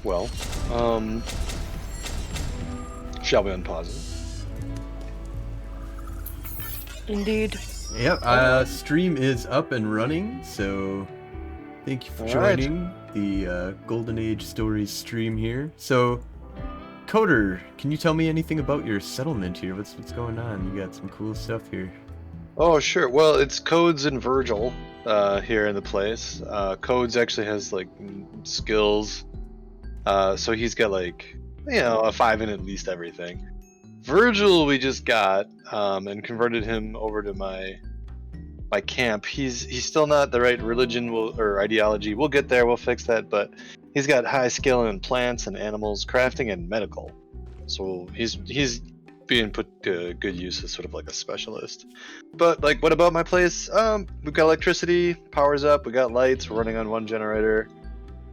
Well, um, shall we unpause it? Indeed. Yep, Alright. stream is up and running, so thank you for Alright. joining the Golden Age Stories stream here. So, Coder, can you tell me anything about your settlement here? What's going on? You got some cool stuff here. Oh, sure. Well, it's Codes and Virgil here in the place. Codes actually has like skills, so he's got like a 5 in at least everything. Virgil we just got and converted him over to my camp. He's still not the right religion or ideology. We'll get there. We'll fix that. But he's got high skill in plants and animals, crafting and medical. So he's being put to good use as sort of like a specialist. But like, what about my place? We've got electricity, power's up. We got lights. We're running on one generator.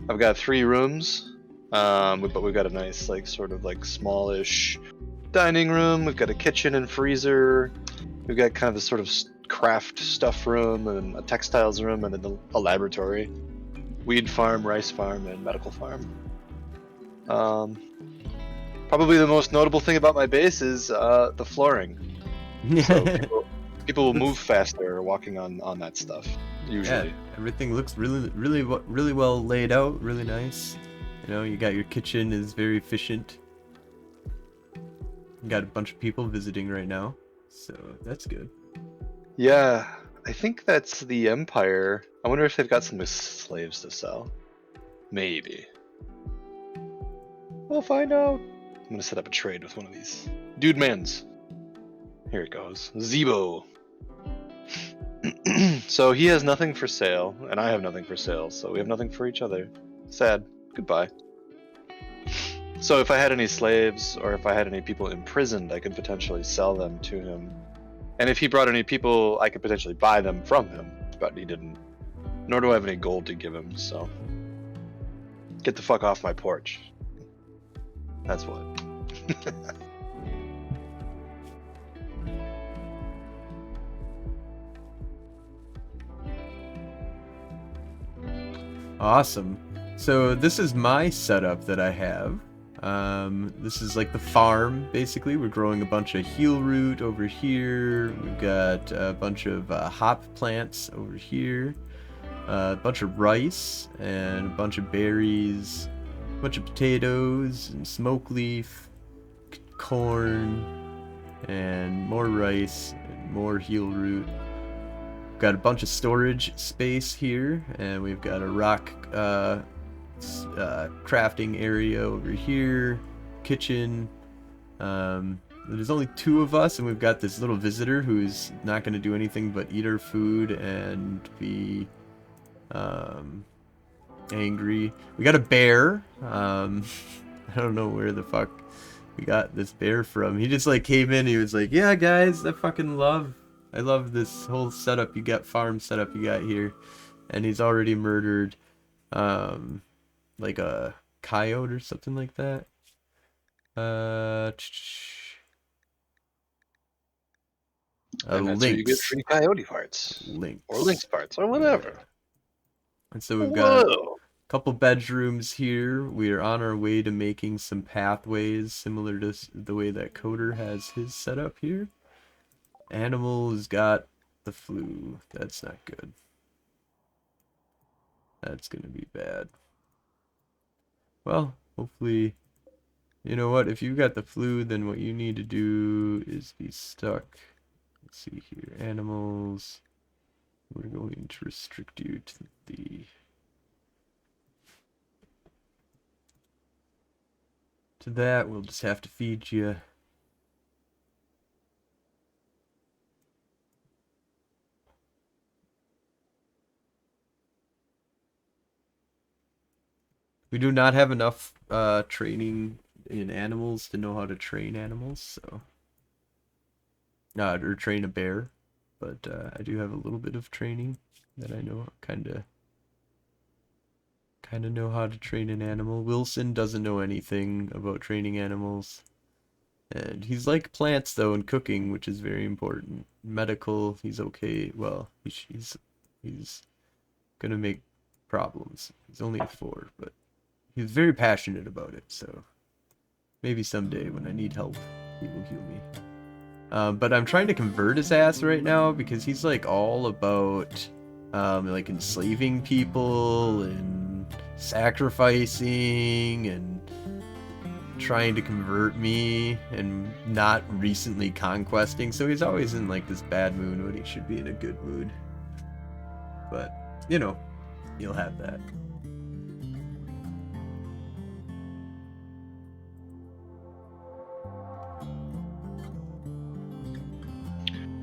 I've got 3 rooms. But we've got a nice like sort of like smallish dining room. We've got a kitchen and freezer. We've got kind of a sort of craft stuff room and a textiles room and then a laboratory, weed farm, rice farm, and medical farm. Probably the most notable thing about my base is the flooring. So people will move faster walking on that stuff usually. Yeah, everything looks really well laid out, really nice. You know, you got your kitchen is very efficient. You got a bunch of people visiting right now, so that's good. Yeah, I think that's the Empire. I wonder if they've got some slaves to sell. Maybe. We'll find out. I'm gonna set up a trade with one of these dude mans. Here it goes. Zebo. So he has nothing for sale, and I have nothing for sale, so we have nothing for each other. Sad. Goodbye. So if I had any slaves, or if I had any people imprisoned, I could potentially sell them to him. And if he brought any people, I could potentially buy them from him, but he didn't. Nor do I have any gold to give him, so... Get the fuck off my porch. That's what. Awesome. So this is my setup that I have. This is like the farm, basically. We're growing a bunch of heel root over here. We've got a bunch of hop plants over here. A bunch of rice and a bunch of berries. A bunch of potatoes and smoke leaf, corn, and more rice and more heel root. Got a bunch of storage space here, and we've got a rock crafting area over here, kitchen. There's only 2 of us, and we've got this little visitor who's not going to do anything but eat our food and be angry. We got a bear. I don't know where the fuck we got this bear from. He just like came in. He was like, "Yeah, guys, I love this whole setup you got, farm setup you got here," and he's already murdered, like a coyote or something like that. And that's where you get free coyote parts. Lynx. Or lynx parts, or whatever. Yeah. And so we've got Whoa. a couple bedrooms here. We are on our way to making some pathways similar to the way that Coder has his setup here. Animal's got the flu. That's not good. That's gonna be bad. Well, hopefully, you know what? If you got the flu, then what you need to do is be stuck. Let's see here. Animals. We're going to restrict you to the... To that, we'll just have to feed you. We do not have enough training in animals to know how to train animals, so... or train a bear. But I do have a little bit of training that I know, kind of know how to train an animal. Wilson doesn't know anything about training animals. And he's like plants, though, and cooking, which is very important. Medical, he's okay. Well, he's gonna make problems. He's only a 4, but He's very passionate about it, so maybe someday when I need help, he will heal me. But I'm trying to convert his ass right now because he's like all about like enslaving people and sacrificing and trying to convert me and not recently conquesting. So he's always in like this bad mood when he should be in a good mood. But, you know, you'll have that.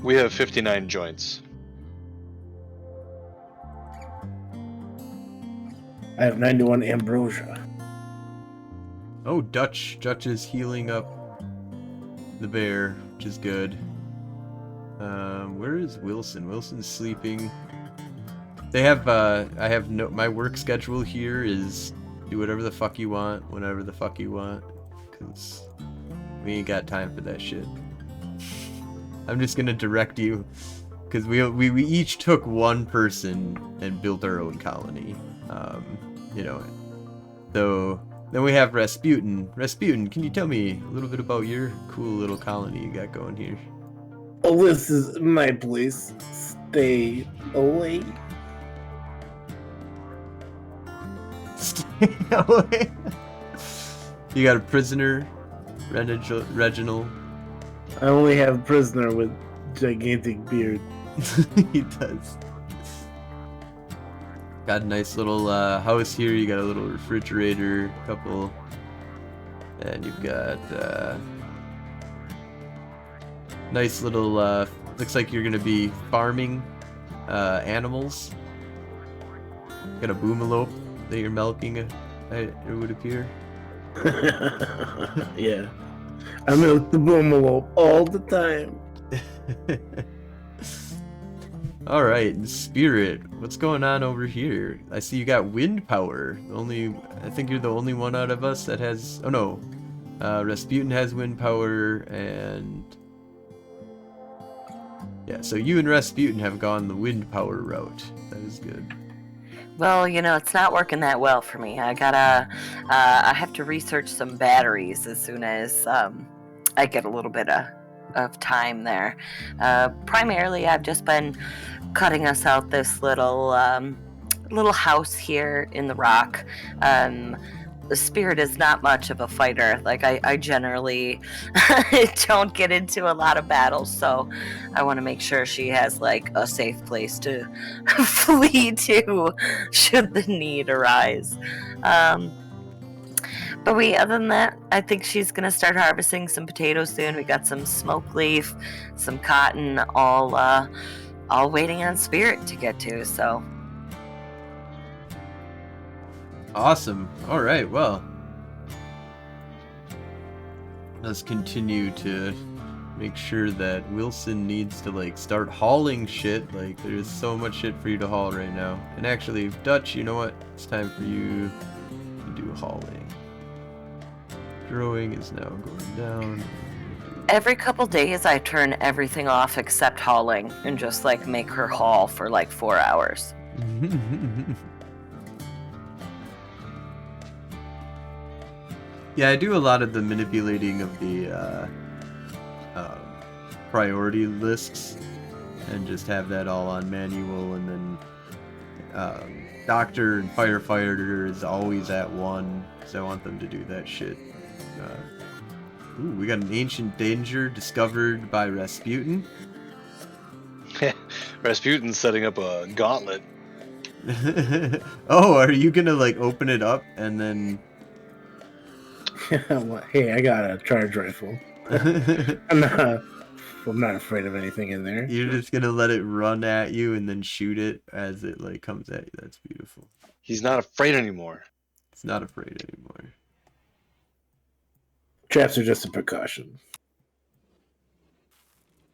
We have 59 joints. I have 91 ambrosia. Oh, Dutch is healing up the bear, which is good. Where is Wilson? Wilson's sleeping. They have, I have no, my work schedule here is do whatever the fuck you want, whenever the fuck you want, because we ain't got time for that shit. I'm just gonna direct you, because we each took one person and built our own colony. You know, so then we have Rasputin. Rasputin, can you tell me a little bit about your cool little colony you got going here? Oh, this is my place. Stay away. Stay away. You got a prisoner, Reginald. I only have a prisoner with gigantic beard. He does. Got a nice little house here. You got a little refrigerator, couple, and you've got nice little. Looks like you're gonna be farming animals. Got a boomalope that you're milking. It would appear. Yeah, I milk the boomalope all the time. All right, Spirit, what's going on over here? I see you got wind power. I think you're the only one out of us that has. Oh no, Rasputin has wind power, and yeah. So you and Rasputin have gone the wind power route. That is good. Well, it's not working that well for me. I have to research some batteries as soon as I get a little bit of time there. Primarily, I've just been cutting us out this little house here in the rock. The Spirit is not much of a fighter. Like, I generally don't get into a lot of battles, so I want to make sure she has like a safe place to flee to should the need arise. But other than that, I think she's gonna start harvesting some potatoes soon. We got some smoke leaf, some cotton, all waiting on Spirit to get to. So awesome. All right. Well, let's continue to make sure that Wilson needs to like start hauling shit. Like, there's so much shit for you to haul right now. And actually, Dutch, you know what? It's time for you to do hauling. Growing is now going down. every couple days I turn everything off except hauling and just like make her haul for like 4 hours. Yeah, I do a lot of the manipulating of the priority lists and just have that all on manual, and then doctor and firefighter is always at 1 because I want them to do that shit. Ooh, we got an ancient danger discovered by Rasputin. Rasputin's setting up a gauntlet. Oh, are you gonna like open it up and then? Hey, I got a charge rifle. I'm not afraid of anything in there. You're just gonna let it run at you and then shoot it as it like comes at you. That's beautiful. He's not afraid anymore. It's not afraid anymore. Traps are just a precaution.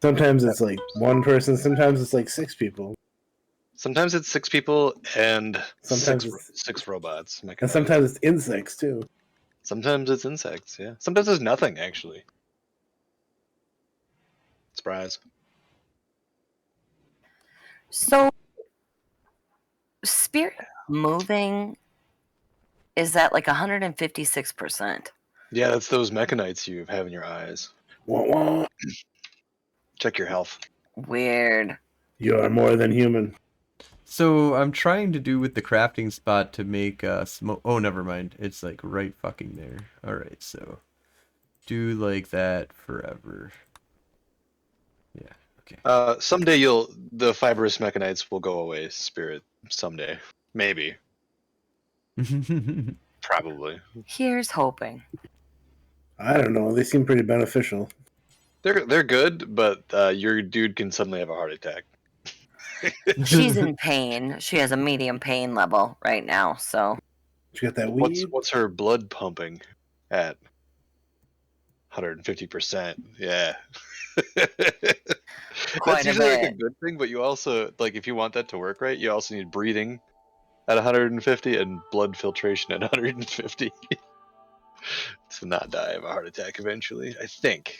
Sometimes it's like 1 person, sometimes it's like 6 people. Sometimes it's 6 people and Sometimes six robots. And sometimes it's insects too. Sometimes it's insects, yeah. Sometimes it's nothing, actually. Surprise. So, Spirit moving is that like 156%? Yeah, that's those mechanites you have in your eyes. Wah, wah. Check your health. Weird. You are more than human. So I'm trying to do with the crafting spot to make smoke. Oh, never mind. It's like right fucking there. All right, so do like that forever. Yeah. Okay. Someday the fibrous mechanites will go away, Spirit. Someday. Maybe. Probably. Here's hoping. I don't know. They seem pretty beneficial. They're good, but your dude can suddenly have a heart attack. She's in pain. She has a medium pain level right now, so. You got that weed? What's her blood pumping at? 150%. Yeah. Quite That's a usually like a bit. good thing, but you also like if you want that to work right, you also need breathing at 150 and blood filtration at 150 to not die of a heart attack eventually. I think,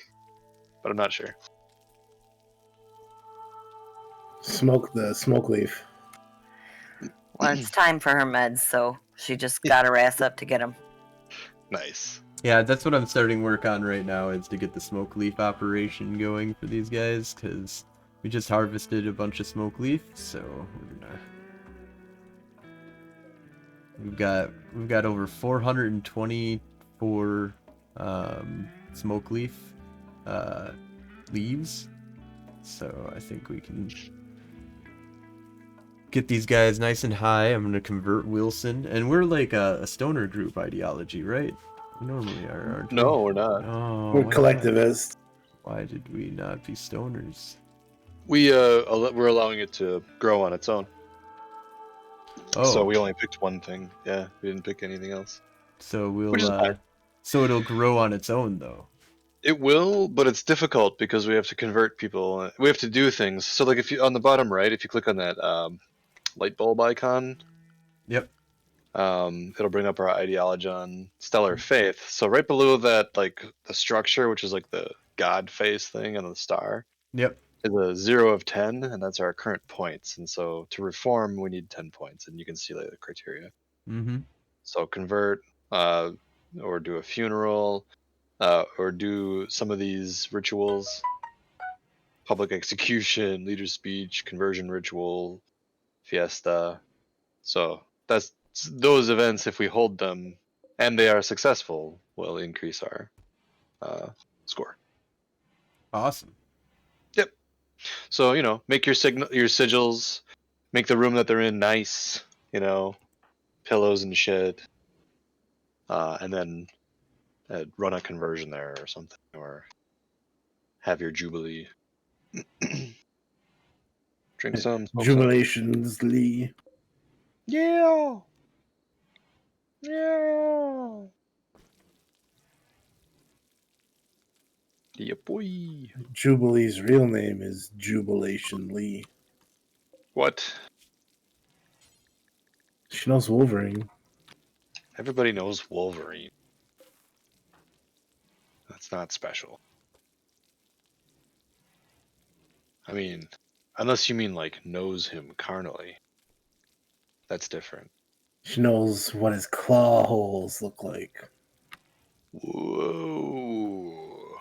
but I'm not sure. Smoke the smoke leaf. Well, it's time for her meds, so she just got her ass up to get them. Nice. Yeah, that's what I'm starting work on right now, is to get the smoke leaf operation going for these guys, because we just harvested a bunch of smoke leaf, so we're gonna... We've got over 424 smoke leaf leaves, so I think we can get these guys nice and high. I'm gonna convert Wilson, and we're like a stoner group ideology, right? We normally are, aren't we? No, we're not. Oh, We're why not? collectivists. Why did we not be stoners? We're allowing it to grow on its own. Oh, So we only picked one thing. Yeah, we didn't pick anything else. so Which is fine. so it'll grow on its own though. It will, but it's difficult because we have to convert people. We have to do things. So like if you on the bottom right, if you click on that light bulb icon, Yep. it'll bring up our ideology on stellar faith. So right below that, like the structure, which is like the God face thing on the star, Yep. is a 0 of 10, and that's our current points. And so to reform, we need 10 points, and you can see like the criteria. Mm-hmm. So convert, or do a funeral, or do some of these rituals: public execution, leader speech, conversion ritual, fiesta. So that's those events. If we hold them and they are successful, will increase our score. Awesome. Yep. So make your sigils, make the room that they're in nice. Pillows and shit, and then run a conversion there or something, or have your jubilee. Drink some. Smoke some. Jubilations, Lee. Yeah. Yeah. Yeah, boy. Jubilee's real name is Jubilation Lee. What? She knows Wolverine. Everybody knows Wolverine. That's not special. I mean, unless you mean like knows him carnally. That's different. She knows what his claw holes look like. Whoa.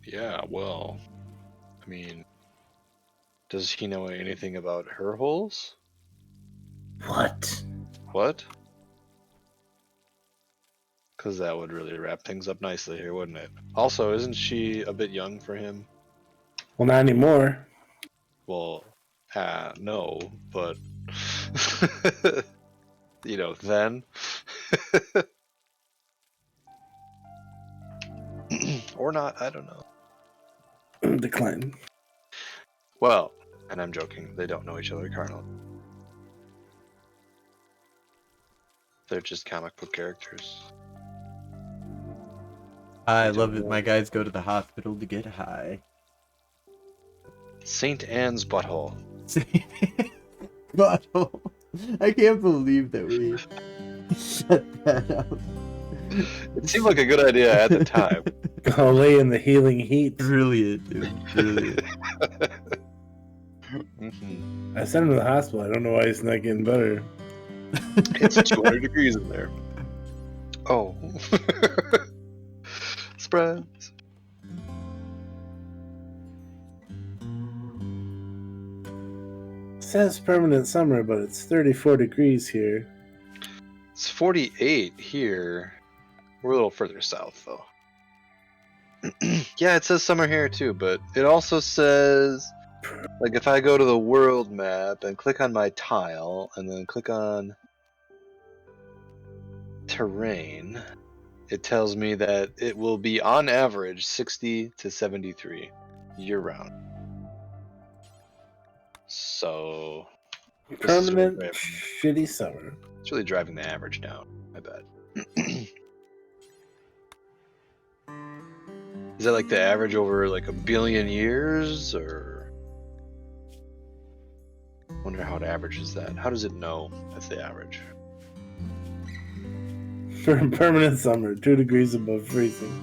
Yeah, well, I mean, does he know anything about her holes? What? What? Because that would really wrap things up nicely here, wouldn't it? Also, isn't she a bit young for him? Well, not anymore. Well, no, but then. Or not, I don't know. Decline. Well, and I'm joking, they don't know each other carnally. They're just comic book characters. I love it. My guys go to the hospital to get high. St. Anne's butthole. Butthole. I can't believe that we set that up. It seemed like a good idea at the time. Go lay in the healing heat. Brilliant, dude. Brilliant. Mm-hmm. I sent him to the hospital. I don't know why he's not getting better. It's 200 degrees in there. Oh. Surprise. It says permanent summer, but it's 34 degrees here. It's 48 here. We're a little further south, though. Yeah, it says summer here too, but it also says, like, if I go to the world map and click on my tile and then click on terrain, it tells me that it will be on average 60 to 73 year round. So this is really Permanent driving, shitty summer. it's really driving the average down, I bet. Is that like the average over like a billion years, or I wonder how it averages that? How does it know that's the average? Permanent summer, 2 degrees above freezing.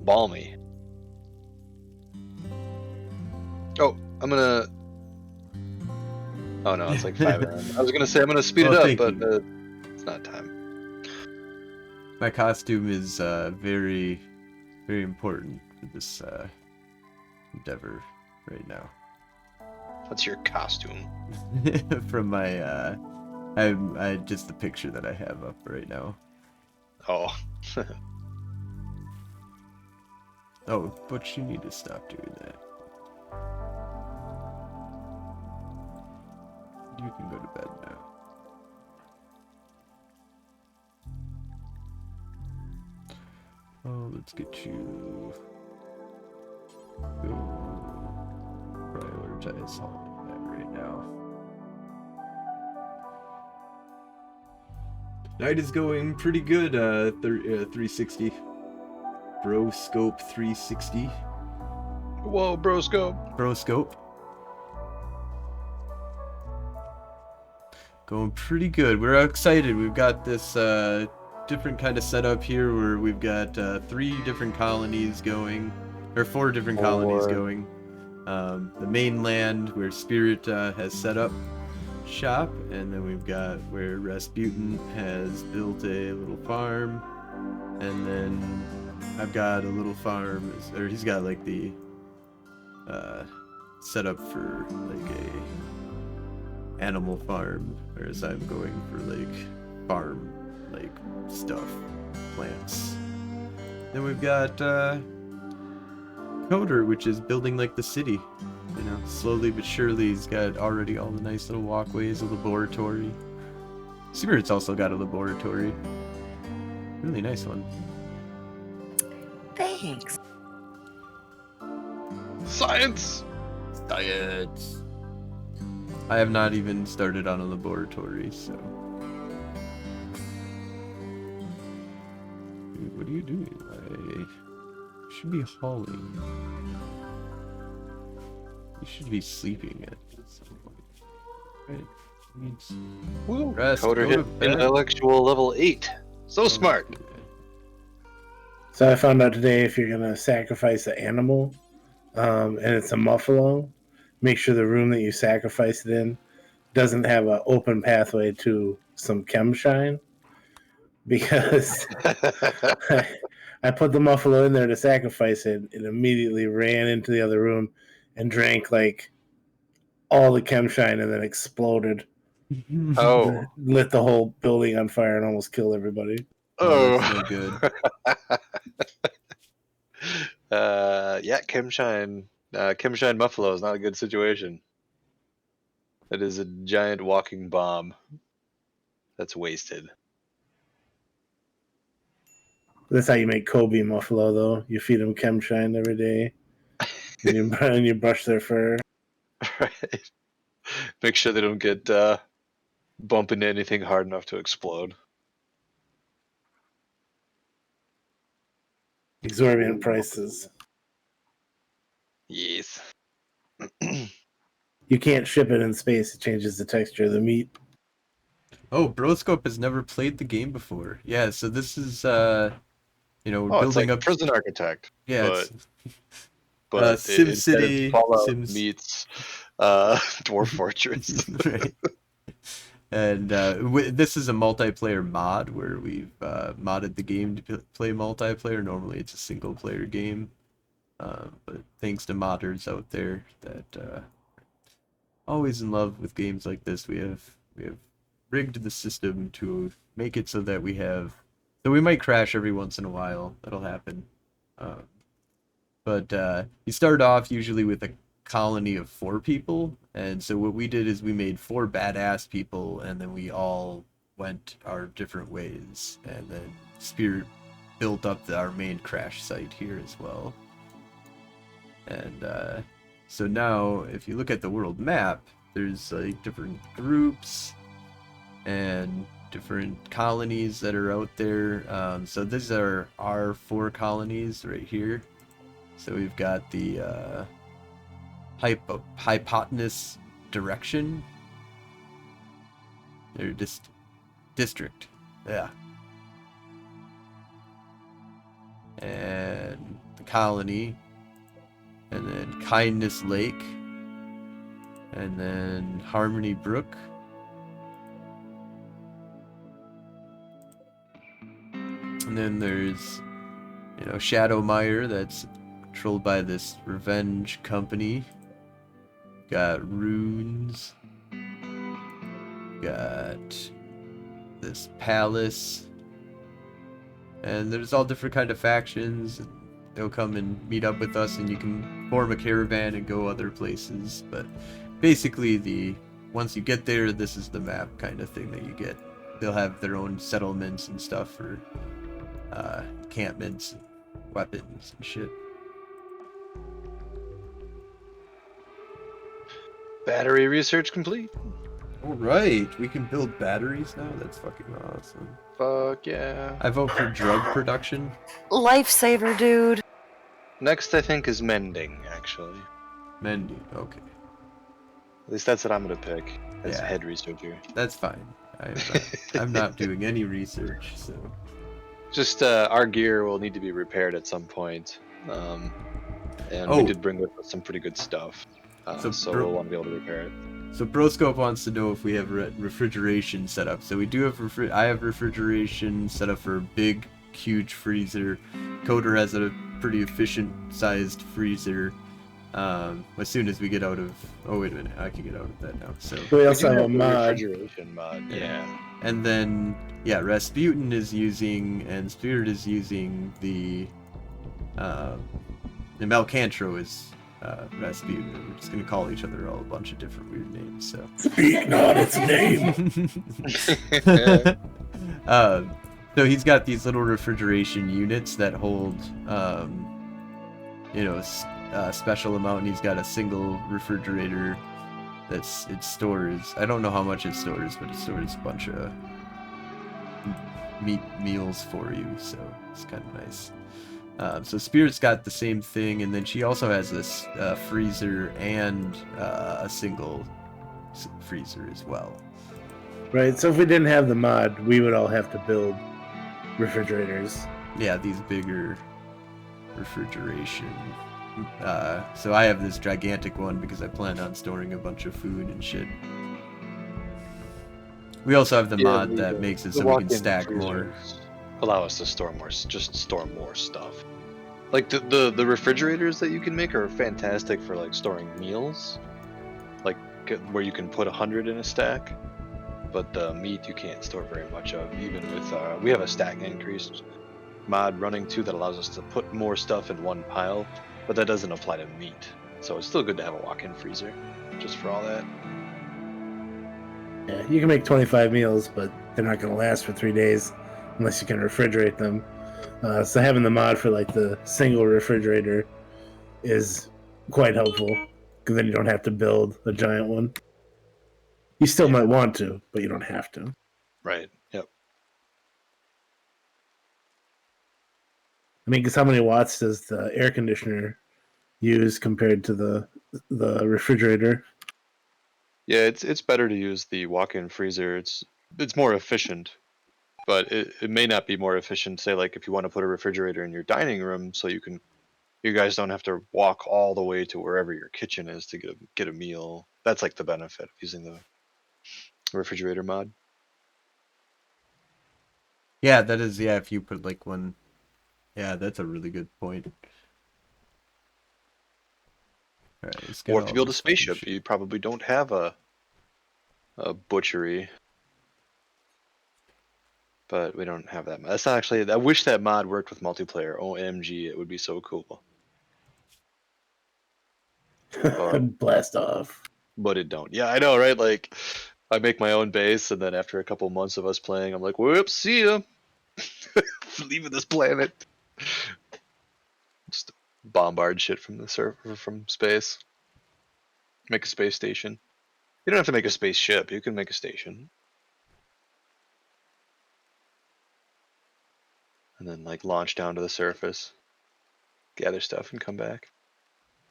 Balmy. Oh, I'm gonna. Oh no, it's like 5 a.m. I was gonna say I'm gonna speed it up, thank but you. it's not time. My costume is very, very important for this endeavor right now. What's your costume? From my, I just the picture that I have up right now. Oh, Oh, but you need to stop doing that. You can go to bed now. Oh, let's get you. Go prioritize all of that right now. Night is going pretty good. 360. Bro scope 360. whoa, bro scope. Bro scope. Going pretty good. We're excited. We've got this different kind of setup here where we've got 3 different colonies going, or 4 different colonies going. The mainland where Spirit has set up shop, and then we've got where Rasputin has built a little farm, and then I've got a little farm, or he's got like the setup for like a animal farm, whereas I'm going for like farm like stuff, plants. Then we've got Coder, which is building like the city, you know, slowly but surely. He's got already all the nice little walkways, a laboratory. Spirit's also got a laboratory, really nice one. Thanks. Science. Science. I have not even started on a laboratory, so. Dude, what are you doing? I should be hauling. You should be sleeping at some point. Right? Needs Woo. rest. Coder Go to hit bed. intellectual level 8. So smart. Okay. So I found out today if you're gonna sacrifice an animal, and it's a buffalo, make sure the room that you sacrifice it in doesn't have an open pathway to some chem shine, because I put the buffalo in there to sacrifice it and immediately ran into the other room and drank like all the chem shine and then exploded. Oh. Lit the whole building on fire and almost killed everybody. Oh, that's no good. Yeah, Kimshine Buffalo is not a good situation. It is a giant walking bomb that's wasted. That's how you make Kobe buffalo, though. You feed them chem shine every day, and you brush their fur. Right. Make sure they don't get bump into anything hard enough to explode. Exorbitant prices. Yes. You can't ship it in space. It changes the texture of the meat. Oh, Broscope has never played the game before. Yeah, so this is you know, we're Oh, it's building like up. Prison Architect. Yeah, but it's instead of SimCity, Fallout Sims. meets Dwarf Fortress. Right. And this is a multiplayer mod where we've modded the game to play multiplayer. Normally it's a single player game, but thanks to modders out there that always in love with games like this, we have rigged the system to make it so that we might crash every once in a while. That'll happen. But you start off usually with a colony of 4 people, and so what we did is we made 4 badass people, and then we all went our different ways, and then Spirit built up our main crash site here as well. And so now if you look at the world map, there's like different groups and different colonies that are out there. So these are our 4 colonies right here. So we've got the hypotenuse direction. They're just district, yeah. And the colony, and then Kindness Lake, and then Harmony Brook. And then there's, Shadowmire, that's controlled by this revenge company. Got runes. Got this palace. And there's all different kind of factions. They'll come and meet up with us, and you can form a caravan and go other places. But basically, once you get there, this is the map kind of thing that you get. They'll have their own settlements and stuff for encampments, and weapons and shit. Battery research complete. Alright, we can build batteries now? That's fucking awesome. Fuck yeah. I vote for drug production. Lifesaver, dude. Next, I think, is mending, actually. Mending, okay. At least that's what I'm gonna pick as Yeah. head researcher. That's fine. I'm not doing any research, so... Just our gear will need to be repaired at some point. And we did bring with us some pretty good stuff. So we'll want to be able to repair it. So Broscope wants to know if we have refrigeration set up. So we do have I have refrigeration set up for a big, huge freezer. Coder has a pretty efficient sized freezer. As soon as we get out of... Oh, wait a minute. I can get out of that now. So We also have a a mod. refrigeration mod. Yeah. And then, yeah, Rasputin is using, and Spirit is using the Malcantro is Rasputin. We're just going to call each other all a bunch of different weird names, so. Speak not its name. So he's got these little refrigeration units that hold, a special amount, and he's got a single refrigerator it stores, I don't know how much it stores, but it stores a bunch of meals for you, so it's kind of nice. So Spirit's got the same thing, and then she also has this freezer and a single freezer as well. Right, so if we didn't have the mod, we would all have to build refrigerators. Yeah, these bigger refrigeration. So I have this gigantic one because I plan on storing a bunch of food and shit. We also have the mod that makes it so we can stack more. Allow us to store more stuff. Like the refrigerators that you can make are fantastic for like storing meals, like where you can put 100 in a stack. But the meat you can't store very much of, even with we have a stack increase mod running too that allows us to put more stuff in one pile, but that doesn't apply to meat. So it's still good to have a walk-in freezer, just for all that. Yeah, you can make 25 meals, but they're not going to last for 3 days unless you can refrigerate them. So having the mod for like the single refrigerator is quite helpful, because then you don't have to build a giant one. You still might want to, but you don't have to. Right. Yep. I mean, because how many watts does the air conditioner use compared to the refrigerator? Yeah, it's better to use the walk-in freezer. It's more efficient, but it may not be more efficient. Say like if you want to put a refrigerator in your dining room so you can, you guys don't have to walk all the way to wherever your kitchen is to get a meal. That's like the benefit of using the refrigerator mod. Yeah, that is. Yeah, if you put like one. Yeah, that's a really good point. All right, let's get Or if all you build a this fucking spaceship, shit. you probably don't have a butchery. But we don't have that. That's not actually. I wish that mod worked with multiplayer. OMG, it would be so cool. Blast off. But it don't. Yeah, I know, right? Like, I make my own base, and then after a couple months of us playing, I'm like, whoops, see ya. Leaving this planet. Just bombard shit from the server from space. Make a space station. You don't have to make a spaceship. You can make a station. And then like launch down to the surface, gather stuff, and come back.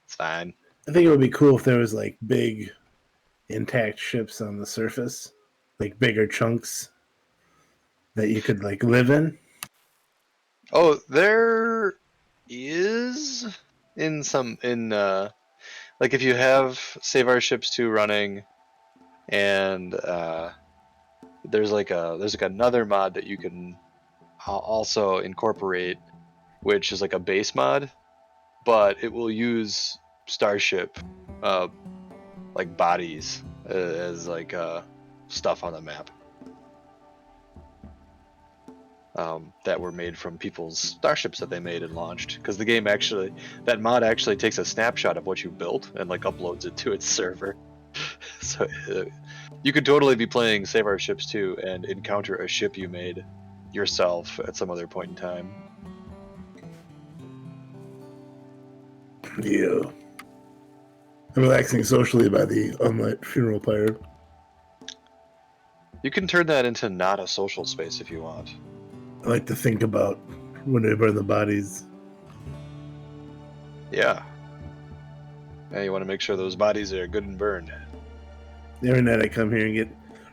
It's fine. I think it would be cool if there was like big intact ships on the surface, like bigger chunks that you could like live in. Oh, there is in like if you have Save Our Ships 2 running, and there's like another mod that you can also incorporate, which is like a base mod, but it will use Starship like bodies as like stuff on the map that were made from people's starships that they made and launched. Because the game actually, that mod actually takes a snapshot of what you built and like uploads it to its server. So you could totally be playing Save Our Ships 2 and encounter a ship you made yourself at some other point in time. Yeah. I'm relaxing socially by the unlit funeral pyre. You can turn that into not a social space if you want. I like to think about when they burn the bodies. Yeah. Yeah, you want to make sure those bodies are good and burned. Every night I come here and get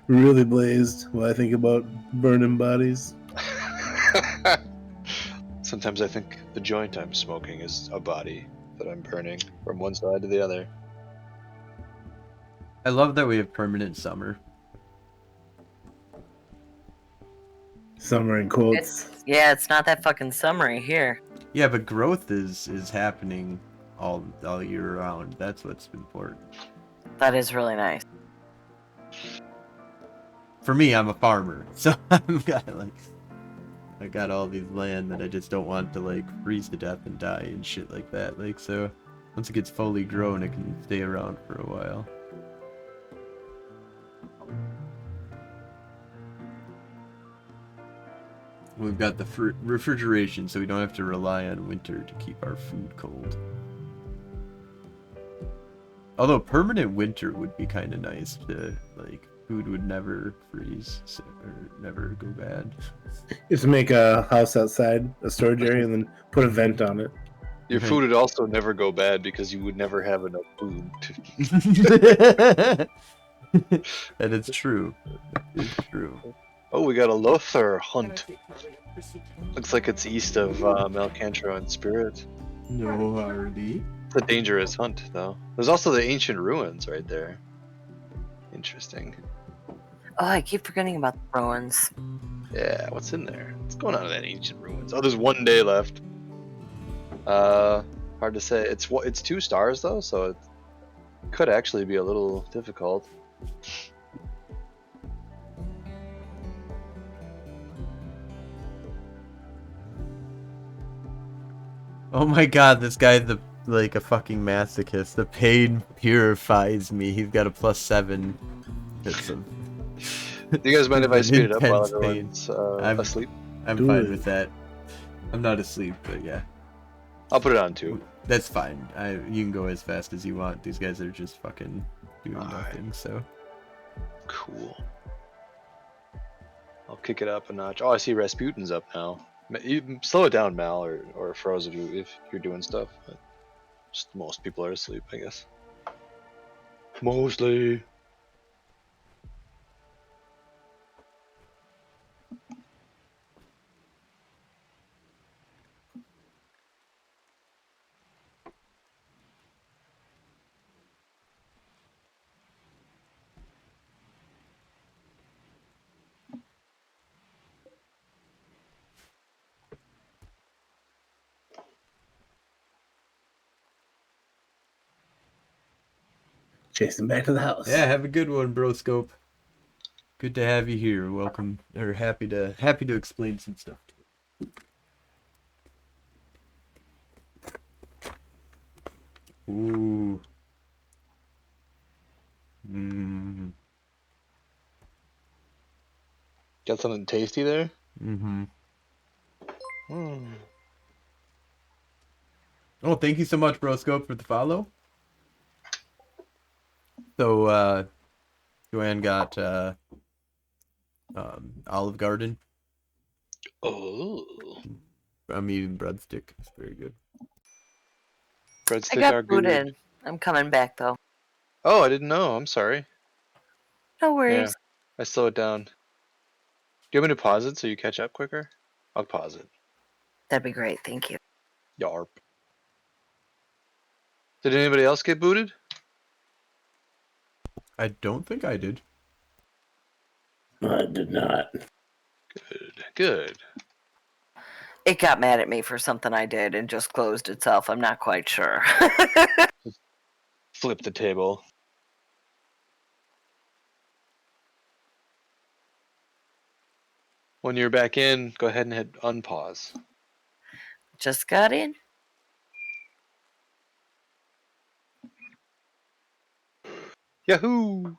really blazed while I think about burning bodies. Sometimes I think the joint I'm smoking is a body that I'm burning from one side to the other. I love that we have permanent summer. Summer in quotes. It's not that fucking summery here. Yeah, but growth is happening all year round. That's what's important. That is really nice. For me, I'm a farmer, so I got all these land that I just don't want to like freeze to death and die and shit like that. Like, so once it gets fully grown, it can stay around for a while. We've got the refrigeration, so we don't have to rely on winter to keep our food cold. Although permanent winter would be kind of nice. To like, food would never freeze or never go bad. Just make a house outside, a storage area, and then put a vent on it. Your food would also never go bad because you would never have enough food. And it's true. It's true. Oh, we got a Lothar hunt. Looks like it's east of Malcantro and Spirit. No, Hardy. It's a dangerous hunt, though. There's also the ancient ruins right there. Interesting. Oh, I keep forgetting about the ruins. Yeah, what's in there? What's going on in that ancient ruins? Oh, there's one day left. Hard to say. It's 2 stars though, so it could actually be a little difficult. Oh my god, this guy's like a fucking masochist. The pain purifies me. He's got a +7. It's a... Do you guys mind if I speed it up while Intense pain. everyone's asleep? I'm Do fine it. with that. I'm not asleep, but yeah. I'll put it on 2. That's fine. You can go as fast as you want. These guys are just fucking doing Alright. nothing, so. Cool. I'll kick it up a notch. Oh, I see Rasputin's up now. You slow it down, Mal, or Froze if you're doing stuff. But just most people are asleep, I guess. Mostly. Chase him back to the house. Yeah, have a good one, Broscope. Good to have you here. Welcome, or happy to explain some stuff to you. Ooh. Mm. Got something tasty there? Mm-hmm. Mm. Oh, thank you so much, Broscope, for the follow. So, Joanne got Olive Garden. Oh. I'm eating breadstick. It's very good. I Breadsticks got are good. booted. I'm coming back though. Oh, I didn't know. I'm sorry. No worries. Yeah, I slow it down. Do you want me to pause it so you catch up quicker? I'll pause it. That'd be great. Thank you. Yarp. Did anybody else get booted? I don't think I did. I did not. Good. Good. It got mad at me for something I did and just closed itself. I'm not quite sure. Flip the table. When you're back in, go ahead and hit unpause. Just got in. Yahoo!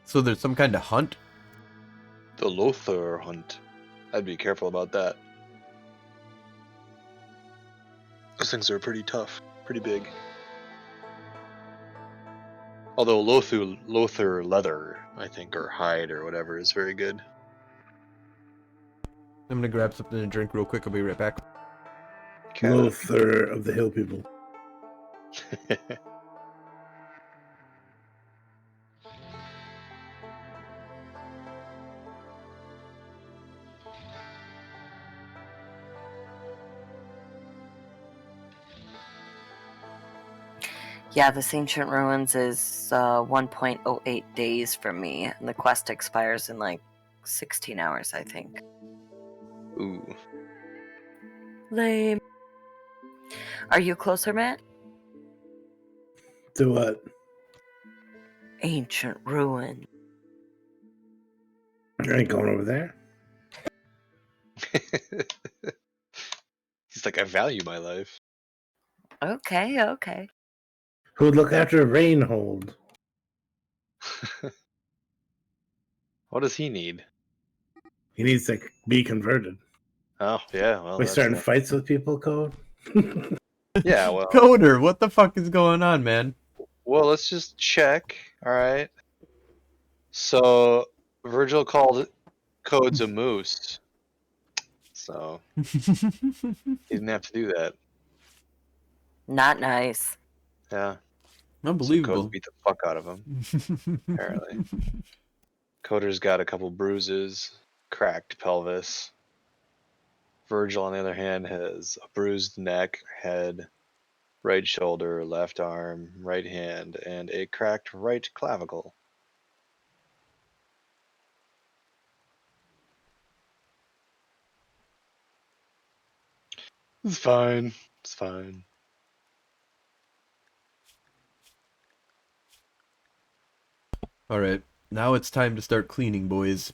So there's some kind of hunt? The Lothar hunt. I'd be careful about that. Those things are pretty tough, pretty big. Although Lothar leather, I think, or hide or whatever, is very good. I'm gonna grab something to drink real quick. I'll be right back. Lothar of the Hill People. Yeah, this ancient ruins is 1.08 days from me, and the quest expires in like 16 hours, I think. Ooh. Lame. Are you closer, Matt? To what? Ancient ruin. I ain't going over there. He's like, I value my life. Okay, okay. Who would look after Rainhold? What does he need? He needs to be converted. Oh, yeah, well, We that's starting it. fights with people, Code? Yeah, well, Coder, what the fuck is going on, man? let's just check. All right. So Virgil called Codes a moose, so he didn't have to do that. Not nice. Yeah. So Codes Unbelievable. beat the fuck out of him. Apparently. Coder's got a couple bruises, cracked pelvis. Virgil, on the other hand, has a bruised neck, head, right shoulder, left arm, right hand, and a cracked right clavicle. It's fine. It's fine. Alright, now it's time to start cleaning, boys.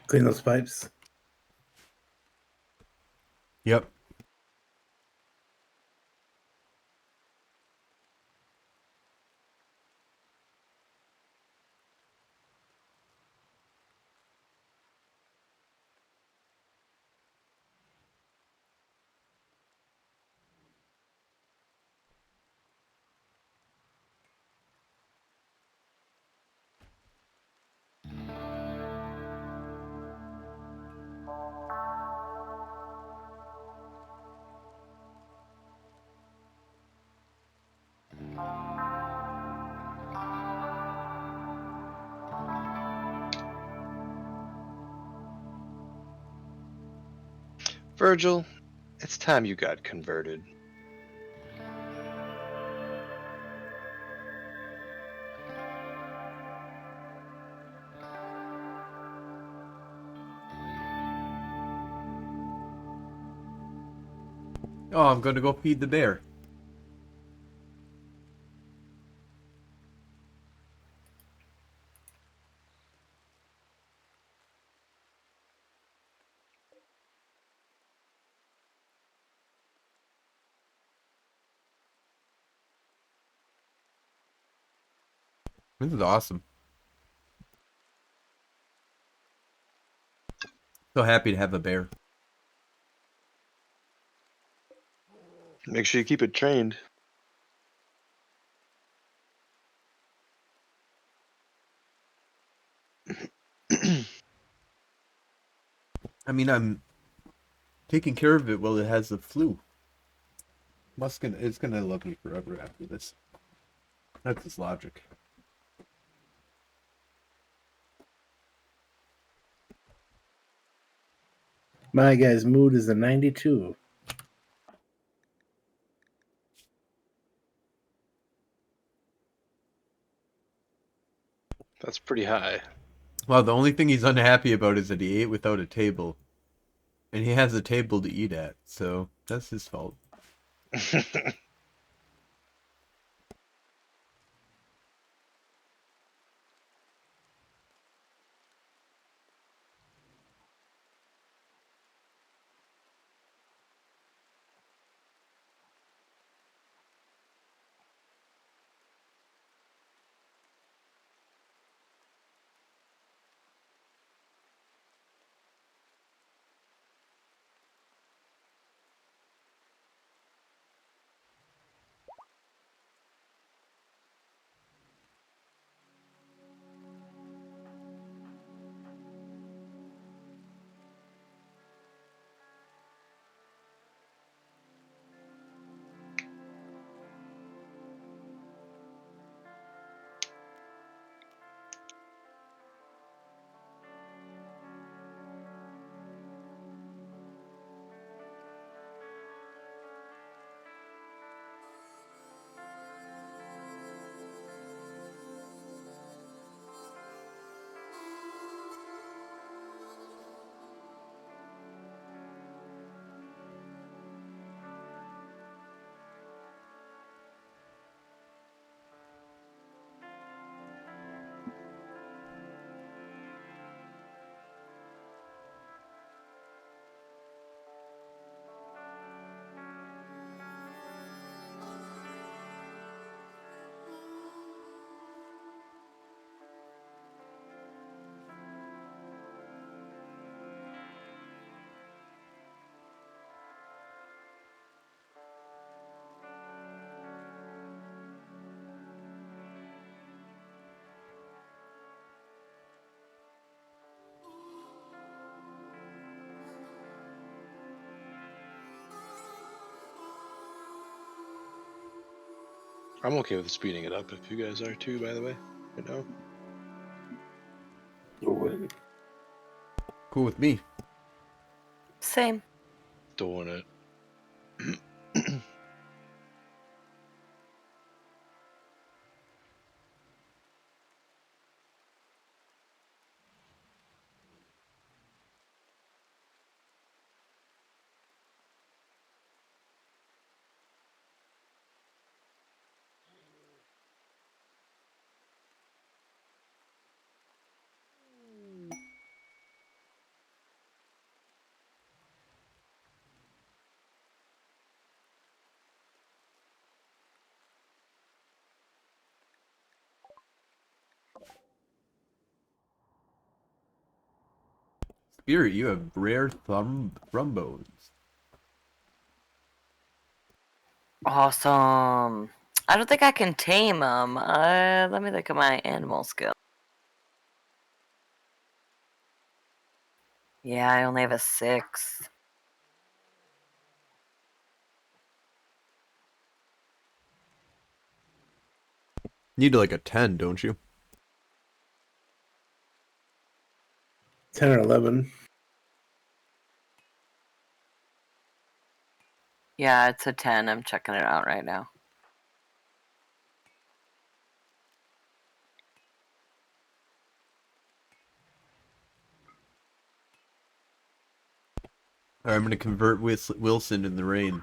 Clean those pipes. Yep. Virgil, it's time you got converted. Oh, I'm going to go feed the bear. This is awesome. So happy to have a bear. Make sure you keep it trained. I mean, I'm taking care of it while it has the flu. It's gonna love me forever after this. That's its logic. My guy's mood is a 92. That's pretty high. Well, the only thing he's unhappy about is that he ate without a table. And he has a table to eat at, so that's his fault. I'm okay with speeding it up if you guys are too, by the way. You know? Cool with me. Same. Doing it. Spirit, you have rare thumb bones. Awesome. I don't think I can tame them. Let me look at my animal skill. Yeah, I only have a 6. Need like a 10, don't you? 10 or 11. Yeah, it's a 10. I'm checking it out right now. Alright, I'm gonna convert Wilson in the rain.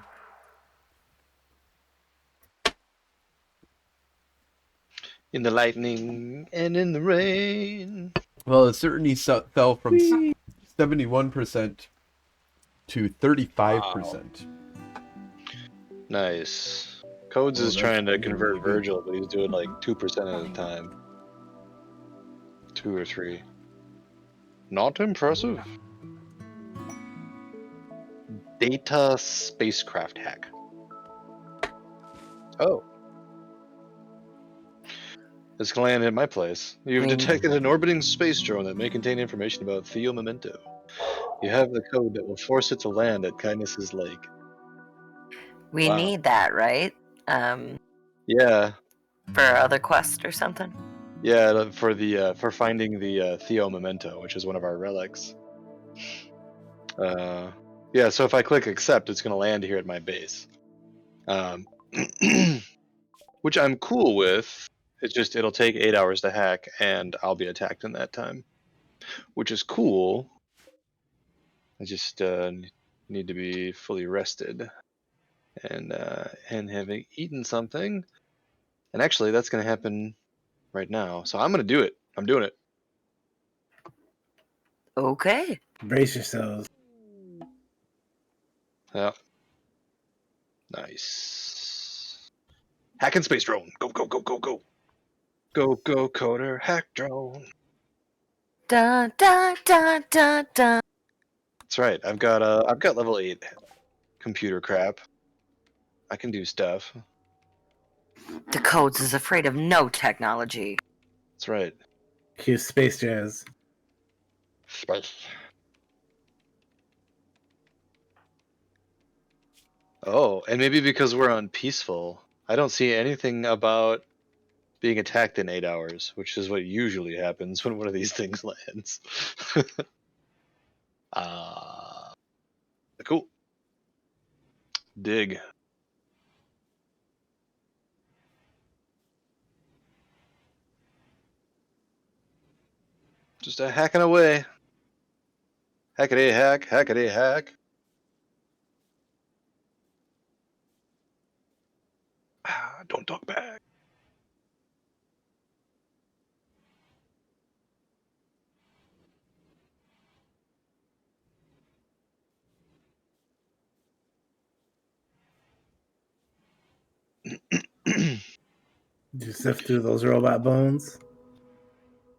In the lightning and in the rain. Well, it certainly fell from 71% to 35%. Nice. Codes Oh, is that's trying to really, convert really good. Virgil, but he's doing like 2% at a time. 2 or 3. Not impressive. Data spacecraft hack. Oh. It's gonna land at my place. You've detected an orbiting space drone that may contain information about Theo Memento. You have the code that will force it to land at Kindness's Lake. We Wow. need that, right? Yeah, For our other quest or something. yeah, for finding the Theo Memento, which is one of our relics. Yeah, so if I click accept, it's gonna land here at my base, which I'm cool with. It's just it'll take 8 hours to hack, and I'll be attacked in that time, which is cool. I just need to be fully rested and having eaten something. And actually, that's gonna happen right now. So I'm gonna do it. I'm doing it. Okay. Brace yourselves. Yeah. Nice. Hacking space drone. Go, go, go, go, go. Go, go, coder. Hack drone. Dun dun dun dun dun. That's right. I've got level 8 computer crap. I can do stuff. The codes is afraid of no technology. That's right. Cue Space Jazz. Space. Oh, and maybe because we're on peaceful, I don't see anything about being attacked in 8 hours, which is what usually happens when one of these things lands. Cool. Dig. Just a hacking away. Hackety hack, hackety hack. Don't talk back. Did you sift through those robot bones?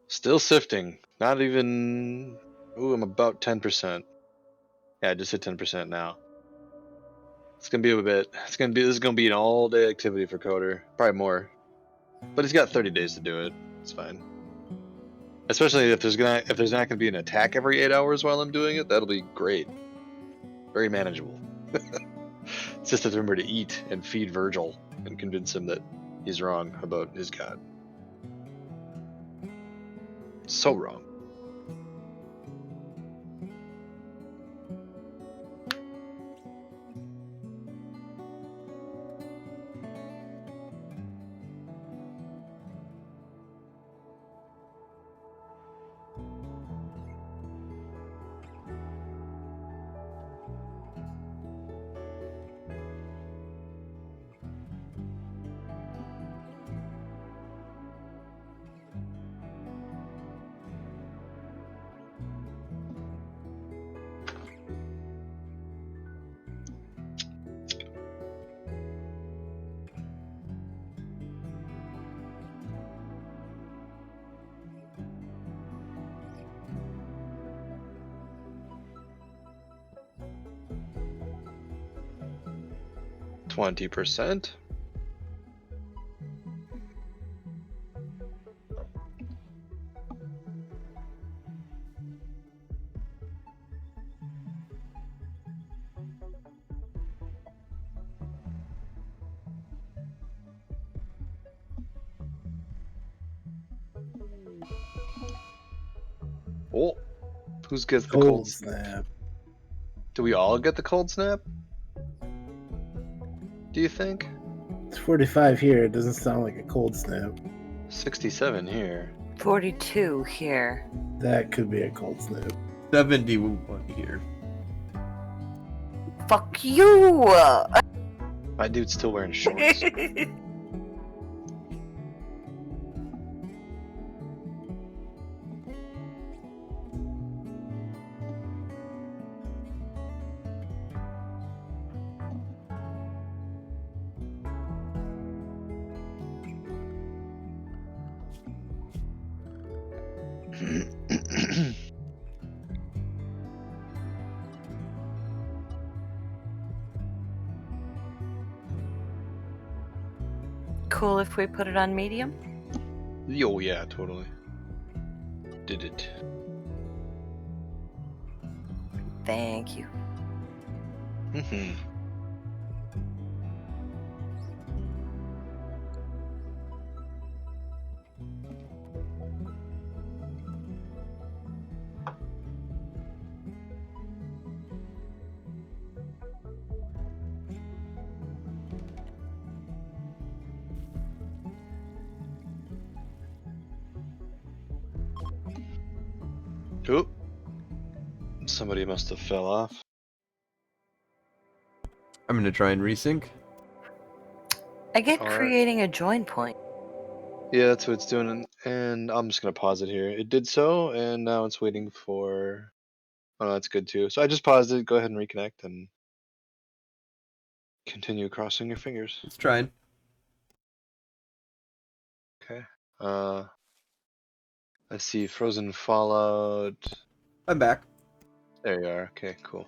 Still sifting. Not even. Ooh, I'm about 10%. Yeah, I just hit 10% now. It's gonna be a bit. This is gonna be an all-day activity for Coder. Probably more. But he's got 30 days to do it. It's fine. Especially if there's not gonna be an attack every 8 hours while I'm doing it. That'll be great. Very manageable. It's just to remember to eat and feed Virgil and convince him that he's wrong about his god. So wrong. %. Oh, who gets the cold snap. Do we all get the cold snap? Do you think? It's 45 here. It doesn't sound like a cold snap. 67 here. 42 here. That could be a cold snap. 71 here. Fuck you! My dude's still wearing shorts. Cool if we put it on medium? Oh yeah, totally. Did it. Thank you. Mm-hmm. Oh, somebody must have fell off. I'm gonna try and resync. I get Alright. creating a join point. Yeah, that's what it's doing, and I'm just gonna pause it here. It did so, and now it's waiting for. Oh, no, that's good too. So I just paused it. Go ahead and reconnect and continue crossing your fingers. It's trying. Okay. I see Frozen Fallout. I'm back. There you are. Okay, cool.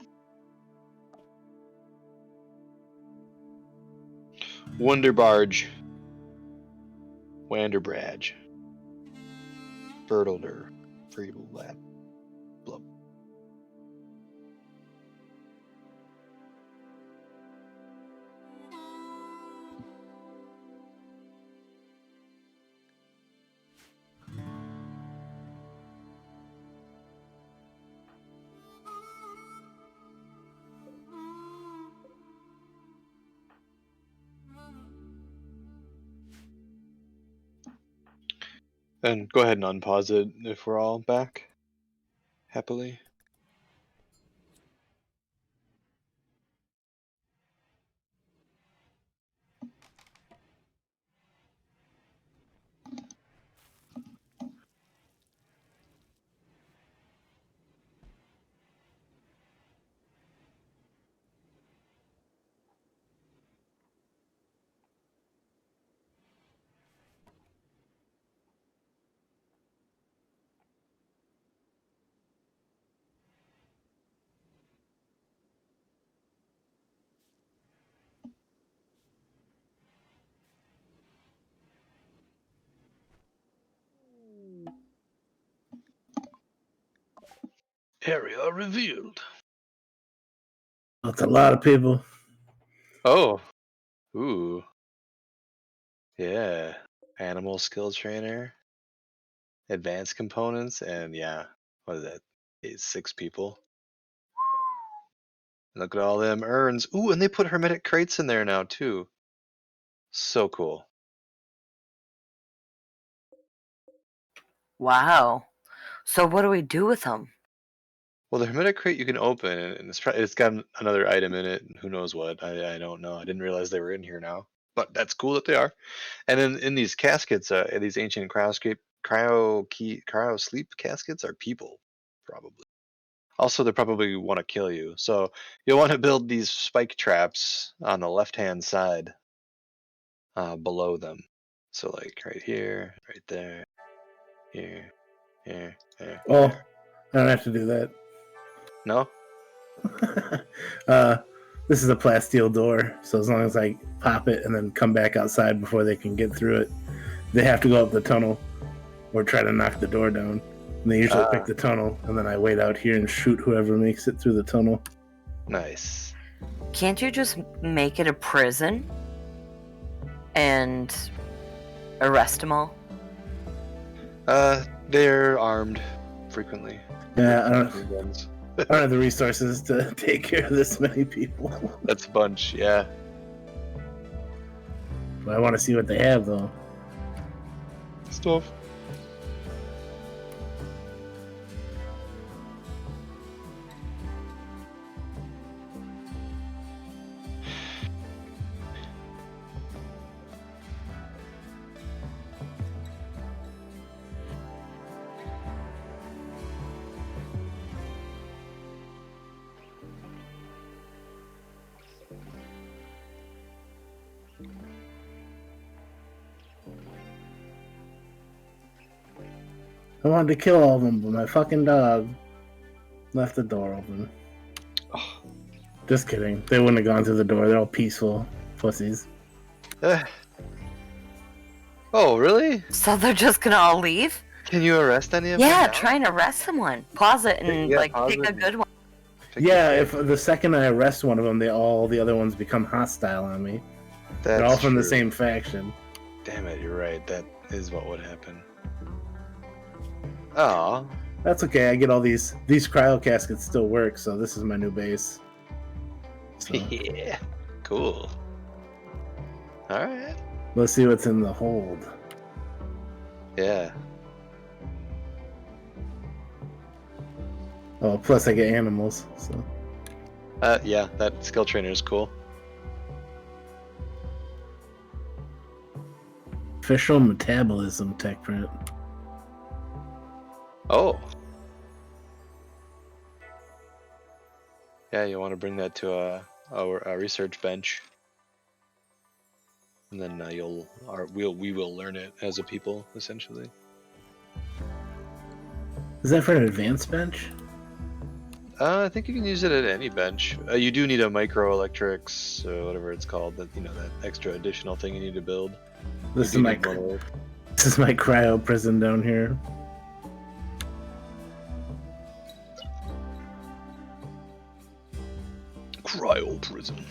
Wonder Barge. Wanderbrage. Bertelder. Friedel Lab. Blub. And go ahead and unpause it if we're all back. Happily. Area revealed. That's a lot of people. Oh. Ooh. Yeah. Animal skill trainer. Advanced components, and yeah. What is that? 6 people. Look at all them urns. Ooh, and they put hermetic crates in there now too. So cool. Wow. So what do we do with them? Well, the hermetic crate you can open, and it's got another item in it. Who knows what? I don't know. I didn't realize they were in here now, but that's cool that they are. And then in these caskets, these ancient cryo sleep caskets are people, probably. Also, they probably want to kill you, so you'll want to build these spike traps on the left-hand side, below them. So like right here, right there, here, here, there. Oh, There. I don't have to do that. No? This is a plasteel door, so as long as I pop it and then come back outside before they can get through it, they have to go up the tunnel or try to knock the door down. And they usually pick the tunnel, and then I wait out here and shoot whoever makes it through the tunnel. Nice. Can't you just make it a prison and arrest them all? They're armed frequently. Yeah, I With guns. don't have the resources to take care of this many people. That's a bunch, yeah. But I want to see what they have, though. Stuff. I wanted to kill all of them, but my fucking dog left the door open. Oh. Just kidding. They wouldn't have gone through the door. They're all peaceful pussies. Oh, really? So they're just gonna all leave? Can you arrest any of them? Yeah, now? try and arrest someone. Pause it and Yeah, like pause pick it a and- good one. Pick Yeah, the if the second I arrest one of them, all the other ones become hostile on me. They're all That's from the true. same faction. Damn it, you're right. That is what would happen. Oh, That's okay. I get all these cryo caskets still work, so this is my new base. So yeah, cool. All right. let's see what's in the hold. Yeah. Oh, plus I get animals. So Yeah, that skill trainer is cool. official metabolism tech print. Oh. Yeah, you want to bring that to our research bench, and then we will learn it as a people, essentially. Is that for an advanced bench? I think you can use it at any bench. You do need a microelectrics, whatever it's called, that extra additional thing you need to build. This You is do my need more work. this is my cryo prison down here. Cryo prison.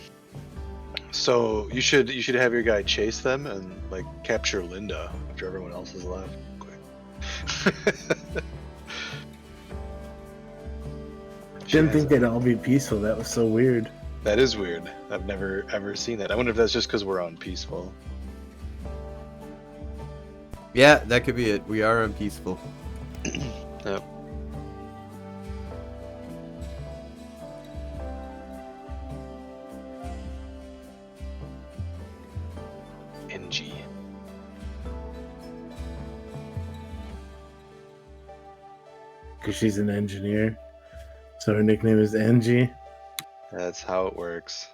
So you should have your guy chase them and like capture Linda after everyone else has left. Quick. Didn't think they'd all be peaceful. That was so weird. That is weird. I've never ever seen that. I wonder if that's just because we're on peaceful. Yeah, that could be it. We are unpeaceful. Yep. NG. Because she's an engineer. So her nickname is Angie. That's how it works.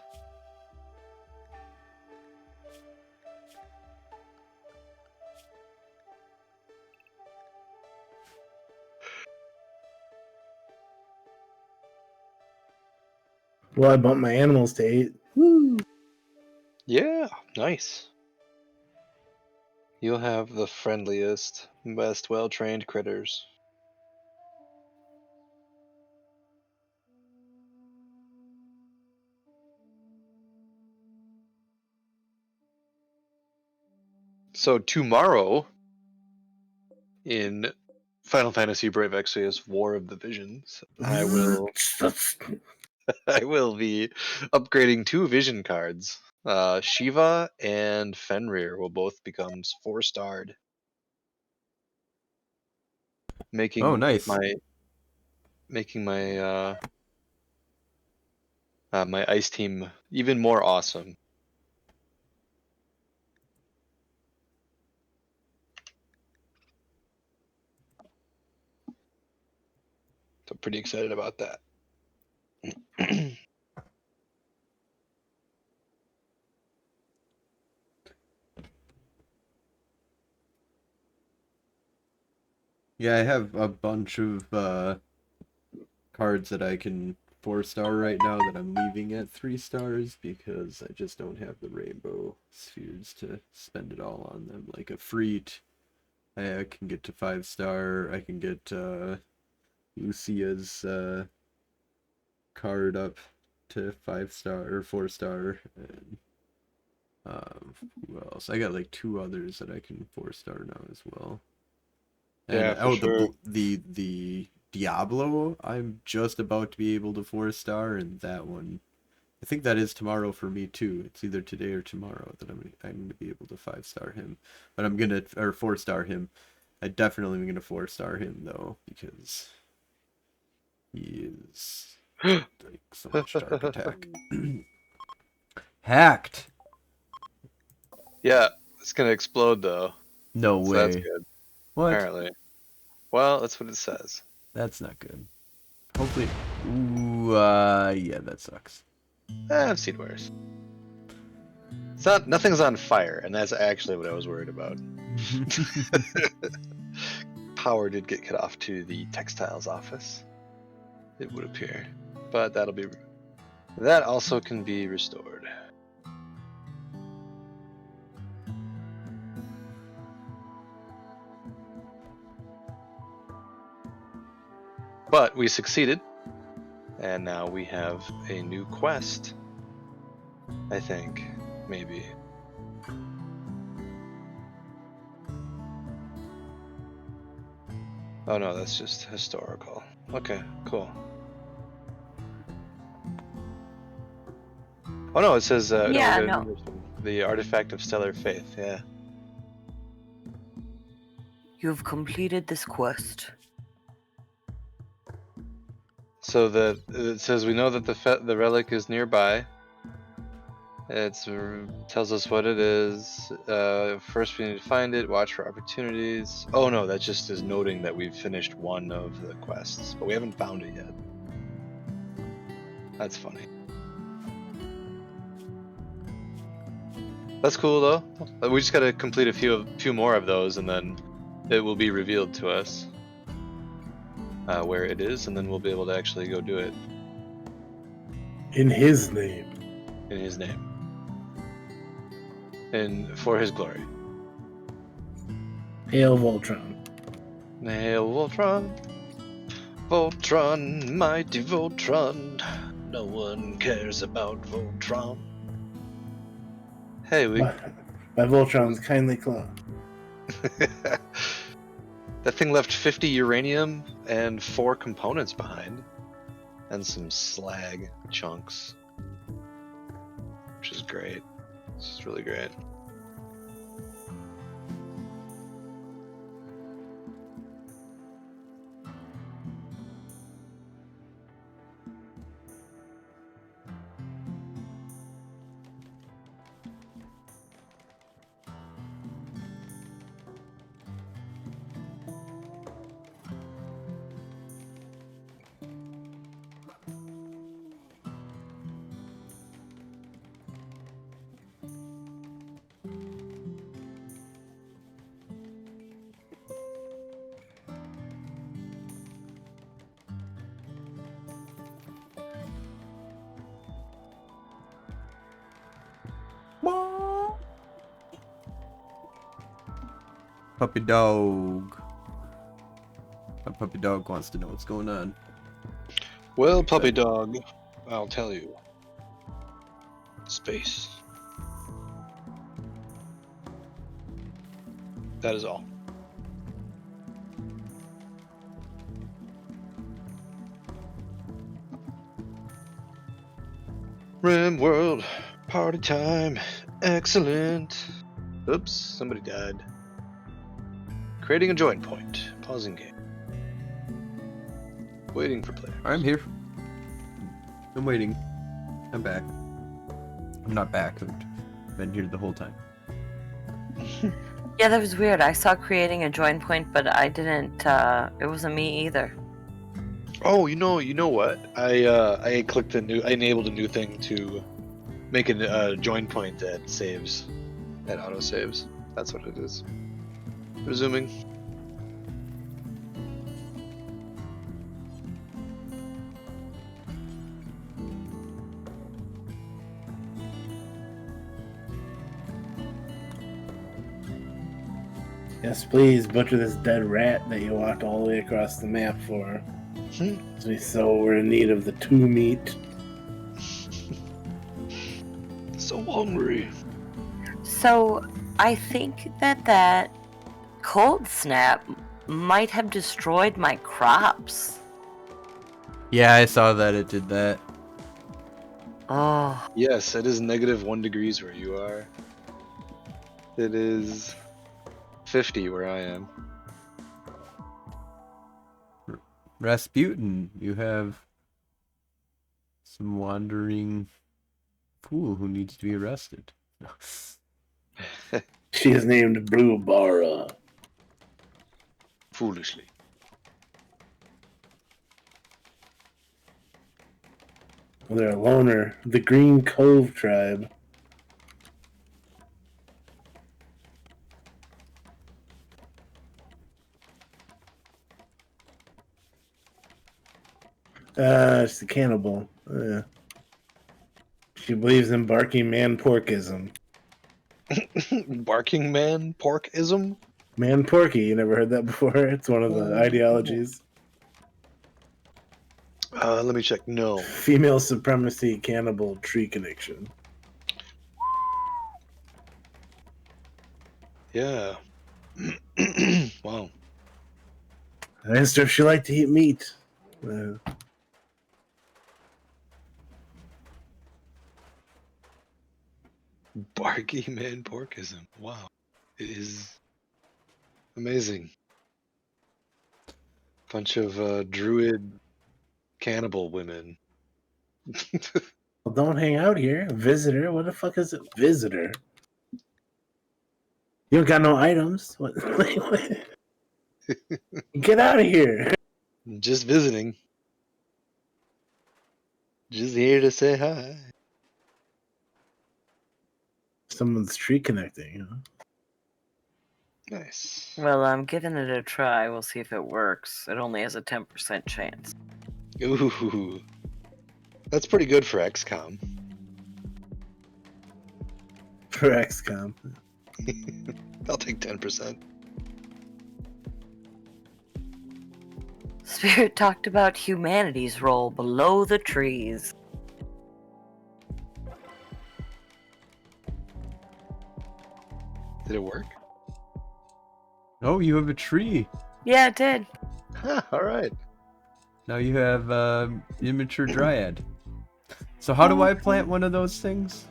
Well, I bumped my animals to 8. Woo! Yeah, nice. You'll have the friendliest, best well-trained critters. So tomorrow, in Final Fantasy Brave Exvius War of the Visions, I will be upgrading 2 vision cards. Shiva and Fenrir will both become 4-starred, making Oh, nice. my ice team even more awesome. So pretty excited about that. Yeah, I have a bunch of cards that I can 4-star right now that I'm leaving at 3 stars because I just don't have the rainbow spheres to spend it all on them. Like a Freet, I can get to 5-star. I can get Lucia's card up to 5-star or 4-star. And who else? I got like 2 others that I can 4-star now as well. And Yeah, for sure. the Diablo, I'm just about to be able to 4-star, and that one, I think that is tomorrow for me too. It's either today or tomorrow that I'm gonna be able to 5-star him, but I'm gonna 4-star him. I definitely am gonna 4-star him though because he is like so much dark attack. Hacked. Yeah, it's gonna explode though. No So way. that's good. What? Apparently. Well, that's what it says. That's not good. Hopefully. Ooh, yeah, that sucks. I've seen worse. Nothing's on fire, and that's actually what I was worried about. Power did get cut off to the textiles office, it would appear, but that also can be restored. But we succeeded, and now we have a new quest. I think, maybe. Oh no, that's just historical. Okay, cool. Oh no, it says no, we Yeah, got a no. new mission. The artifact of stellar faith. Yeah. You've completed this quest. So it says we know that the relic is nearby. It tells us what it is. First, we need to find it. Watch for opportunities. Oh no, that just is noting that we've finished one of the quests, but we haven't found it yet. That's funny. That's cool though. We just gotta complete a few more of those, and then it will be revealed to us where it is, and then we'll be able to actually go do it In his name. in his name and for his glory. Hail Voltron. Hail Voltron, Voltron, mighty Voltron. No one cares about Voltron. Hey, By Voltron's kindly claw. that thing left 50 uranium and 4 components behind, and some slag chunks, which is great. This is really great. Puppy dog. My puppy dog wants to know what's going on. Well, puppy dog, I'll tell you. Space. That is all. Rimworld, party time, excellent. Oops, somebody died. Creating a join point, pausing game. Waiting for players. I'm here. I'm waiting. I'm back. I'm not back. I've been here the whole time. Yeah, that was weird. I saw creating a join point, but I didn't. It wasn't me either. Oh, you know what? I clicked I enabled a new thing to make a join point that saves, that auto saves. That's what it is. Resuming. Yes, please butcher this dead rat that you walked all the way across the map for. So we're in need of the 2 meat. So hungry. So I think that cold snap might have destroyed my crops. Yeah, I saw that it did that. Oh, Yes, it is -1 degrees where you are. It is 50 where I am. Rasputin, you have some wandering fool who needs to be arrested. She is named Blue Bara. Foolishly. They're a loner. The Green Cove tribe. She's a cannibal. She believes in barking man porkism. Barking man porkism? Man porky, you never heard that before? It's one of the ideologies. Let me check. No. Female supremacy, cannibal, tree connection. Yeah. Wow. I asked her if she liked to eat meat. Barky man porkism. Wow. It is amazing. Bunch of druid cannibal women. Well, don't hang out here. Visitor? What the fuck is a visitor? You don't got no items. What? Get out of here. Just visiting. Just here to say hi. Someone's tree connecting. Huh? Nice. Well, I'm giving it a try. We'll see if it works. It only has a 10% chance. Ooh. That's pretty good for XCOM. For XCOM. I'll take 10%. Spirit talked about humanity's role below the trees. Did it work? Oh, you have a tree. Yeah, it did. Huh, all right. Now you have immature dryad. So how do I plant one of those things?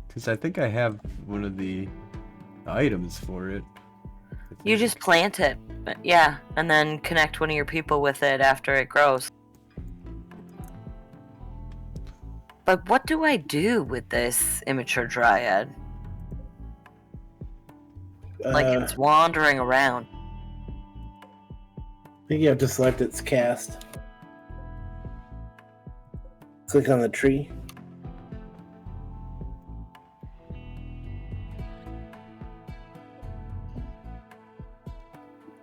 Because I think I have one of the items for it. You just plant it. Yeah, and then connect one of your people with it after it grows. But what do I do with this immature dryad? Like it's wandering around. I think you have to select its cast. Click on the tree.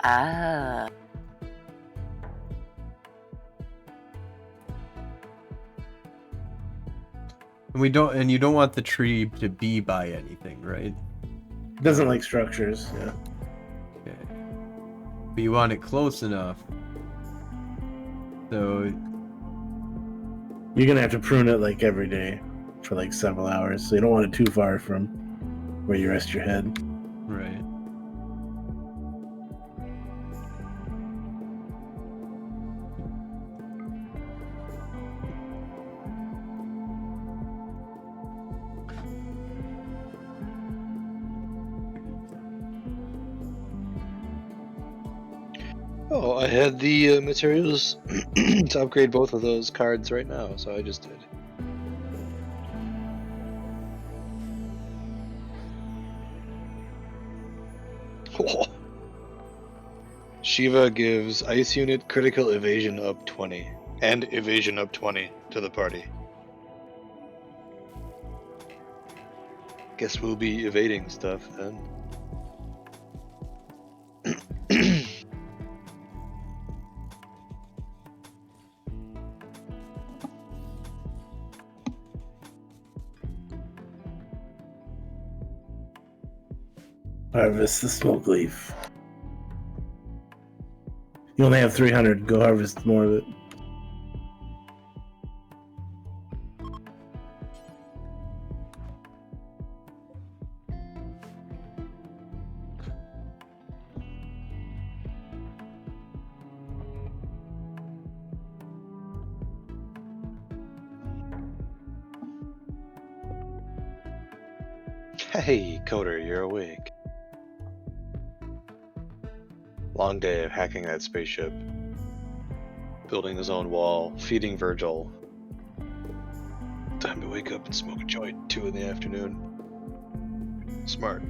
Ah. And you don't want the tree to be by anything, right? Doesn't like structures. Yeah. Okay. But you want it close enough. So You're gonna have to prune it like every day for like several hours, so you don't want it too far from where you rest your head. right. Oh, I had the materials to upgrade both of those cards right now, so I just did. Oh. Shiva gives ice unit critical evasion up 20 and evasion up 20 to the party. Guess we'll be evading stuff then. Harvest the smoke leaf. You only have 300. Go harvest more of it. Hey, Coder, you're awake. Long day of hacking that spaceship, building his own wall, feeding Virgil. Time to wake up and smoke a joint 2 in the afternoon. Smart.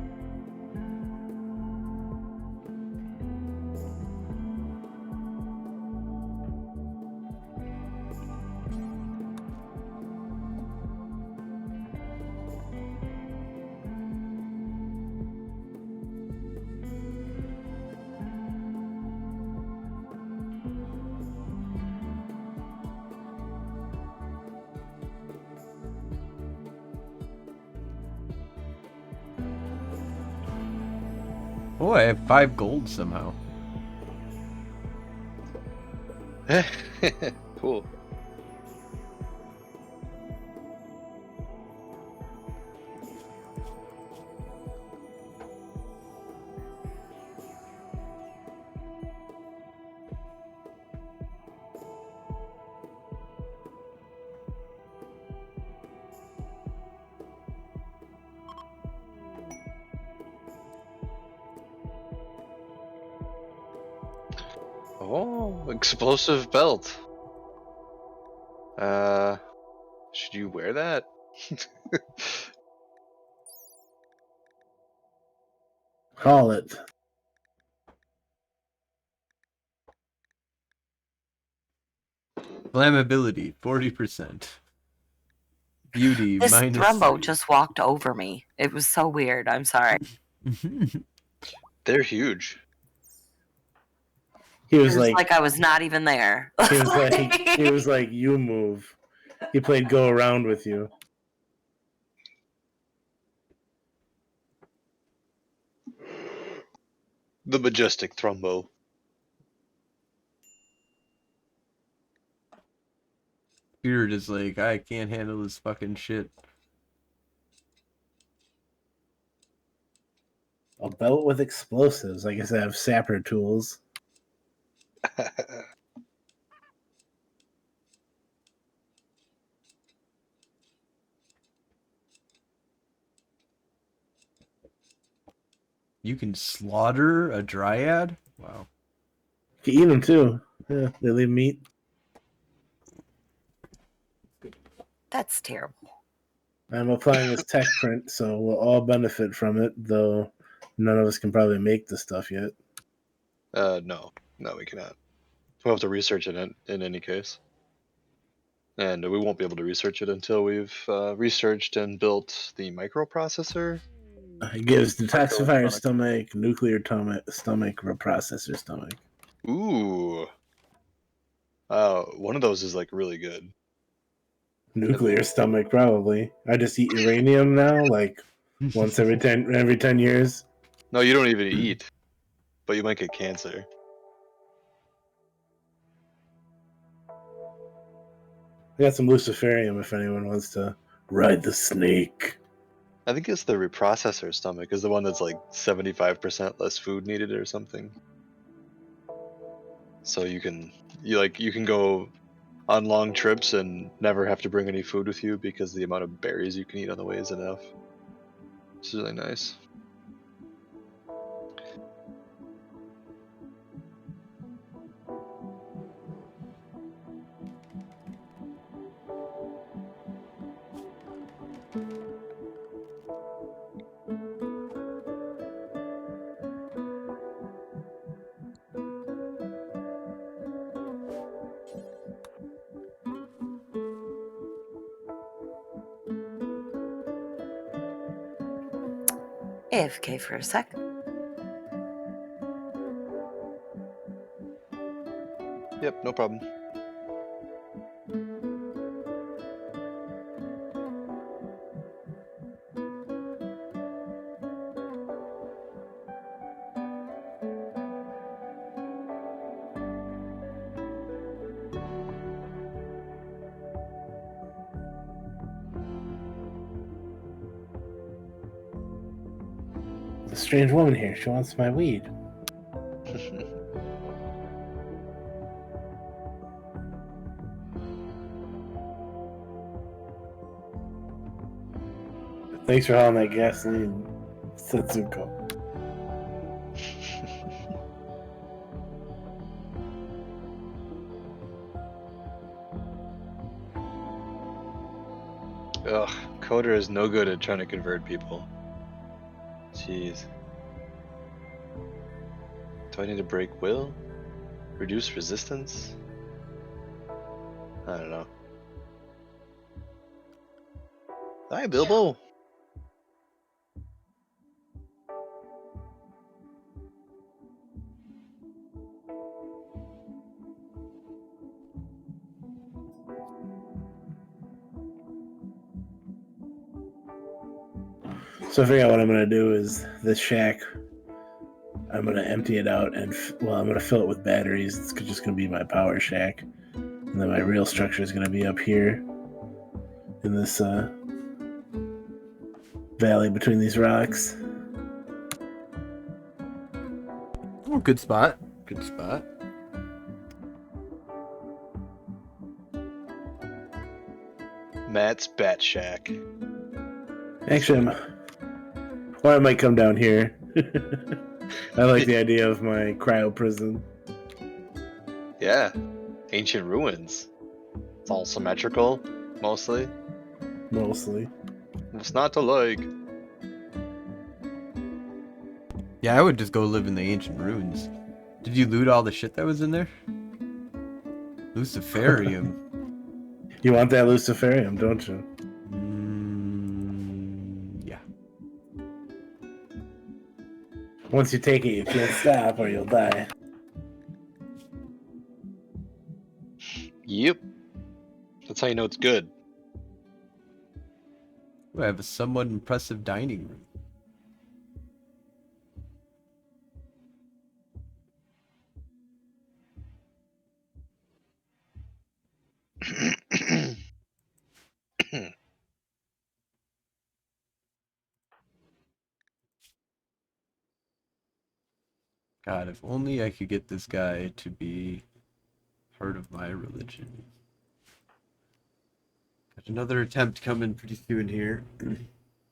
Oh, I have 5 gold somehow. Cool. Oh, explosive belt. Should you wear that? Call it. Flammability 40%. Beauty This Thrumbo -3. just walked over me. It was so weird. I'm sorry. They're huge. He It was was like, like I was not even there. he was like, you move. He played go around with you. The majestic Thrumbo. Spirit is like, I can't handle this fucking shit. A belt with explosives. I guess I have sapper tools. You can slaughter a dryad? Wow. You can eat them too. Yeah, they leave meat. That's terrible. I'm applying this tech print, so we'll all benefit from it, though none of us can probably make the stuff yet. No, we cannot. We'll have to research it in any case. And we won't be able to research it until we've researched and built the microprocessor. It gives detoxifier stomach, nuclear stomach, reprocessor stomach. Ooh. One of those is like really good. Nuclear stomach, probably. I just eat uranium now, like once every 10 years. No, you don't even eat, but you might get cancer. I got some luciferium if anyone wants to ride the snake. I think it's the reprocessor stomach is the one that's like 75% less food needed or something. So you can go on long trips and never have to bring any food with you because the amount of berries you can eat on the way is enough. It's really nice. AFK for a sec. Yep, no problem. A strange woman here. She wants my weed. Thanks for hauling that gasoline, Setsuko. Ugh, Coder is no good at trying to convert people. Jeez. Do I need to break will? Reduce resistance? I don't know. Hi, Bilbo. So I figure out what I'm gonna do is this shack. I'm gonna empty it out and I'm gonna fill it with batteries. It's just gonna be my power shack, and then my real structure is gonna be up here in this valley between these rocks. Oh, good spot. Good spot. Matt's Bat Shack. Actually, I might come down here. I like the idea of my cryo prison. Yeah. Ancient ruins. It's all symmetrical, mostly. Mostly. What's not to like? Yeah, I would just go live in the ancient ruins. Did you loot all the shit that was in there? Luciferium. You want that Luciferium, don't you? Yeah. Once you take it, you can't stop or you'll die. Yep. That's how you know it's good. Ooh, I have a somewhat impressive dining room. God, if only I could get this guy to be part of my religion. Got another attempt coming pretty soon here.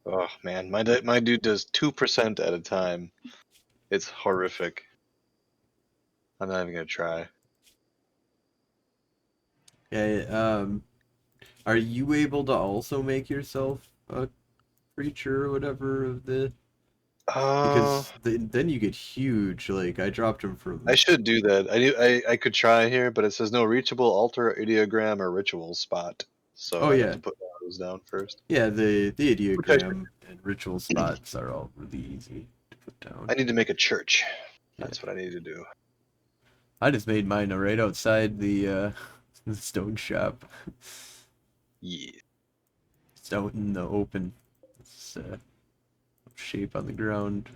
Oh man, my dude does 2% at a time. It's horrific. I'm not even gonna try. Yeah, are you able to also make yourself a creature or whatever of the... Because then you get huge. Like, I dropped him from... I should do that. I could try here, but it says no reachable altar, ideogram, or ritual spot. So Oh, I yeah. have to put those down first. Yeah, the Which I ideogram and ritual spots are all really easy to put down. I need to make a church. That's what I need to do. I just made mine right outside the stone shop. Yeah. It's out in the open. It's shape on the ground.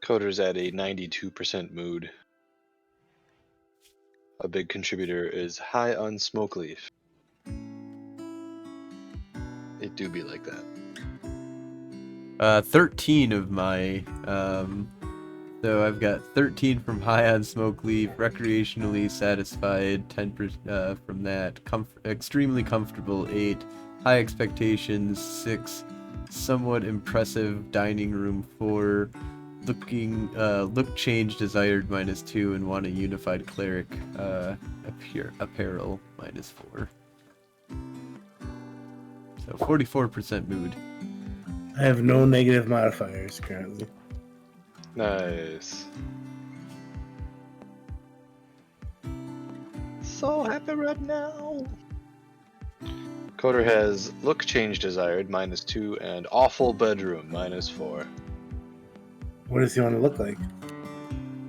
Coder's at a 92% mood. A big contributor is high on smoke leaf. It do be like that. 13 of my so I've got 13 from high on smoke leaf, recreationally satisfied 10% from that, extremely comfortable 8, high expectations 6, somewhat impressive dining room 4, look change desired -2, and want a unified cleric apparel -4. So 44% mood. I have no negative modifiers currently. Nice. So happy right now. Coder has look change desired -2 and awful bedroom -4. What does he want to look like?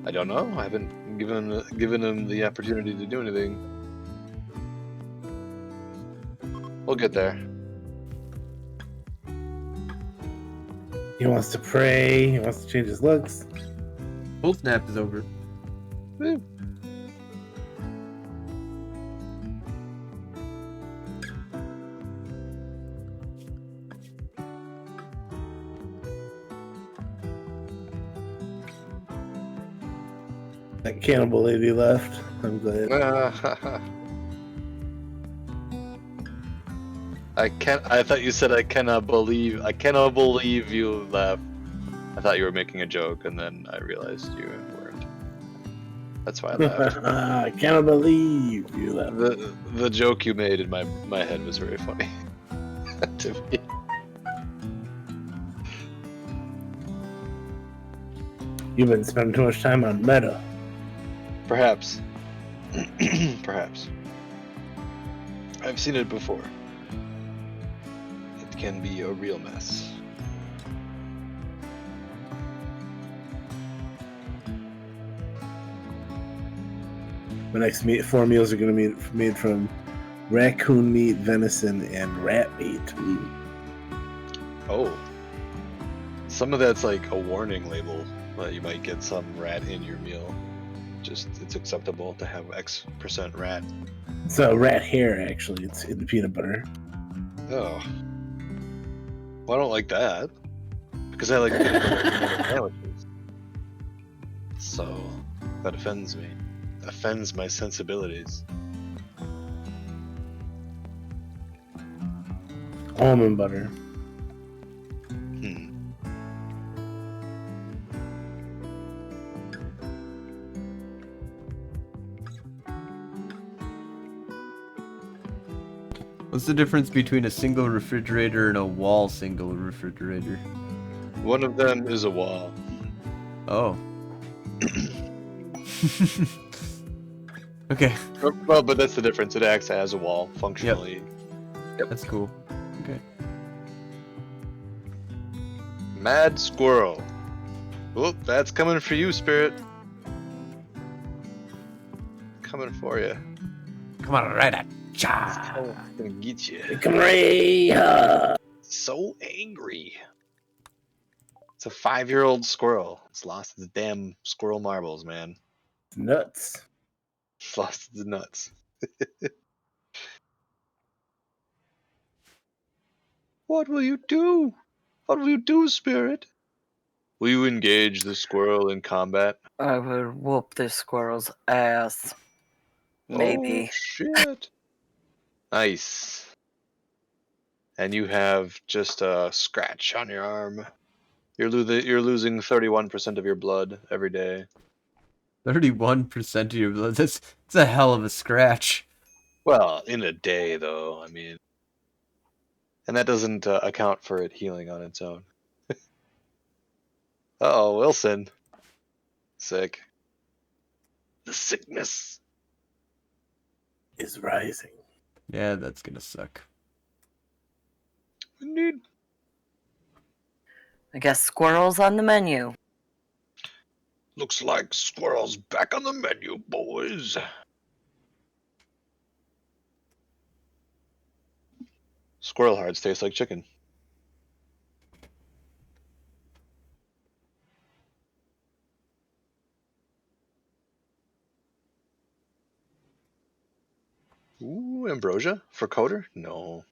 I don't know. I haven't given him the opportunity to do anything. We'll get there. He wants to pray. He wants to change his looks. Cold snap is over. Woo. That cannibal lady left. I'm glad. I thought you said I cannot believe you left. I thought you were making a joke, and then I realized you weren't. That's why I laughed. I cannot believe you left. The joke you made in my head was very funny to me. You've been spending too much time on meta. Perhaps. Perhaps. I've seen it before. It can be a real mess. My next 4 meals are going to be made from raccoon meat, venison, and rat meat. Oh. Some of that's like a warning label that you might get some rat in your meal. Just, it's acceptable to have X% rat. It's rat hair, actually. It's in the peanut butter. Oh. Well, I don't like that. Because I like peanut butter in other sandwiches. So, that offends me. Offends my sensibilities. Almond butter. What's the difference between a single refrigerator and a wall single refrigerator? One of them is a wall. Oh. Okay. Well, but that's the difference. It acts as a wall, functionally. Yep. That's cool. Okay. Mad squirrel. Oh, that's coming for you, Spirit. Coming for you. Come on, right at cha. Oh, gonna get you. Come on. So angry. It's a 5-year-old squirrel. It's lost its damn squirrel marbles, man. Nuts. It's lost its nuts. What will you do? What will you do, Spirit? Will you engage the squirrel in combat? I would whoop this squirrel's ass. Maybe. Oh, shit. Nice. And you have just a scratch on your arm. You're losing 31% of your blood every day. 31% of your blood. That's a hell of a scratch. Well, in a day, though, I mean. And that doesn't account for it healing on its own. Uh-oh, Wilson. Sick. The sickness is rising. Yeah, that's gonna suck. Indeed. I guess squirrels on the menu. Looks like squirrel's back on the menu, boys. Squirrel hearts taste like chicken. Ooh, ambrosia for Coder? No.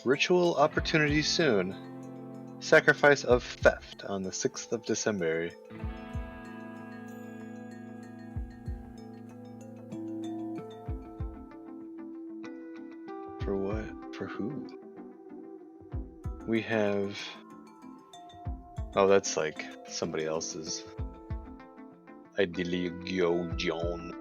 Ritual opportunity soon. Sacrifice of theft on the 6th of December. For what? For who? We have... Oh, that's like somebody else's. Ideologion.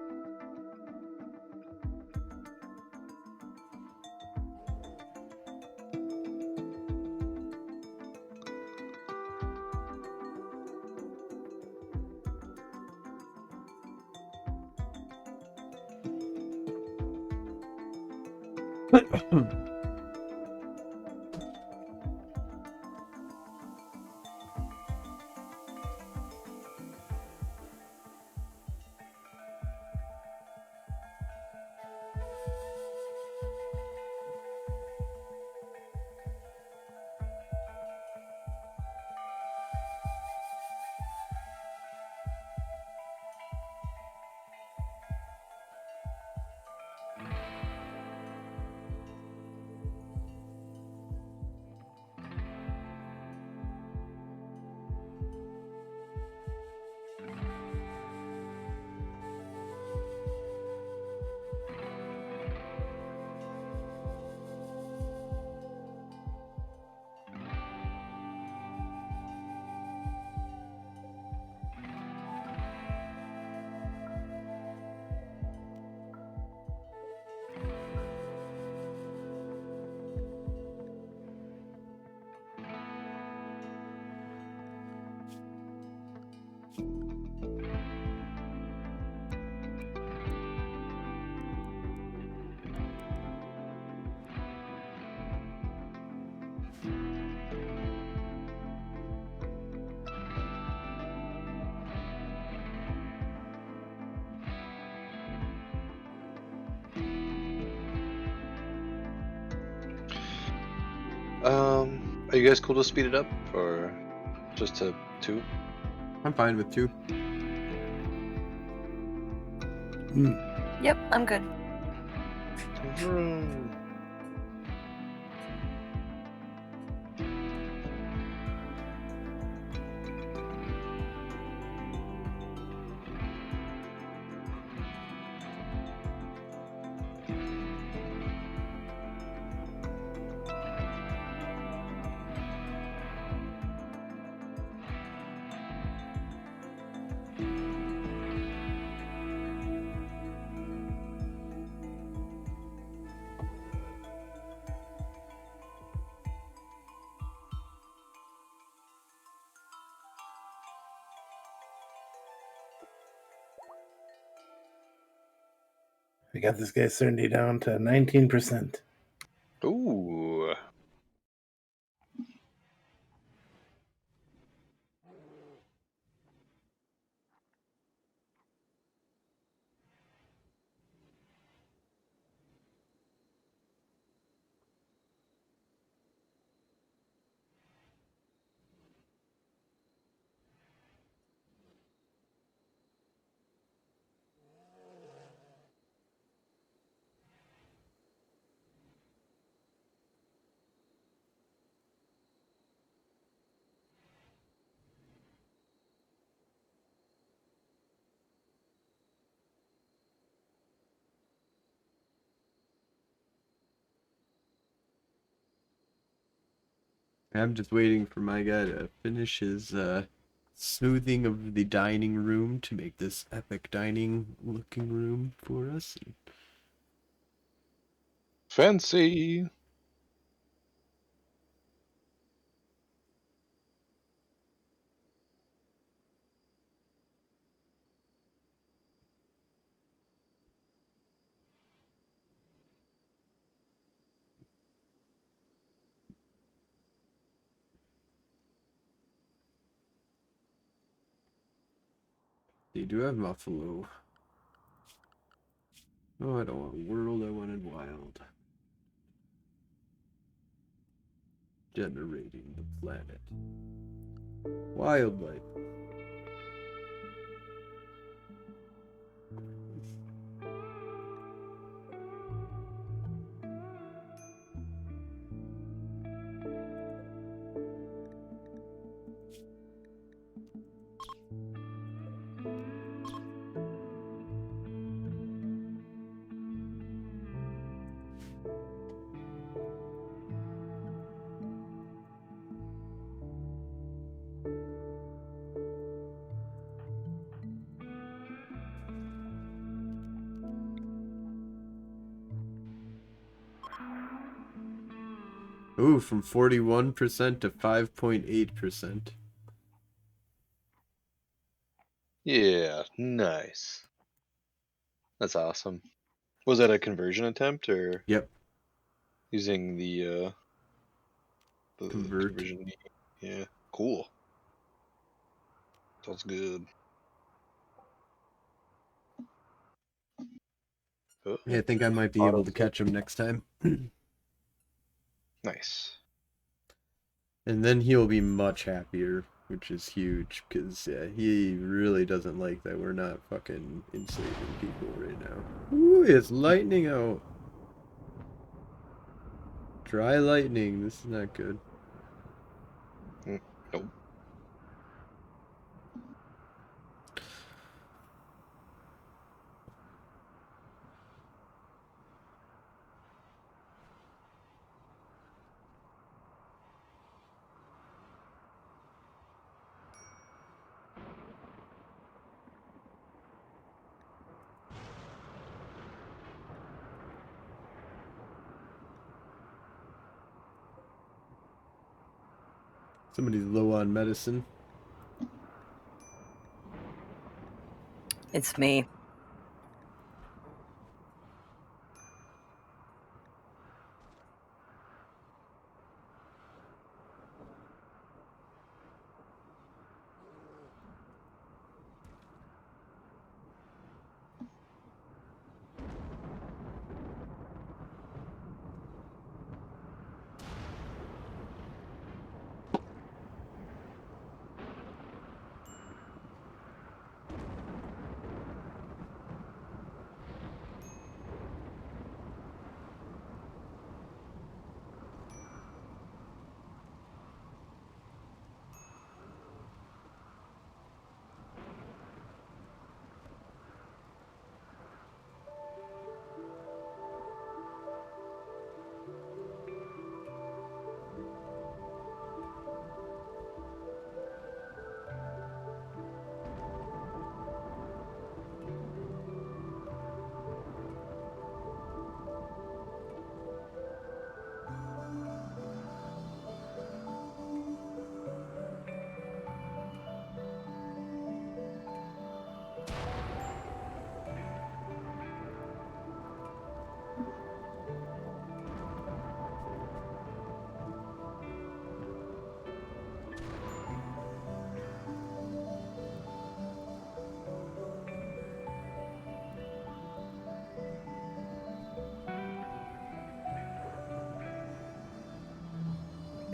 Are you guys cool to speed it up or just to 2? I'm fine with 2. Yep, I'm good. I got this guy's certainty down to 19%. Ooh. I'm just waiting for my guy to finish his smoothing of the dining room to make this epic dining looking room for us. Fancy. They do have Buffalo. Oh, I don't want world, I wanted wild. Generating the planet. Wildlife. Ooh, from 41% to 5.8%. Yeah, nice. That's awesome. Was that a conversion attempt or? Yep. using the Convert. conversion. Yeah, cool. Sounds good. Oh, Yeah, I think I might be able to catch him next time. nice. And then he'll be much happier, which is huge, because yeah, he really doesn't like that we're not fucking enslaving people right now. Ooh, it's lightning out. Dry lightning, this is not good. Nope. Somebody's low on medicine. It's me.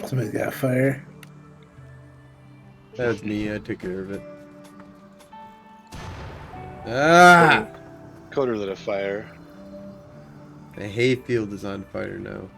Somebody's got a fire. That's me, I took care of it. Ah! Coder lit a fire. The hayfield is on fire now.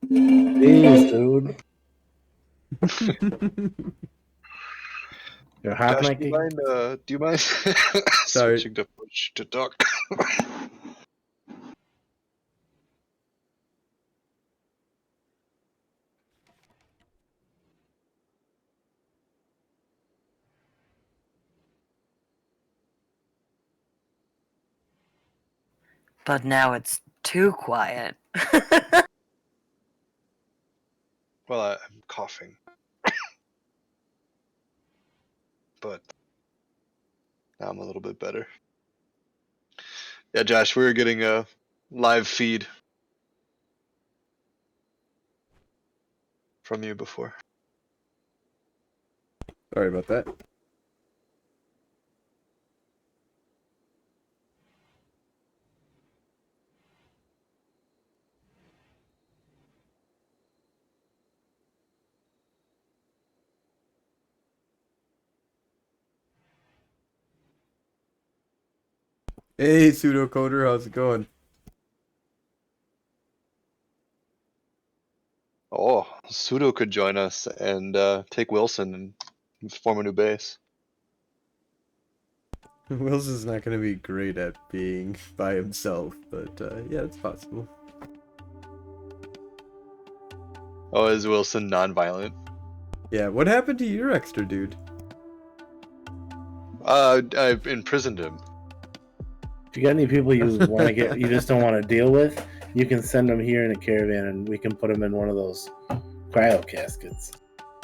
Jeez, dude. You're hot Josh, do you miking? mind? Do you mind Sorry. switching to push to talk? But now it's too quiet. Well, I'm coughing, but now I'm a little bit better. Yeah, Josh, we were getting a live feed from you before. Sorry about that. Hey, pseudocoder, how's it going? Oh, Pseudo could join us and take Wilson and form a new base. Wilson's not going to be great at being by himself, but yeah, it's possible. Oh, is Wilson non-violent? Yeah, what happened to your extra dude? I've imprisoned him. If you got any people you want to get, you just don't want to deal with, you can send them here in a caravan, and we can put them in one of those cryo caskets.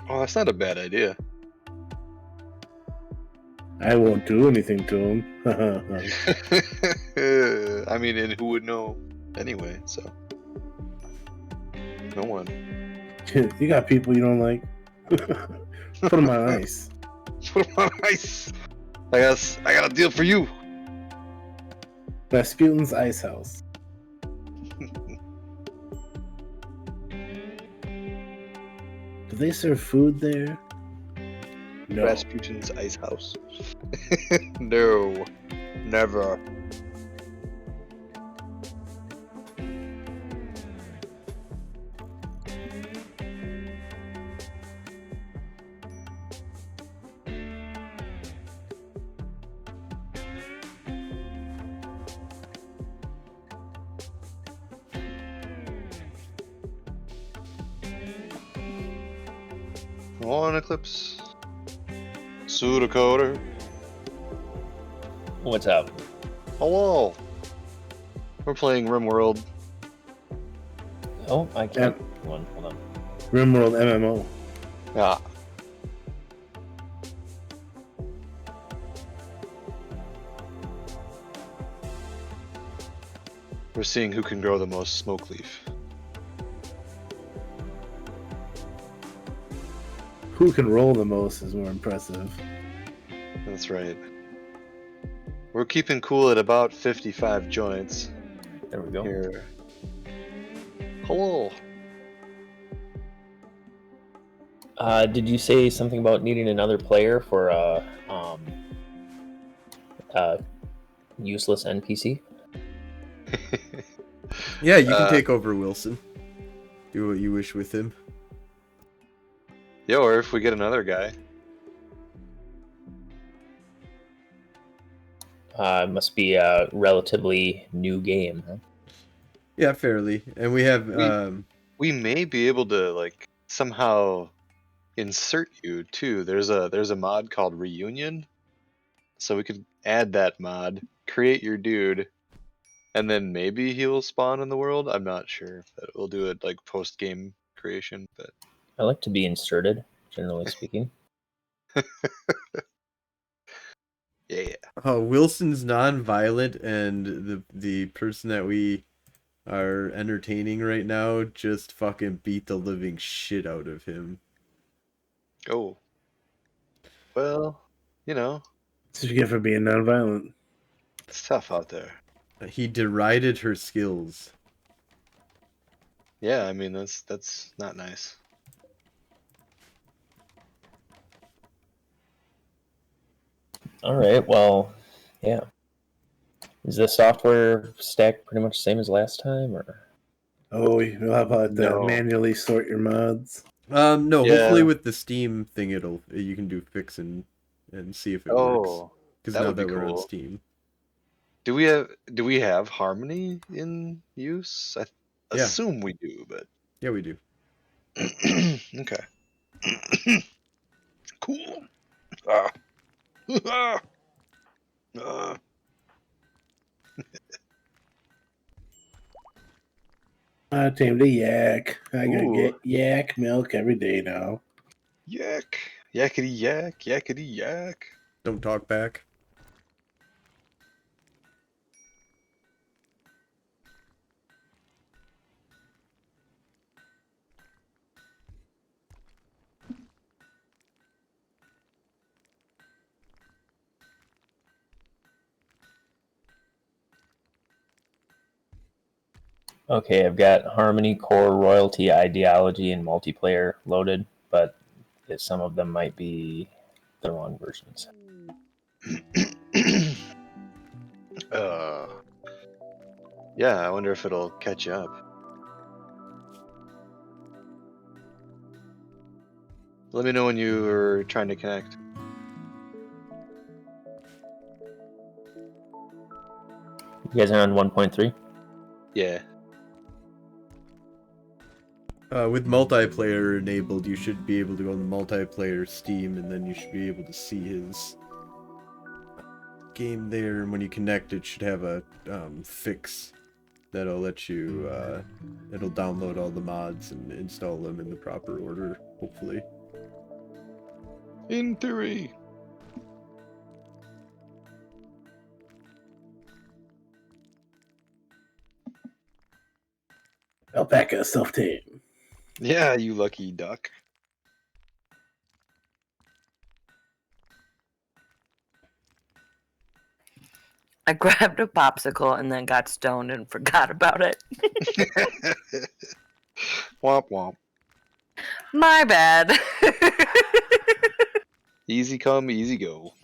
Oh, that's not a bad idea. I won't do anything to them. I mean, and who would know anyway? So, no one. You got people you don't like. Put them on ice. Put him on ice. I got a deal for you. Rasputin's Ice House. Do they serve food there? No. Rasputin's ice house. No, never. Come on, Eclipse. Pseudocoder. What's up? Hello. We're playing Rimworld. Oh, I can't. Hold on. Rimworld MMO. Yeah. We're seeing who can grow the most smoke leaf. Who can roll the most is more impressive. That's right. We're keeping cool at about 55 joints There we go. here. Hello. Did you say something about needing another player for useless NPC? Yeah, you can take over Wilson. Do what you wish with him. Yeah, or if we get another guy. It must be a relatively new game, huh? Yeah, fairly. And we have We may be able to like somehow insert you too. There's a mod called Reunion. So we could add that mod, create your dude, and then maybe he will spawn in the world. I'm not sure. But we'll do it like post game creation, but I like to be inserted, generally speaking. yeah. Wilson's non-violent, and the person that we are entertaining right now just fucking beat the living shit out of him. Oh. Well, you know, That's what you get for being nonviolent. it's tough out there. He derided her skills. Yeah, I mean that's not nice. All right, well, yeah. Is the software stack pretty much the same as last time, or? Oh, you'll have to No. manually sort your mods. No, Yeah. hopefully with the Steam thing you can do fix and see if it works. Oh, Because that now would be that we're on cool. Steam. do we have Harmony in use? I Yeah. assume we do, but Yeah, we do. okay. Cool. Ah. Ah. I tamed a yak. I gotta Ooh. get yak milk every day now. Yak. Yakety yak. Yakety yak. Don't talk back. Okay, I've got Harmony, Core, Royalty, Ideology, and Multiplayer loaded, but some of them might be the wrong versions. Yeah, I wonder if it'll catch you up. Let me know when you are trying to connect. You guys are on 1.3? Yeah. With multiplayer enabled, you should be able to go on the multiplayer Steam, and then you should be able to see his game there. And when you connect, it should have a fix that'll let you. It'll download all the mods and install them in the proper order, hopefully. In theory. Alpaca self-tame. Yeah, you lucky duck. I grabbed a popsicle and then got stoned and forgot about it. Womp womp. My bad. Easy come, easy go.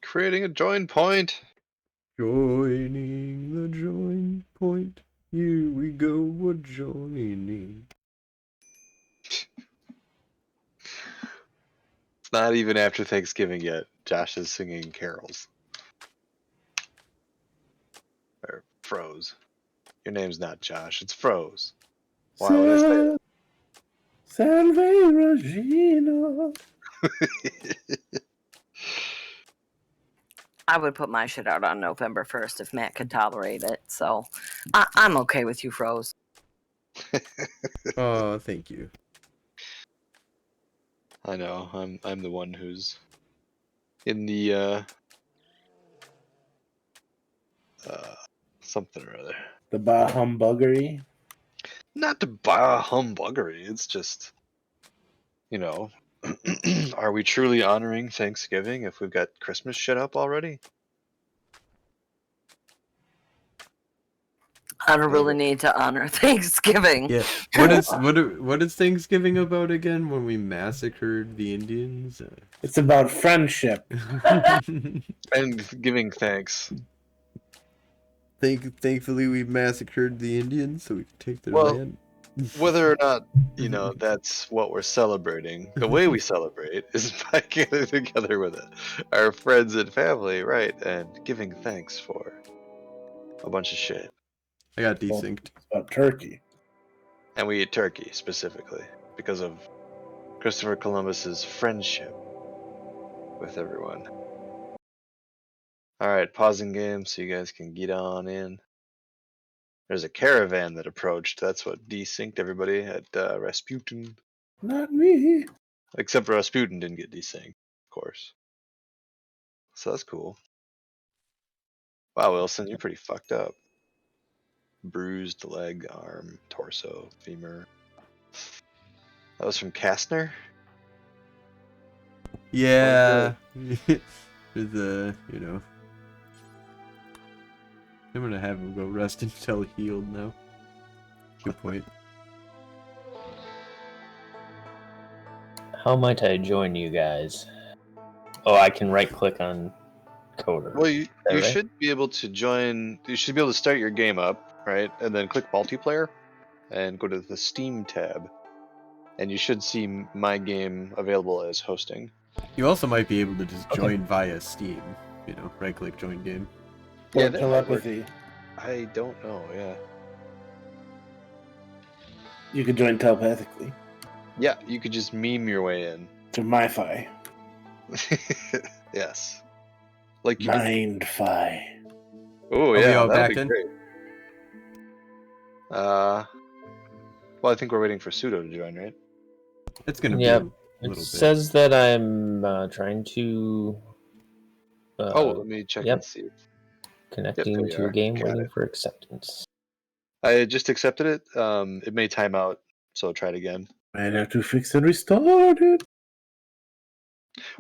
Creating a join point. Joining the join point. Here we go, we're joining. It's not even after Thanksgiving yet. Josh is singing carols. Or Froze. Your name's not Josh, it's Froze. Why would I say that? Salve Regina. I would put my shit out on November 1st if Matt could tolerate it. So I'm okay with you, Froze. Oh, thank you. I know, I'm the one who's in the something or other. The bah humbuggery. Not to bah humbuggery, it's just, you know, are we truly honoring Thanksgiving if we've got Christmas shit up already? I don't really need to honor Thanksgiving. Yeah. What is Thanksgiving about again? When we massacred the Indians? It's about friendship. And giving thanks. Thankfully, we massacred the Indians so we could take their Well, land. Whether or not, you know, that's what we're celebrating, the way we celebrate is by getting together with our friends and family, right? And giving thanks for a bunch of shit. I got desynced. It's about turkey. And we eat turkey specifically because of Christopher Columbus's friendship with everyone. Alright, pausing game so you guys can get on in. There's a caravan that approached. That's what desynced everybody at Rasputin. Not me. Except Rasputin didn't get desynced, of course. So that's cool. Wow, Wilson, you're pretty fucked up. Bruised leg, arm, torso, femur. That was from Kastner? Yeah. With the, you know. I'm gonna have him go rest until healed now. Good point. How might I join you guys? Oh, I can right click on Coder. Well, you right? should be able to join. You should be able to start your game up, right? And then click multiplayer and go to the Steam tab. And you should see my game available as hosting. You also might be able to just join via Steam. You know, right click join game. Or that might work. telepathy. I don't know, yeah. You could join telepathically. Yeah, you could just meme your way in. To MiFi. Yes. Like you Mindfi. Oh Are we yeah, all that'll back be in? great. Well, I think we're waiting for Pseudo to join, right? It's gonna be Yeah, a it little bit. says that I'm trying to. Let me check yep. and see. Connecting there you to a are. game, Got waiting it. for acceptance. I just accepted it. It may time out, so try it again. Might have to fix and restart it.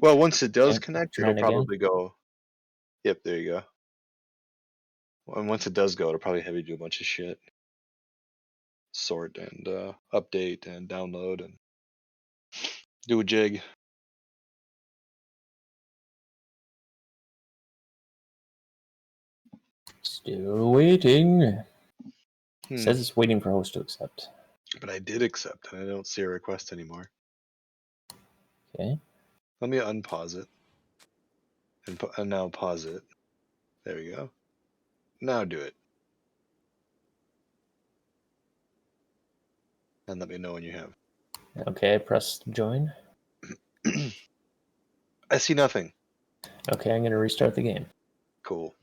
Well, once it does Yep, connect, trying it'll again. probably go. Yep, there you go. And once it does go, it'll probably have you do a bunch of shit. Sort and update and download and do a jig. Still waiting. Hmm. Says it's waiting for host to accept. But I did accept, and I don't see a request anymore. Okay. Let me unpause it. And now pause it. There we go. Now do it. And let me know when you have. Okay, I press join. I see nothing. Okay, I'm gonna restart the game. Cool.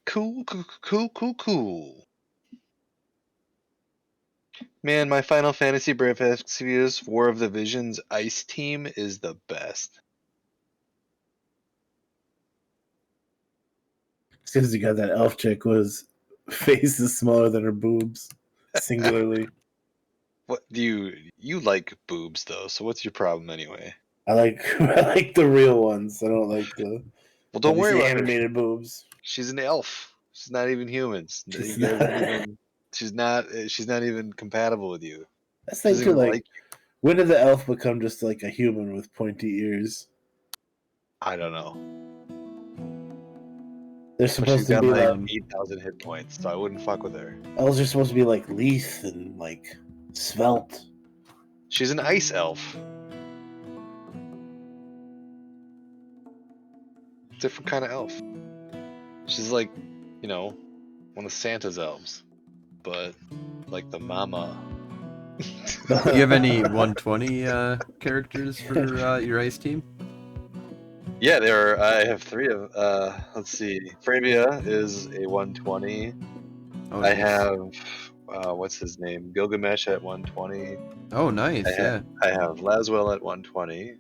Cool. Man, my Final Fantasy Brave Exvius War of the Visions Ice team is the best. Because you got that elf chick whose face is smaller than her boobs, singularly. What do you like boobs though? So what's your problem anyway? I like the real ones. I don't like the Well, don't worry obviously about her. animated boobs. She's an elf. She's not even humans. She's You guys not- don't even. She's not even compatible with you. That's She the thing doesn't too. even Like, like you. when did the elf become just like a human with pointy ears? I don't know. They're But supposed she's to got be like like 8,000 hit points, so I wouldn't fuck with her. elves are supposed to be like lithe and like svelte. She's an ice elf. Different kind of elf. She's like, one of Santa's elves, but like the mama. Do you have any 120 characters for your ice team? Yeah, I have 3 of. Let's see. Fravia is a 120. Oh, I nice. have what's his name? Gilgamesh at 120. Oh, nice. Yeah. I have Laswell at 120,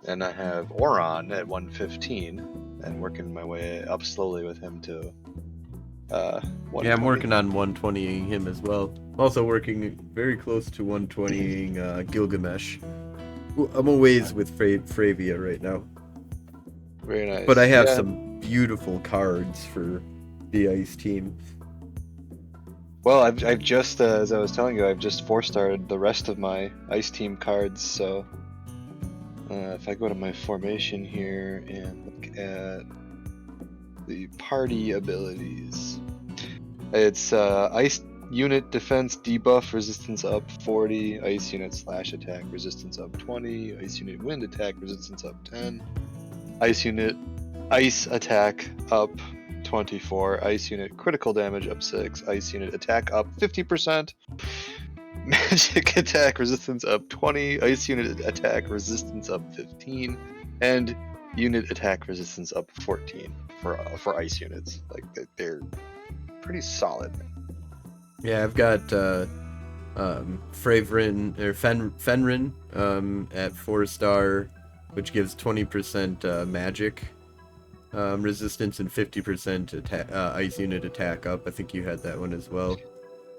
and I have Oron at 115, and working my way up slowly with him to 120. Yeah, I'm working on 120ing him as well. Also working very close to 120ing Gilgamesh. I'm a ways with Fravia right now. Very nice. But I have Yeah. some beautiful cards for the ice team. Well, I've just, as I was telling you, I've just 4-starred the rest of my ice team cards. So if I go to my formation here and look at the party abilities, it's ice unit defense debuff resistance up 40, ice unit slash attack resistance up 20, ice unit wind attack resistance up 10, ice unit ice attack up 24, ice unit critical damage up 6, ice unit attack up 50%, magic attack resistance up 20, ice unit attack resistance up 15, and unit attack resistance up 14 for ice units. Like they're pretty solid. Yeah, I've got Fravrin or Fenrin at 4-star, which gives 20% magic resistance and 50% ice unit attack up. I think you had that one as well.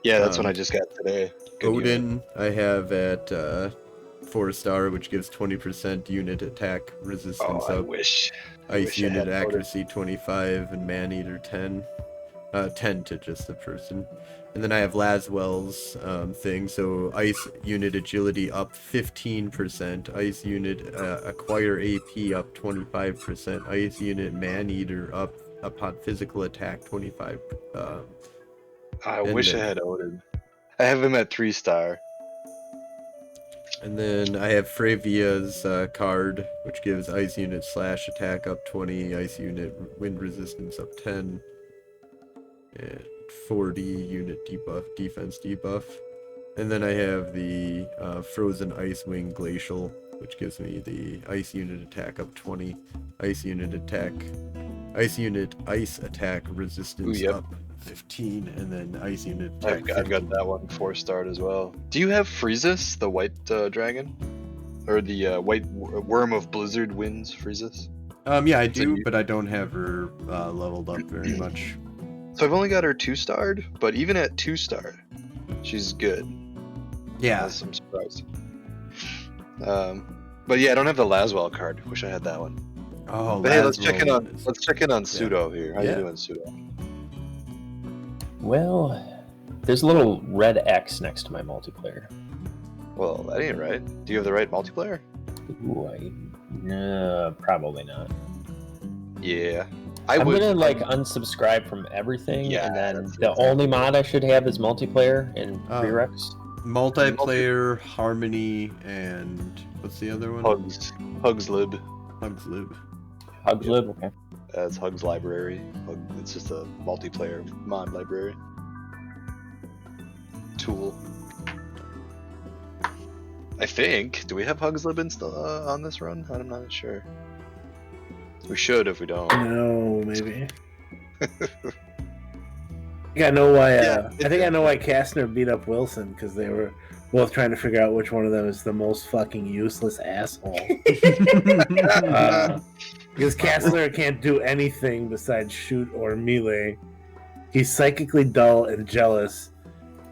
Yeah, that's one I just got today. Good Odin, unit. I have at 4-star, which gives 20% unit attack resistance I up. wish. I Ice wish I unit had Odin. accuracy 25 and man-eater 10. 10 to just the person. And then I have Laswell's thing, so ice unit agility up 15%, ice unit acquire AP up 25%, ice unit man-eater up upon physical attack 25. I and wish I then- had Odin. I have him at 3-star. And then I have Fravia's card, which gives ice unit slash attack up 20, ice unit wind resistance up 10, and 40 unit debuff, defense debuff. And then I have the Frozen Ice Wing Glacial, which gives me the ice unit attack up 20, ice unit ice attack resistance Ooh, yep. up 15, and then ice unit attack I've got 15. that one 4-starred as well. Do you have Freezus, the white dragon? Or the white worm of blizzard winds Freezus? Yeah, I So do, you- but I don't have her leveled up very much. So I've only got her 2-starred, but even at 2-starred, she's good. Yeah, I'm surprised. But yeah, I don't have the Laswell card. Wish I had that one. Oh, But hey, let's check in Laswell on is- Pseudo here. How Yeah. you doing, Pseudo? Well, there's a little red X next to my multiplayer. Well, that ain't right. Do you have the right multiplayer? Ooh, probably not. Yeah. I'm gonna like unsubscribe from everything, Yeah, and then that's the only mod I should have is multiplayer and prereqs. Multiplayer, Harmony, and what's the other one? Hugs lib. Hugs Lib. Huglib, okay. That's Hugs library. It's just a multiplayer mod library tool. I think. Do we have Hugs lib installed on this run? I'm not sure. We should if we don't. No, maybe. I think I know why. I think I know why Kastner beat up Wilson, because they were both trying to figure out which one of them is the most fucking useless asshole. Because Kastner can't do anything besides shoot or melee. He's psychically dull and jealous,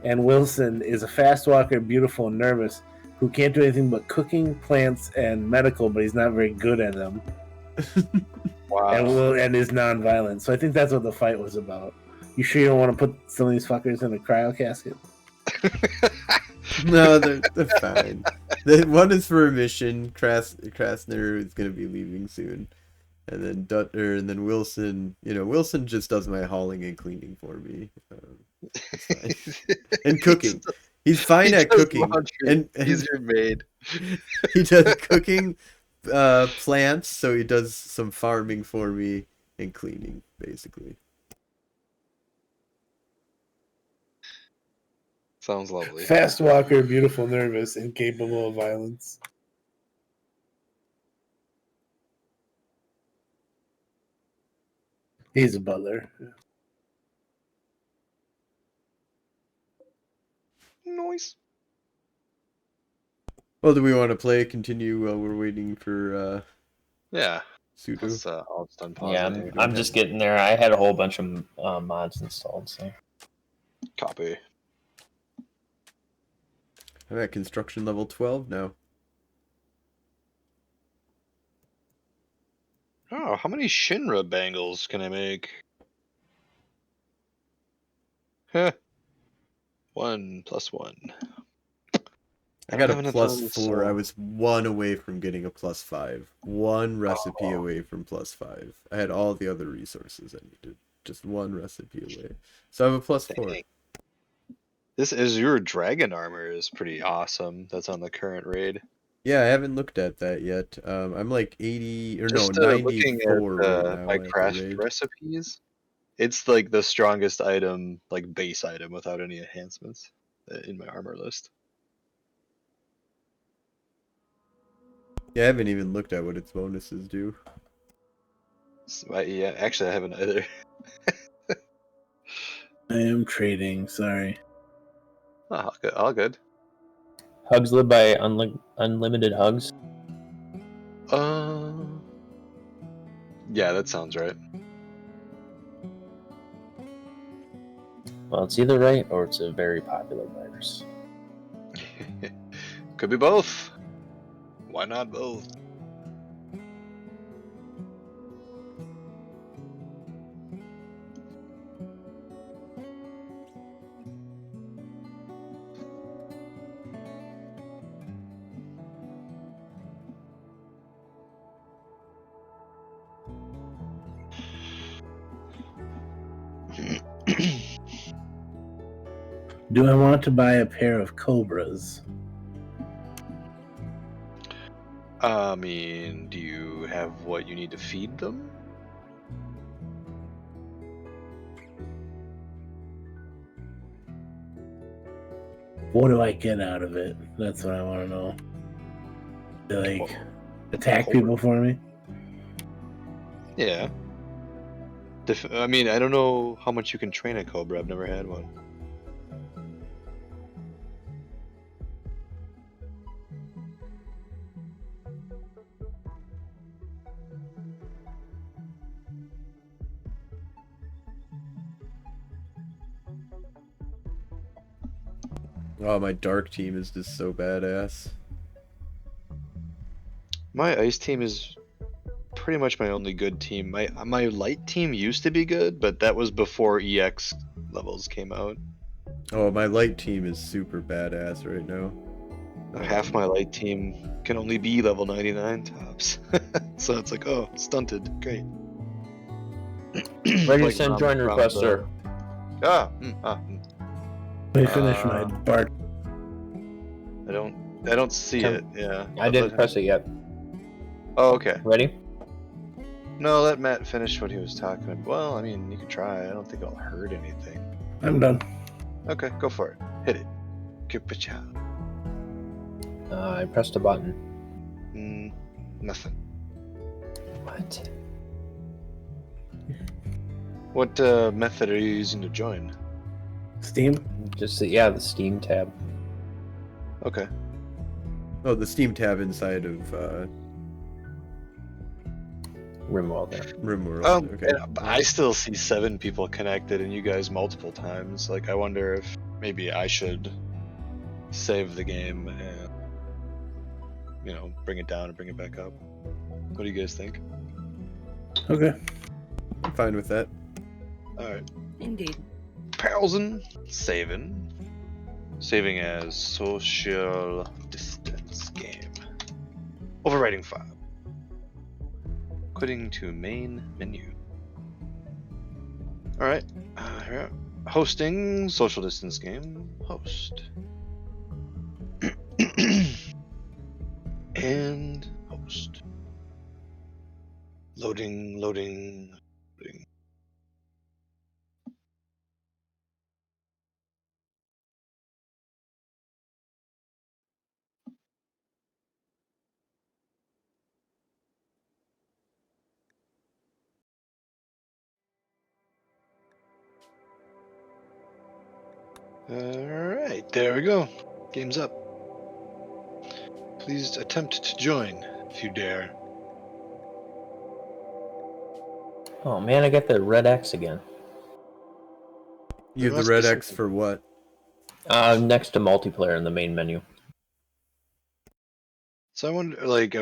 and Wilson is a fast walker, beautiful and nervous, who can't do anything but cooking, plants, and medical, but he's not very good at them. Wow. And is non-violent. So I think that's what the fight was about. You sure you don't want to put some of these fuckers in a cryo casket? No, they're fine. One is for a mission. Krasner is going to be leaving soon. And then and then Wilson, Wilson just does my hauling and cleaning for me. It's fine. And cooking. He's fine at cooking. And he's your maid. He does cooking, plants, so he does some farming for me and cleaning, basically. Sounds lovely. Fast walker, beautiful, nervous, incapable of violence. He's a butler. Noise. Well, do we want to continue while we're waiting for Yeah. Pseudo? I'll just unpause. Yeah, I'm just getting there. I had a whole bunch of mods installed, so. Copy. I'm at construction level 12 now. Oh, how many Shinra bangles can I make? Huh. 1 + 1. I got a +4. I was 1 away from getting a +5. 1 recipe away from +5. I had all the other resources I needed. Just 1 recipe away. So I have a +4. Dang. This Azure Dragon armor is pretty awesome. That's on the current raid. Yeah, I haven't looked at that yet. I'm like 80 or Just, no, looking 94 at right now. my at the craft raid. recipes. It's like the strongest item, like base item, without any enhancements in my armor list. Yeah, I haven't even looked at what its bonuses do. Yeah, actually, I haven't either. I am trading, sorry. Oh, good. All good. Hugs live by unlimited hugs. Yeah, that sounds right. Well, it's either right or it's a very popular virus. Could be both. Why not both? Do I want to buy a pair of cobras? I mean, do you have what you need to feed them? What do I get out of it? That's what I want to know. Do they attack people for me? Yeah. I mean, I don't know how much you can train a cobra. I've never had one. Oh, my dark team is just so badass. My ice team is pretty much my only good team. My light team used to be good, but that was before EX levels came out. Oh, my light team is super badass right now. Half my light team can only be level 99 tops. So it's like, oh, stunted. Great. Ready to Like send join request, sir. Let me finish my bar. I don't see it. Yeah. I didn't press it yet. Oh, okay. Ready? No, let Matt finish what he was talking about. Well, I mean, you can try. I don't think it'll hurt anything. I'm done. Okay, go for it. Hit it. Kipacha. I pressed a button. Nothing. What? What method are you using to join? Steam? Just the Steam tab. Okay. Oh, the Steam tab inside of Rimworld there. Rimworld. Okay. I still see 7 people connected and you guys multiple times. Like, I wonder if maybe I should save the game and, bring it down and bring it back up. What do you guys think? Okay. I'm fine with that. Alright. Indeed. Pausen. Saving as social distance game. Overwriting file. Quitting to main menu. Alright. Here. Hosting social distance game. Host. And host. Loading. Alright, there we go. Game's up. Please attempt to join if you dare. Oh man, I got the red X again. You have the red X for what? Next to multiplayer in the main menu. So I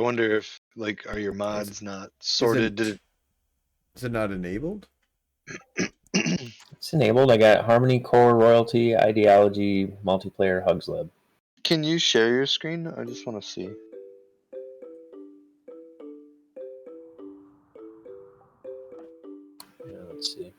wonder if, are your mods not sorted? Is it not enabled? It's enabled. I got Harmony, Core, Royalty, Ideology, Multiplayer, Hugs Lib. Can you share your screen? I just want to see. Yeah, let's see.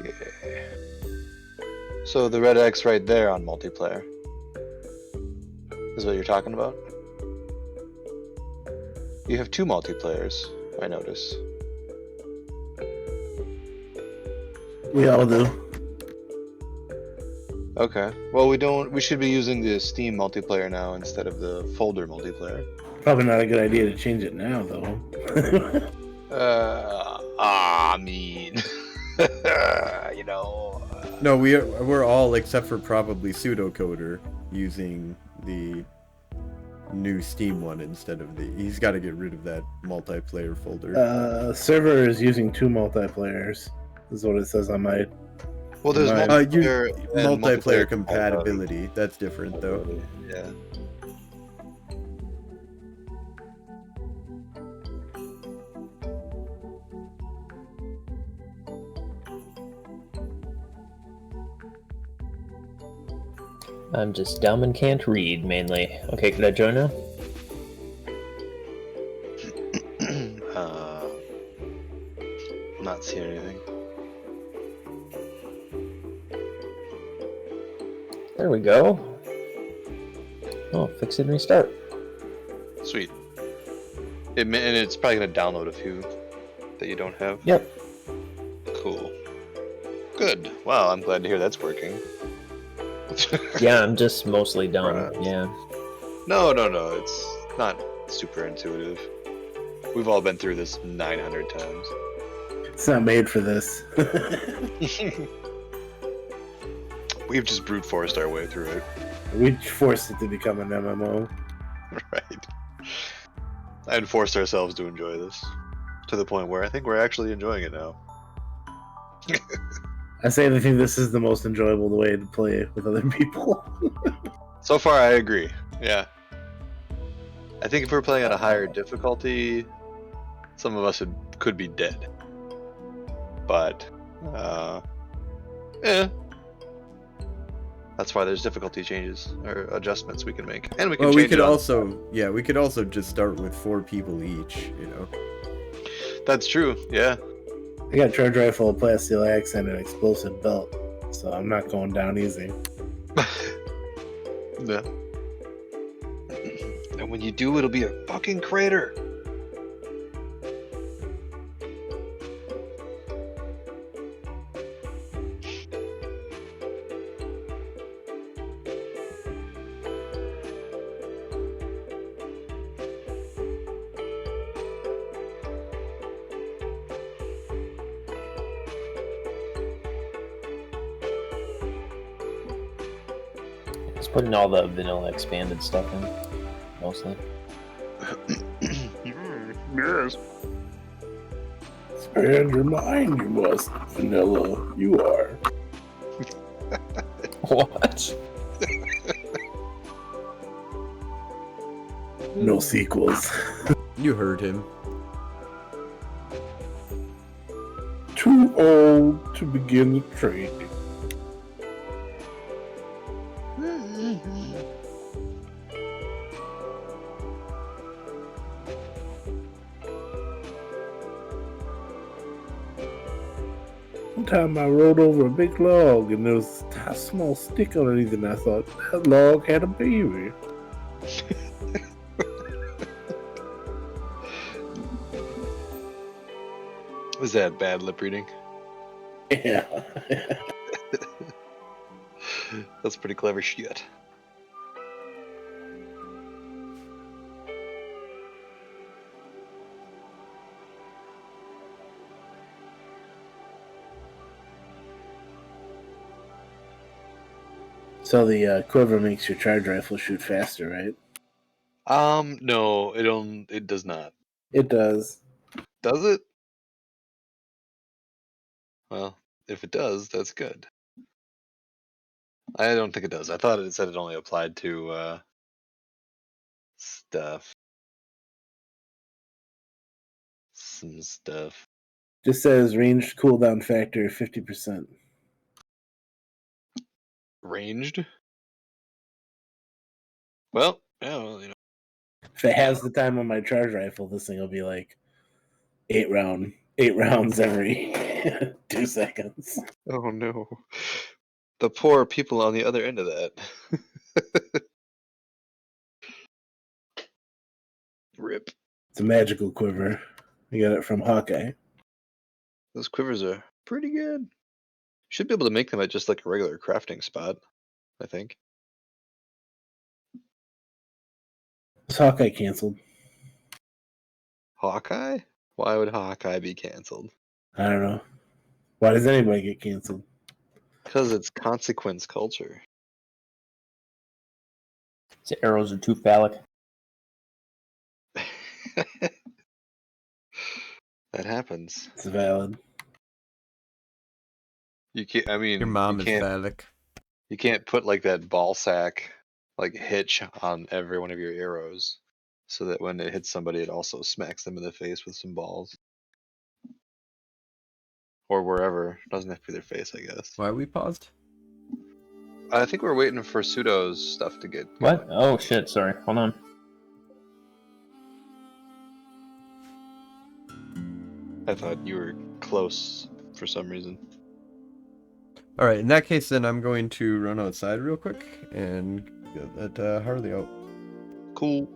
Okay. So the red X right there on multiplayer is what you're talking about? You have 2 multiplayers, I notice. We all do. Okay. Well, we should be using the Steam multiplayer now instead of the folder multiplayer. Probably not a good idea to change it now, though. I mean, No, we're all except for probably Pseudocoder using the new Steam one instead of he's got to get rid of that multiplayer folder. Server is using 2 multiplayers, is what it says on my. Well, there's multiplayer compatibility. That's different, though. Yeah. I'm just dumb and can't read, mainly. Okay, could I join now? Not seeing anything. There we go. Oh, fix it and restart. Sweet. And it's probably going to download a few that you don't have. Yep. Cool. Good. Wow, I'm glad to hear that's working. Yeah, I'm just mostly dumb. Right. Yeah. No, it's not super intuitive. We've all been through this 900 times. It's not made for this. We've just brute forced our way through it. We forced it to become an MMO. Right. And forced ourselves to enjoy this. To the point where I think we're actually enjoying it now. I say I think this is the most enjoyable way to play with other people. So far, I agree. Yeah. I think if we're playing at a higher difficulty, some of us could be dead. But, that's why there's difficulty changes or adjustments we can make, and we can Well, change we could it on- also, we could also just start with 4 people each, you know. That's true. Yeah. I got a charge rifle, a Fasteele axe, and an explosive belt, so I'm not going down easy. Yeah. And when you do, it'll be a fucking crater. Just putting all the vanilla expanded stuff in, mostly. Yes. Expand your mind, you must, vanilla. You are. What? No sequels. You heard him. Too old to begin the trading. One time I rode over a big log and there was a small stick underneath it, and I thought that log had a baby. Was that bad lip reading? Yeah. That's pretty clever shit. So the quiver makes your charge rifle shoot faster, right? No, it does not. It does. Does it? Well, if it does, that's good. I don't think it does. I thought it said it only applied to stuff. Some stuff. Just says ranged cooldown factor 50%. Ranged? Well, yeah, well, If it has the time on my charge rifle, this thing will be like 8 rounds every 2 seconds. Oh no. The poor people on the other end of that. Rip. It's a magical quiver. I got it from Hawkeye. Those quivers are pretty good. Should be able to make them at just like a regular crafting spot, I think. It's Hawkeye canceled. Hawkeye? Why would Hawkeye be canceled? I don't know. Why does anybody get canceled? Because it's consequence culture. The arrows are too phallic. That happens. It's valid. You can't. I mean, Your mom you is can't. phallic. You can't put like that ball sack, like hitch on every one of your arrows, so that when it hits somebody, it also smacks them in the face with some balls, or wherever. It doesn't have to be their face, I guess. Why are we paused? I think we're waiting for Pseudo's stuff to get. What? Oh shit, sorry. Hold on. I thought you were close for some reason. Alright, in that case then I'm going to run outside real quick and get that Harley out. Cool.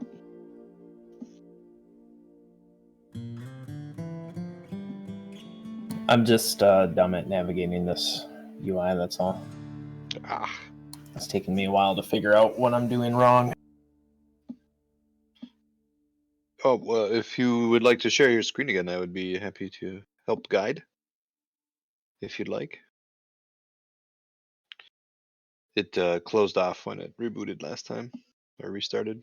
I'm just dumb at navigating this UI, that's all. Ah. It's taking me a while to figure out what I'm doing wrong. Oh, well, if you would like to share your screen again, I would be happy to help guide. If you'd like. It closed off when it rebooted last time or restarted.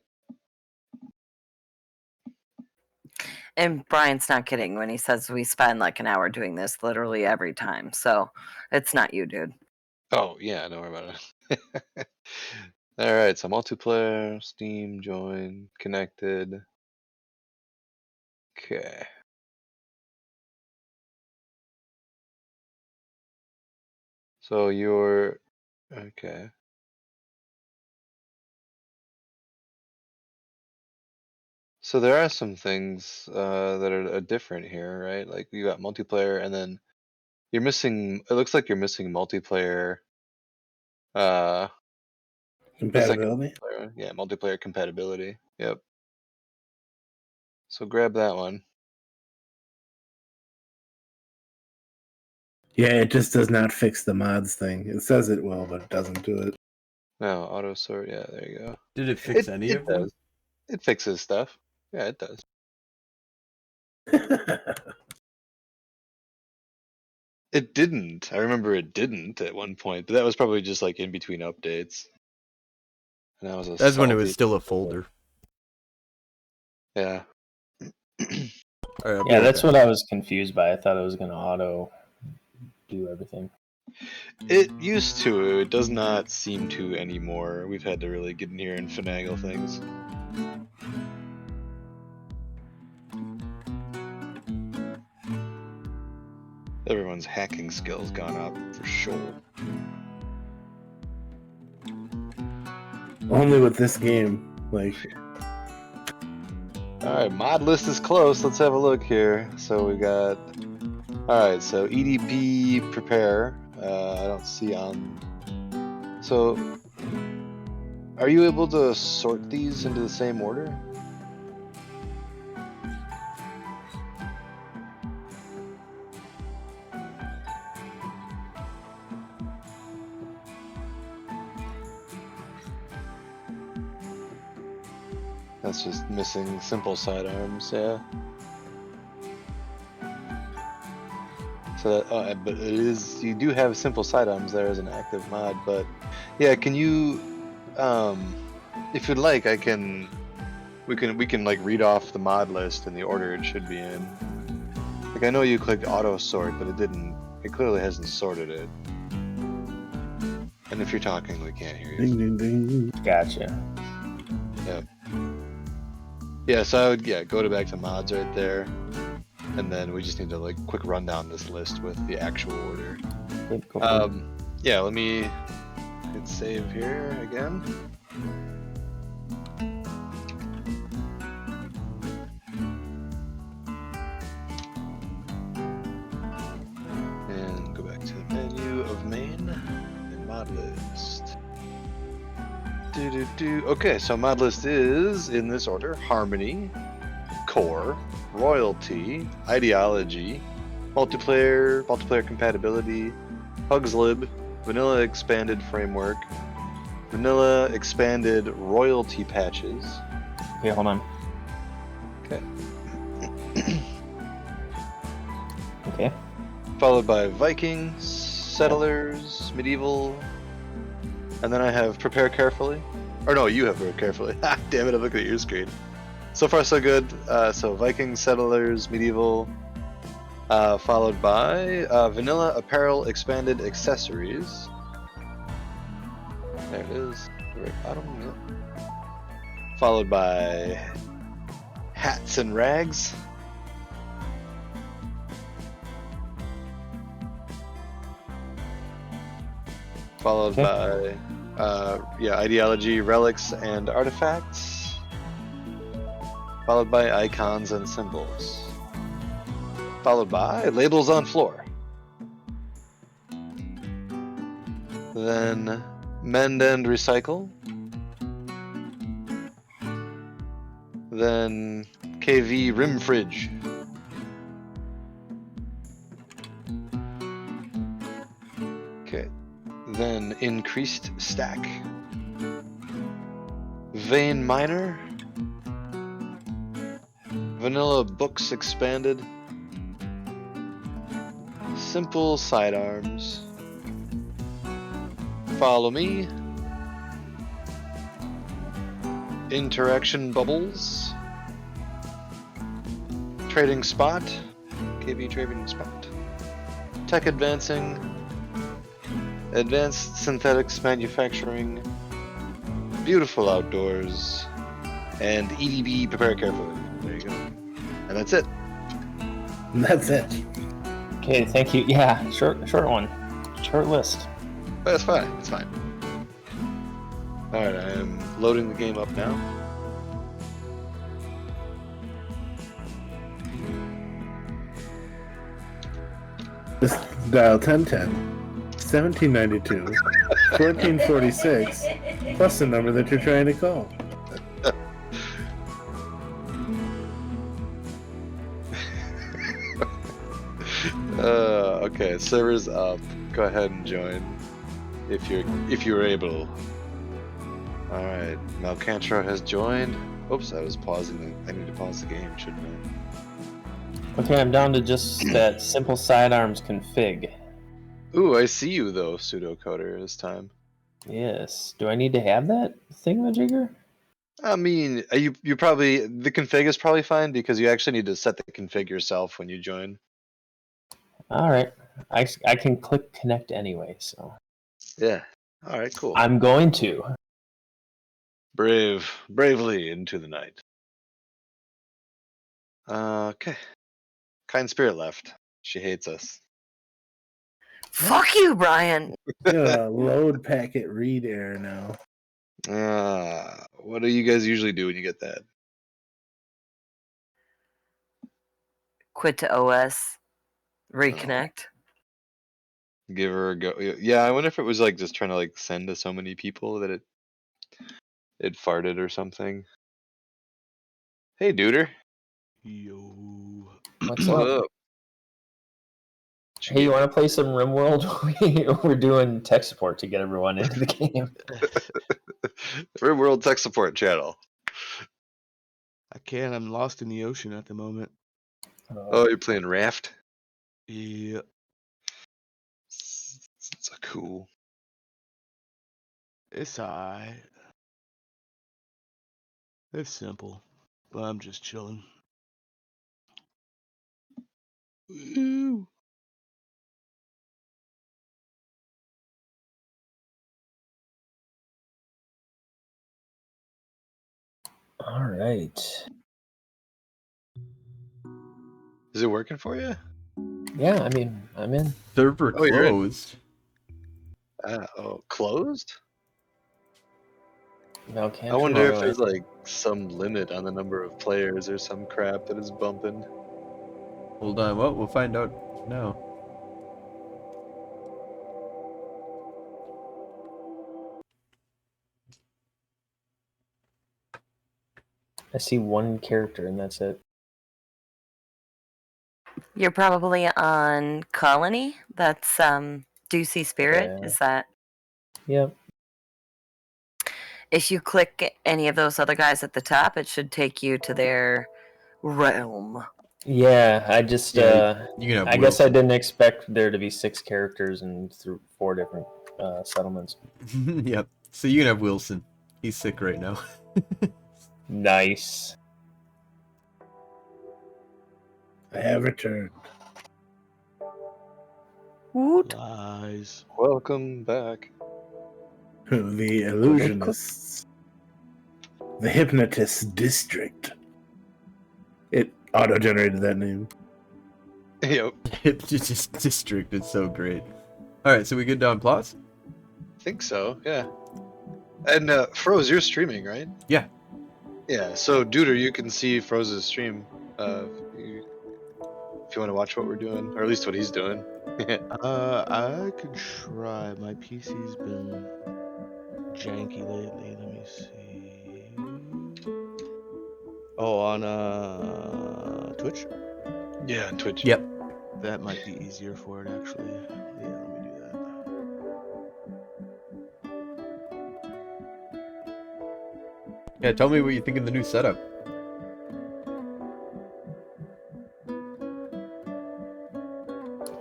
And Brian's not kidding when he says we spend like an hour doing this literally every time. So it's not you, dude. Oh yeah, don't worry about it. All right, so multiplayer, Steam, join, connected. Okay. So you're okay. So there are some things that are different here, right? Like you got multiplayer, and then you're missing. It looks like you're missing multiplayer. Uh, the second Compatibility. multiplayer, yeah, multiplayer compatibility. Yep. So grab that one. Yeah, it just does not fix the mods thing. It says it will, but it doesn't do it. No, auto sort. Yeah, there you go. Did it fix any It of them? does. It fixes stuff. Yeah, it does. It didn't. I remember it didn't at one point, but that was probably just like in between updates. And that was a That's when it was salty. still a folder. Yeah. All right, I'll be Yeah, right that's back. what I was confused by. I thought it was gonna auto do everything. It used to. It does not seem to anymore. We've had to really get in here and finagle things. Everyone's hacking skills gone up for sure. Only with this game. Like, Alright, mod list is close. Let's have a look here. So we got. Alright, so EDP prepare. I don't see on. So. Are you able to sort these into the same order? That's just missing simple sidearms, yeah. So that, but it is, you do have simple sidearms there as an active mod, but yeah, can you, if you'd like, we can like read off the mod list and the order it should be in. Like I know you clicked auto sort, but it clearly hasn't sorted it. And if you're talking, we can't hear you. ding, ding, ding. Gotcha. Yeah, so I would go back to mods right there, and then we just need to like quick run down this list with the actual order. Yep, go for it. Yeah, let me hit save here again. And go back to the menu of main and mod list. Okay, so mod list is in this order: Harmony, Core, Royalty, Ideology, Multiplayer Compatibility, Pugslib, Vanilla Expanded Framework, Vanilla Expanded Royalty Patches. Okay, hold on. Okay. Okay. Followed by Vikings, Settlers, Medieval, and then I have Prepare Carefully. Or no, you have Prepare Carefully. Ha, damn it, I'm looking at your screen. So far so good. So Vikings, Settlers, Medieval, followed by Vanilla Apparel Expanded Accessories. There it is, the very bottom, yeah. Followed by Hats and Rags. Followed by Ideology, Relics, and Artifacts. Followed by Icons and Symbols. Followed by Labels on Floor. Then Mend and Recycle. Then KV Rim Fridge. Okay. Then Increased Stack. Vein Miner. Vanilla Books Expanded. Simple Sidearms. Follow Me. Interaction bubbles. Trading spot. KB trading spot. Tech advancing. Advanced synthetics manufacturing. Beautiful outdoors. And EDB prepare carefully. There you go. And that's it. That's it. Okay, thank you. Yeah, short one. Short list. But it's fine. It's fine. Alright, I am loading the game up now. Just dial 1010, 1792, 1446, plus the number that you're trying to call. Okay, server's up. Go ahead and join if you're able. All right, Malcantro has joined. Oops, I was pausing. I need to pause the game, shouldn't I? Okay, I'm down to just that simple sidearms config. Ooh, I see you though, pseudocoder this time. Yes. Do I need to have that thingamajigger? I mean, you probably the config is probably fine because you actually need to set the config yourself when you join. All right. I can click connect anyway, so Yeah. All right, cool. I'm going to. Bravely into the night. Okay. Kind spirit left. She hates us. Fuck you, Brian. Load packet read error now. What do you guys usually do when you get that? Quit to OS. Reconnect. Give her a go. Yeah, I wonder if it was like just trying to like send to so many people that it farted or something. Hey, duder. Yo. What's up? What'd Hey, you get? want to play some Rimworld? We're doing tech support to get everyone into the game. Rimworld tech support channel. I can't. I'm lost in the ocean at the moment. Oh, you're playing Raft? Yeah. It's a cool. It's alright. It's simple. But I'm just chilling. Woo. All right. Is it working for you? Yeah, I mean, I'm in. Server Oh, you're in. closed. Closed? Malcantro. I wonder if there's like some limit on the number of players or some crap that is bumping. Hold on, well, we'll find out now. I see one character and that's it. You're probably on Colony. That's Deucey Spirit. Yeah. Is that? Yep. If you click any of those other guys at the top, it should take you to their realm. Yeah, I just Yeah, you can have I guess I Wilson. didn't expect there to be 6 characters and through 4 different settlements. Yep. So you can have Wilson. He's sick right now. Nice. I have returned. Woot. Lies. Welcome back. The Illusionists. The Hypnotist District. It auto-generated that name. Yep. Just district. It's so great. All right, so we good down plots? Think so, yeah. And Froze, you're streaming, right? Yeah. Yeah, so Duder, you can see Froze's stream if you want to watch what we're doing, or at least what he's doing. I could try. My PC's been janky lately. Let me see. Oh, on Twitch? Yeah, on Twitch. Yep. That might be easier for it actually. Yeah, let me do that. Yeah, tell me what you think of the new setup.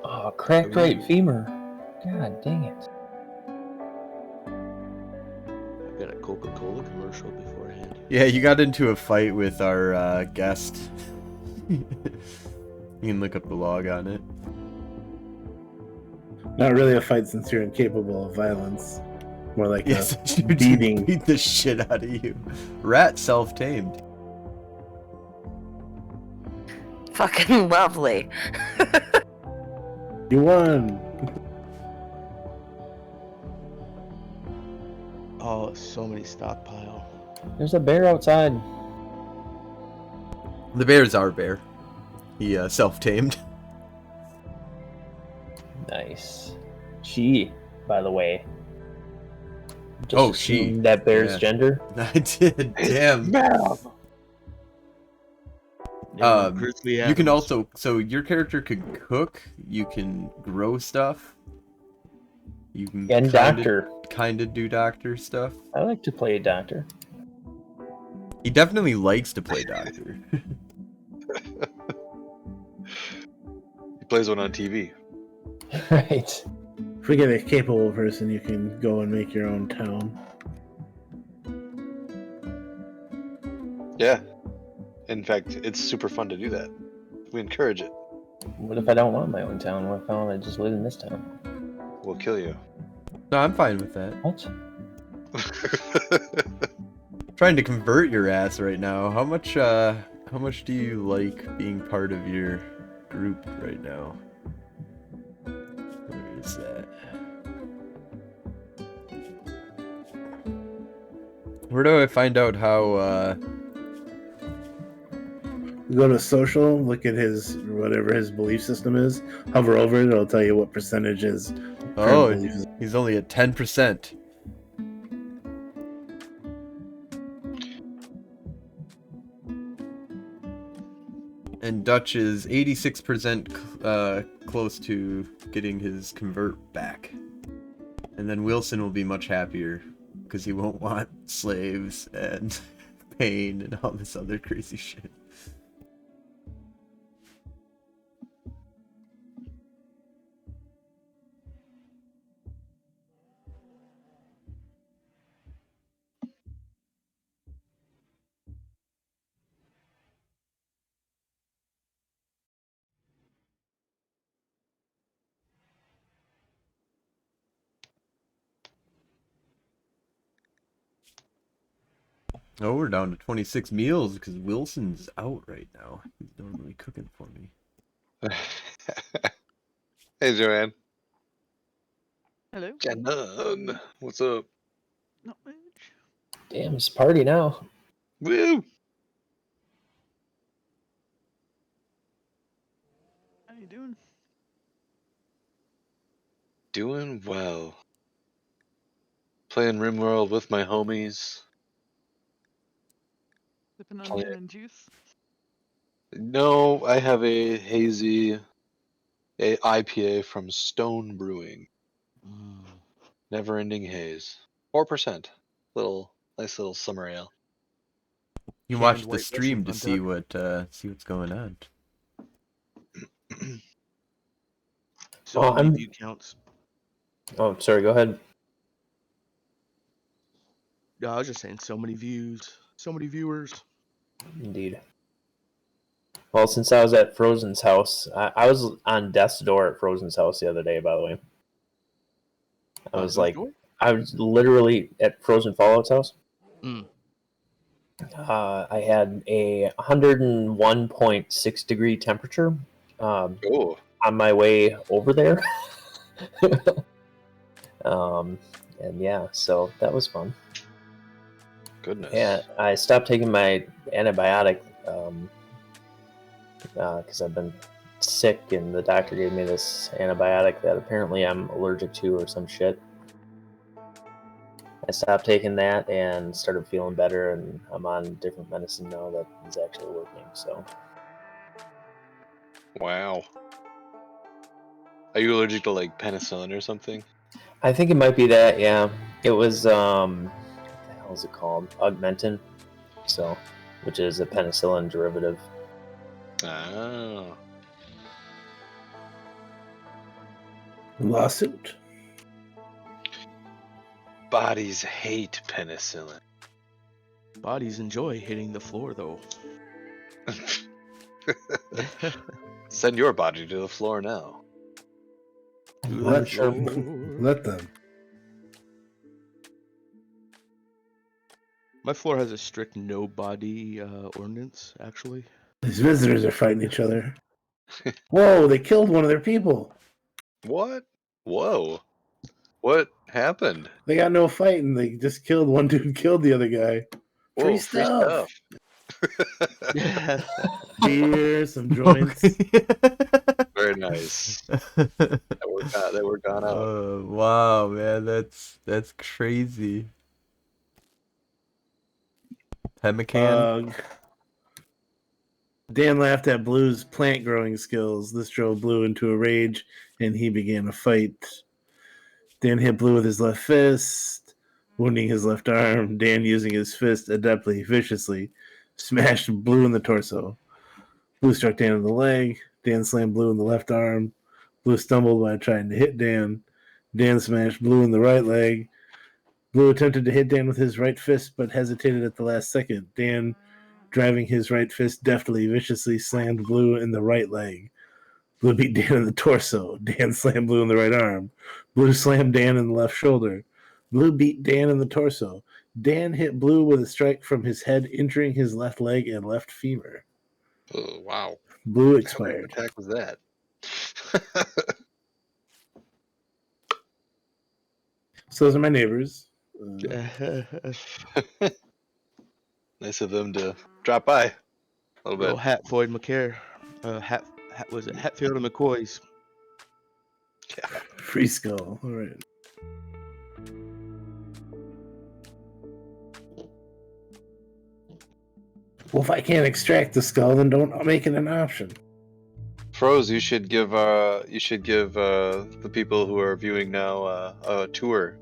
Oh, cracked right femur. God dang it. I got a Coca-Cola commercial beforehand. Yeah, you got into a fight with our guest. You can look up the log on it. Not really a fight since you're incapable of violence. More like Yes, a beating. beat the shit out of you. Rat self-tamed. Fucking lovely. You won. Oh, so many stockpile. There's a bear outside. The bear's our bear. He self-tamed. Nice. She, by the way. Just Oh, she. assumed that bear's Yeah. gender. I did. Damn. Grizzly You can Adams. also, so your character could cook. You can grow stuff. You can And doctor. kind of do doctor stuff. I like to play a doctor. He definitely likes to play doctor. He plays one on TV. Right. If we get a capable person, you can go and make your own town. Yeah. In fact, it's super fun to do that. We encourage it. What if I don't want my own town? What if I want to just live in this town? We'll kill you. No, I'm fine with that. What? Trying to convert your ass right now. How much do you like being part of your group right now? Where is that? Where do I find out how Go to social, look at his whatever his belief system is. Hover over it; it'll tell you what percentage is. Oh, belief is. he's only at 10%. And Dutch is 86% close to getting his convert back. And then Wilson will be much happier because he won't want slaves and pain and all this other crazy shit. Oh, we're down to 26 meals because Wilson's out right now. He's normally cooking for me. Hey, Joanne. Hello. Shannon. What's up? Not much. Damn, it's a party now. Woo! How you doing? Doing well. Playing Rimworld with my homies. Sipping on Oh, gin and juice. No, I have a hazy IPA from Stone Brewing. Never ending haze. 4%. Nice little summer ale. You Canned watch the white stream to Russian see what's going on. So Well, many I'm- view counts. Oh, sorry, go ahead. No, I was just saying, so many views, so many viewers. Indeed. Well, since I was at Frozen's house, I was on death's door at Frozen's house the other day, by the way. I was like, I was literally at Frozen Fallout's house. Mm. I had a 101.6 degree temperature Oh, on my way over there. And yeah, so that was fun. goodness. Yeah, I stopped taking my antibiotic because I've been sick, and the doctor gave me this antibiotic that apparently I'm allergic to or some shit. I stopped taking that and started feeling better, and I'm on different medicine now that is actually working. So Wow. Are you allergic to like penicillin or something? I think it might be that. Yeah, it was what the hell is it called? Augmentin. So, which is a penicillin derivative. Oh. Lawsuit. Bodies hate penicillin. Bodies enjoy hitting the floor, though. Send your body to the floor now. To the Let floor. them. Let them. My floor has a strict no body ordinance, actually. These visitors are fighting each other. Whoa, they killed one of their people. What? Whoa. What happened? They got no fighting. They just killed one dude, killed the other guy. Whoa, Free stuff. Yeah. Beer, some joints. Very nice. They were gone out. Oh, wow, man, that's crazy. Pemmican. Dan laughed at Blue's plant growing skills. This drove Blue into a rage, and he began a fight. Dan hit Blue with his left fist, wounding his left arm. Dan, using his fist adeptly, viciously, smashed Blue in the torso. Blue struck Dan in the leg. Dan slammed Blue in the left arm. Blue stumbled while trying to hit Dan. Dan smashed Blue in the right leg. Blue attempted to hit Dan with his right fist, but hesitated at the last second. Dan, driving his right fist deftly, viciously slammed Blue in the right leg. Blue beat Dan in the torso. Dan slammed Blue in the right arm. Blue slammed Dan in the left shoulder. Blue beat Dan in the torso. Dan hit Blue with a strike from his head, injuring his left leg and left femur. Oh, wow. Blue What kind of expired. attack was that? So those are my neighbors. Nice of them to drop by a little Little bit. Hatfield McCare. Was it Hatfield and McCoy's? Free skull. All right. Well, if I can't extract the skull, then don't make it an option. Froze, you should give the people who are viewing now a tour.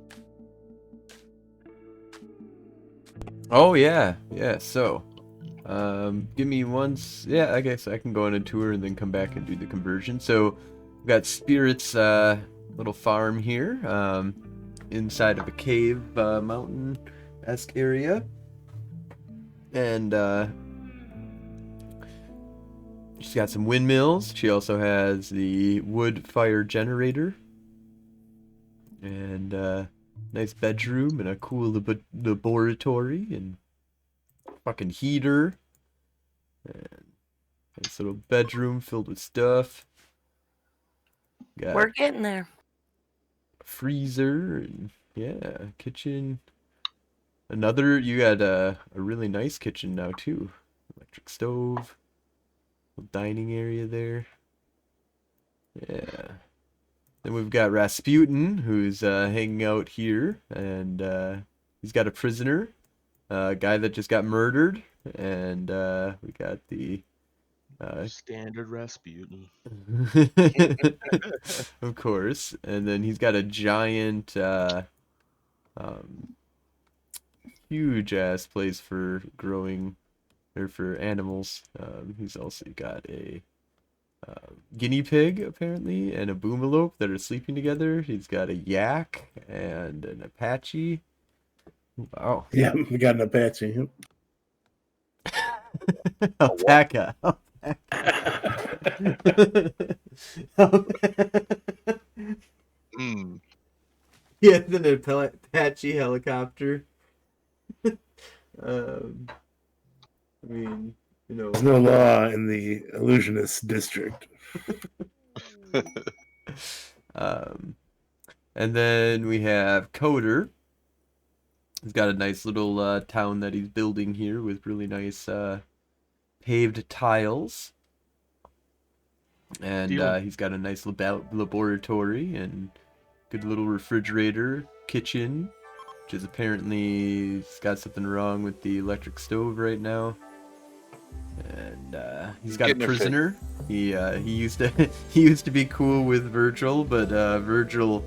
Oh yeah, so give me yeah, I guess I can go on a tour and then come back and do the conversion. So we've got Spirit's little farm here, inside of a cave, mountain-esque area. And she's got some windmills. She also has the wood fire generator. And nice bedroom and a cool laboratory and fucking heater. And nice little bedroom filled with stuff. Got We're getting there. a freezer and yeah, kitchen. You got a really nice kitchen now too. Electric stove. Little dining area there. Yeah. Then we've got Rasputin, who's hanging out here, and he's got a prisoner, a guy that just got murdered, and we got the Standard Rasputin. of course, and then he's got a giant, huge ass place for growing, or for animals. He's also got a guinea pig, apparently, and a boomalope that are sleeping together. He's got a yak and an Apache. Wow. Yeah, we got an Apache. Alpaca. Mm. Yeah, then an Apache helicopter. I mean, you know. There's no law in the illusionist district. And then we have Coder. He's got a nice little town that he's building here with really nice paved tiles. And he's got a nice laboratory and good little refrigerator, kitchen, which is apparently it's got something wrong with the electric stove right now. And he's got a prisoner. He used to be cool with Virgil, but Virgil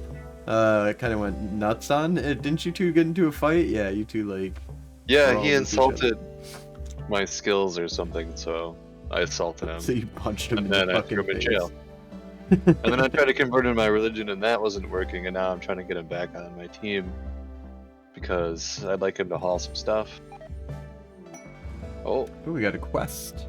kind of went nuts on it. Didn't you two get into a fight? Yeah, you two like. Yeah, he insulted my skills or something, so I assaulted him. So you punched him and in then the I fucking threw him in face. jail. And then I tried to convert him to my religion, and that wasn't working. And now I'm trying to get him back on my team. because I'd like him to haul some stuff. Oh, Oh, we got a quest.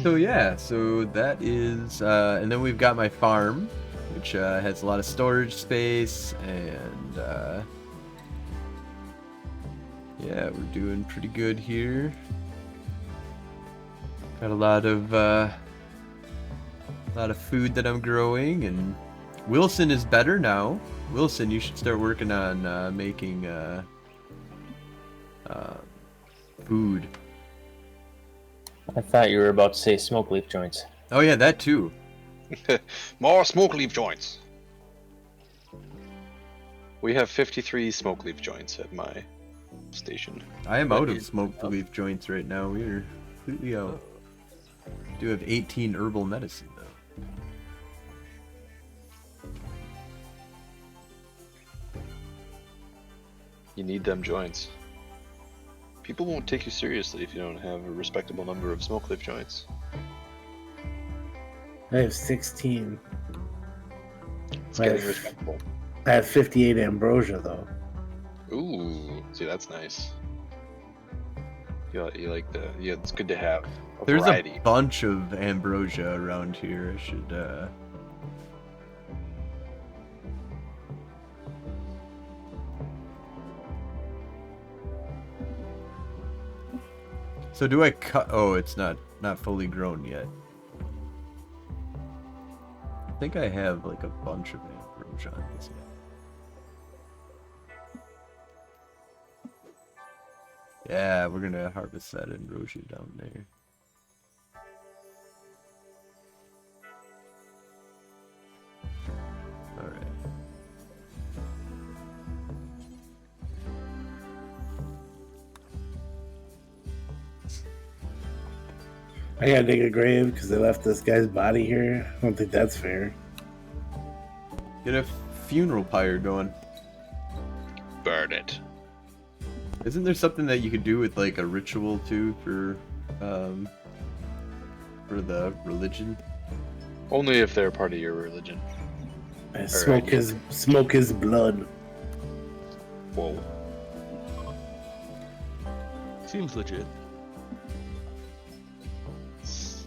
So yeah, so that is, and then we've got my farm, which has a lot of storage space, and yeah, we're doing pretty good here. Got a lot of food that I'm growing, and Wilson is better now. Wilson, you should start working on making food. I thought you were about to say smoke leaf joints. Oh yeah, that too. more smoke leaf joints. We have 53 smoke leaf joints at my station. I am out of smoke leaf joints right now. We are completely out. Do have 18 herbal medicine though. You need them joints. People won't take you seriously if you don't have a respectable number of smoke leaf joints. I have 16. It's I getting have- respectable. I have 58 ambrosia though. Ooh, see, that's nice. You like the, yeah, it's good to have a There's variety. a bunch of ambrosia around here. I should So do I cut? Oh, it's not fully grown yet. I think I have like a bunch of ambrosia on this yet. Yeah, we're gonna harvest that ambrosia down there. All right. I gotta dig a grave because they left this guy's body here. I don't think that's fair. Get a funeral pyre going. Burn it. Isn't there something that you could do with like a ritual too for the religion? Only if they're part of your religion. Smoke his blood. Whoa. Seems legit.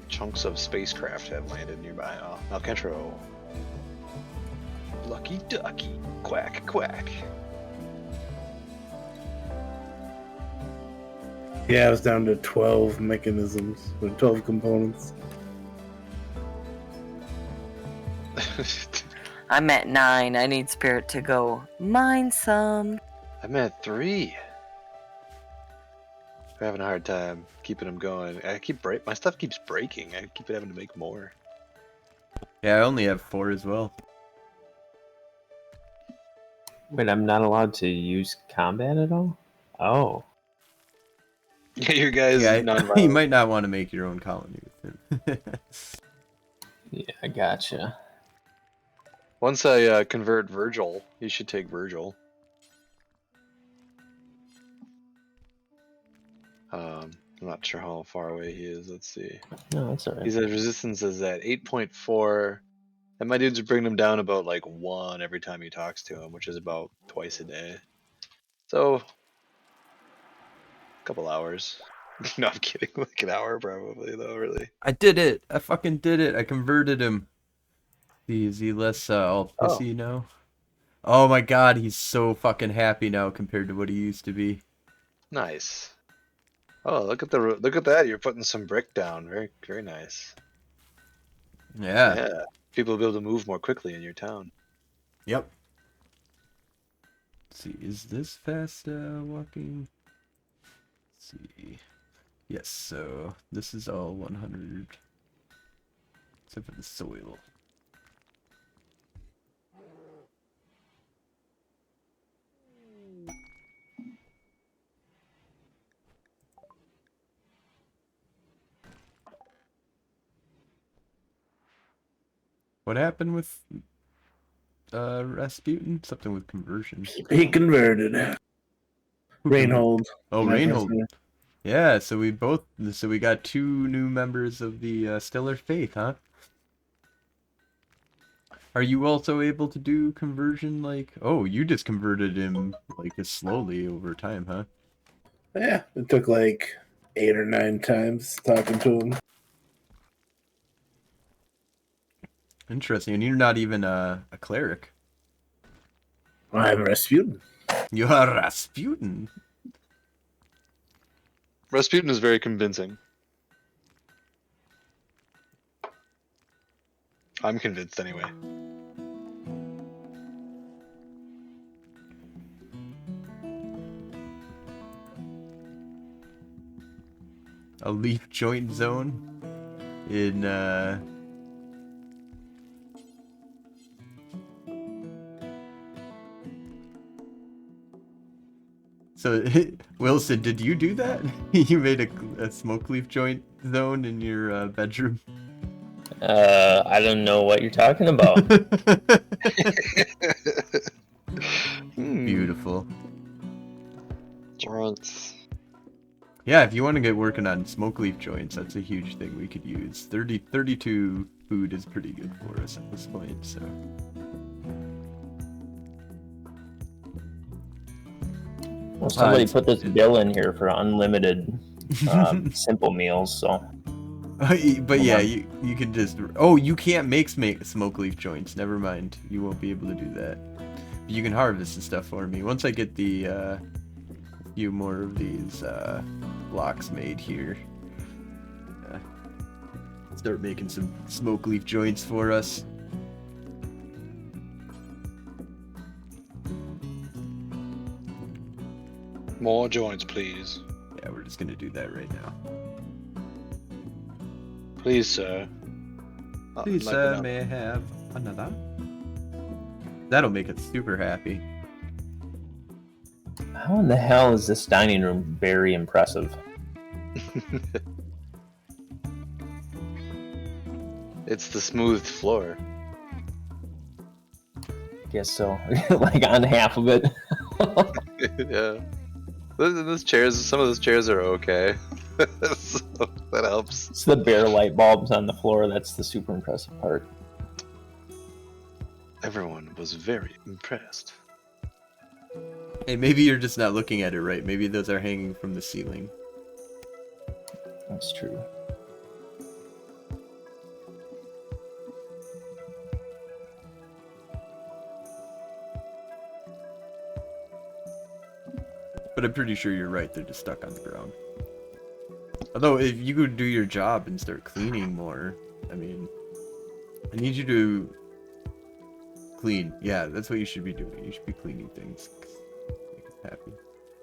Chunks of spacecraft have landed nearby. Oh, Malcantro. Lucky ducky. Quack, quack. Yeah, I was down to 12 mechanisms with 12 components. I'm at 9. I need Spirit to go mine some. I'm at 3. We're having a hard time keeping them going. My stuff keeps breaking. I keep having to make more. Yeah, I only have 4 as well. Wait, I'm not allowed to use combat at all? Oh. Yeah, your guys. Yeah, you non-violent. might not want to make your own colony with him. Yeah, I gotcha. Once I convert Virgil, you should take Virgil. I'm not sure how far away he is. Let's see. No, that's alright. His resistance is at 8.4, and my dudes are bringing him down about like 1 every time he talks to him, which is about twice a day. So, a couple hours. No, I'm kidding. Like an hour probably, though. Really. I did it! I fucking did it! I converted him. Is he less all pissy now? Oh my god, he's so fucking happy now compared to what he used to be. Nice. Oh, look at that! You're putting some brick down. Very, very nice. Yeah. Yeah. People will be able to move more quickly in your town. Yep. Let's see, is this fast walking? Let's see. Yes, so this is all 100. Except for the soil. What happened with Rasputin? Something with conversion. He converted. Rainhold. Oh, My Rainhold. best man. Yeah, so we got 2 new members of the Stellar Faith, huh? Are you also able to do conversion like... Oh, you just converted him like as slowly over time, huh? Yeah, it took like 8 or 9 times talking to him. Interesting. And you're not even a cleric. I'm Rasputin. You are Rasputin. Rasputin is very convincing. I'm convinced anyway. A leaf joint zone in So Wilson, did you do that? You made a smoke leaf joint zone in your bedroom? I don't know what you're talking about. Beautiful. Joints. Yeah, if you want to get working on smoke leaf joints, that's a huge thing we could use. 32 food is pretty good for us at this point, so. Well, somebody put this bill in here for unlimited simple meals, so. But yeah, you can just... Oh, you can't make smoke leaf joints. Never mind. You won't be able to do that. But you can harvest and stuff for me. Once I get the few more of these blocks made here. Start making some smoke leaf joints for us. More joints, please. Yeah, we're just gonna do that right now. Please, sir. Please, sir, may I have another? That'll make it super happy. How in the hell is this dining room very impressive? It's the smoothed floor. Guess so. Like on half of it. Yeah. Those chairs, some of those chairs are okay. So that helps. It's the bare light bulbs on the floor that's the super impressive part. Everyone was very impressed. Hey, maybe you're just not looking at it right. Maybe those are hanging from the ceiling. That's true. But I'm pretty sure you're right. They're just stuck on the ground. Although, if you could do your job and start cleaning more, I mean, I need you to clean. Yeah, that's what you should be doing. You should be cleaning things. Make us happy.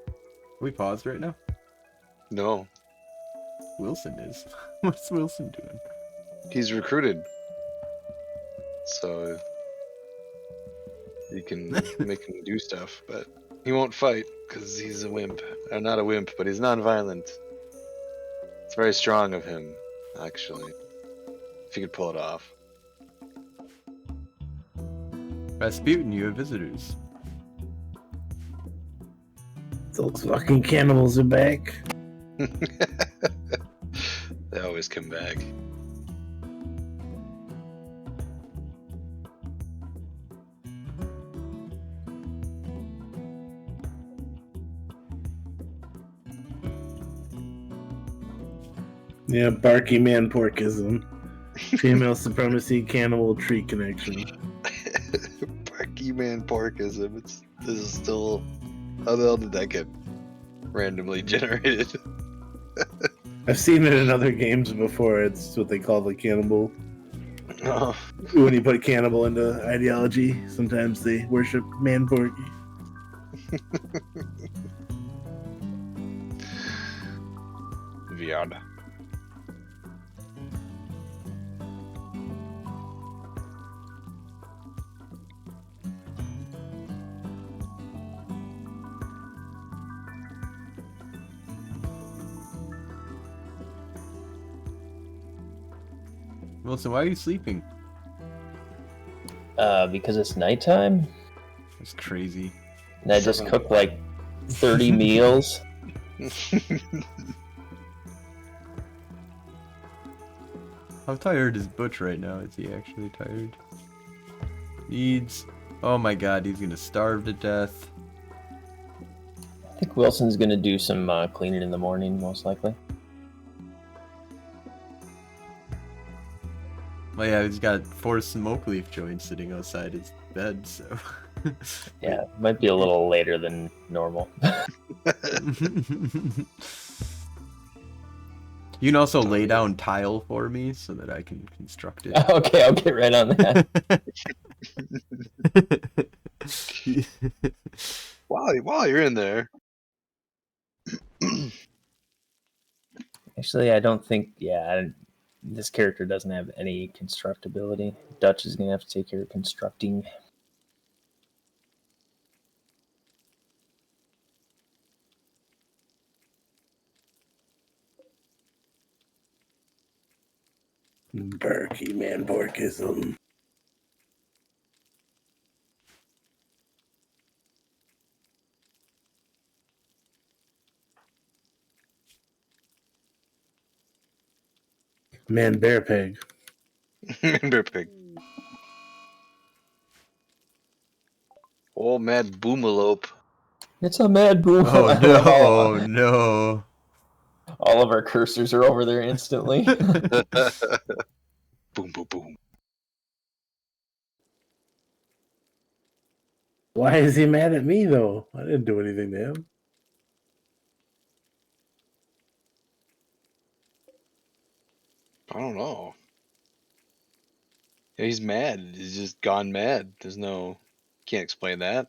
Are we paused right now? No, Wilson is. What's Wilson doing? he's recruited. So you can make him do stuff, but he won't fight because he's a wimp. Or not a wimp, but he's non-violent. It's very strong of him, actually. If he could pull it off. Rasputin, you have visitors. Those fucking cannibals are back. They always come back. Yeah, barky man porkism. Female supremacy, cannibal tree connection. Barky man porkism. This is still. How the hell did that get randomly generated? I've seen it in other games before. It's what they call the cannibal. Oh. When you put cannibal into ideology, sometimes they worship man porky. Weird. Wilson, why are you sleeping? Because it's nighttime, That's crazy. and I just cooked like 30 meals. How tired is Butch right now? Is he actually tired? Needs. Oh my god, he's gonna starve to death. I think Wilson's gonna do some cleaning in the morning, most likely. Well, yeah, he's got 4 smoke leaf joints sitting outside his bed, so. Yeah, might be a little later than normal. You can also lay down tile for me so that I can construct it. Okay, I'll get right on that. While you're in there. Actually, I don't think. Yeah, this character doesn't have any constructability. Dutch is gonna have to take care of constructing. Berkey, man, Borkism. Man, bear pig. Bear pig. Old mad boomalope. It's a mad boom. Oh no, oh no. All of our cursors are over there instantly. Boom, boom, boom. Why is he mad at me, though? I didn't do anything to him. I don't know. Yeah, he's mad. He's just gone mad. Can't explain that.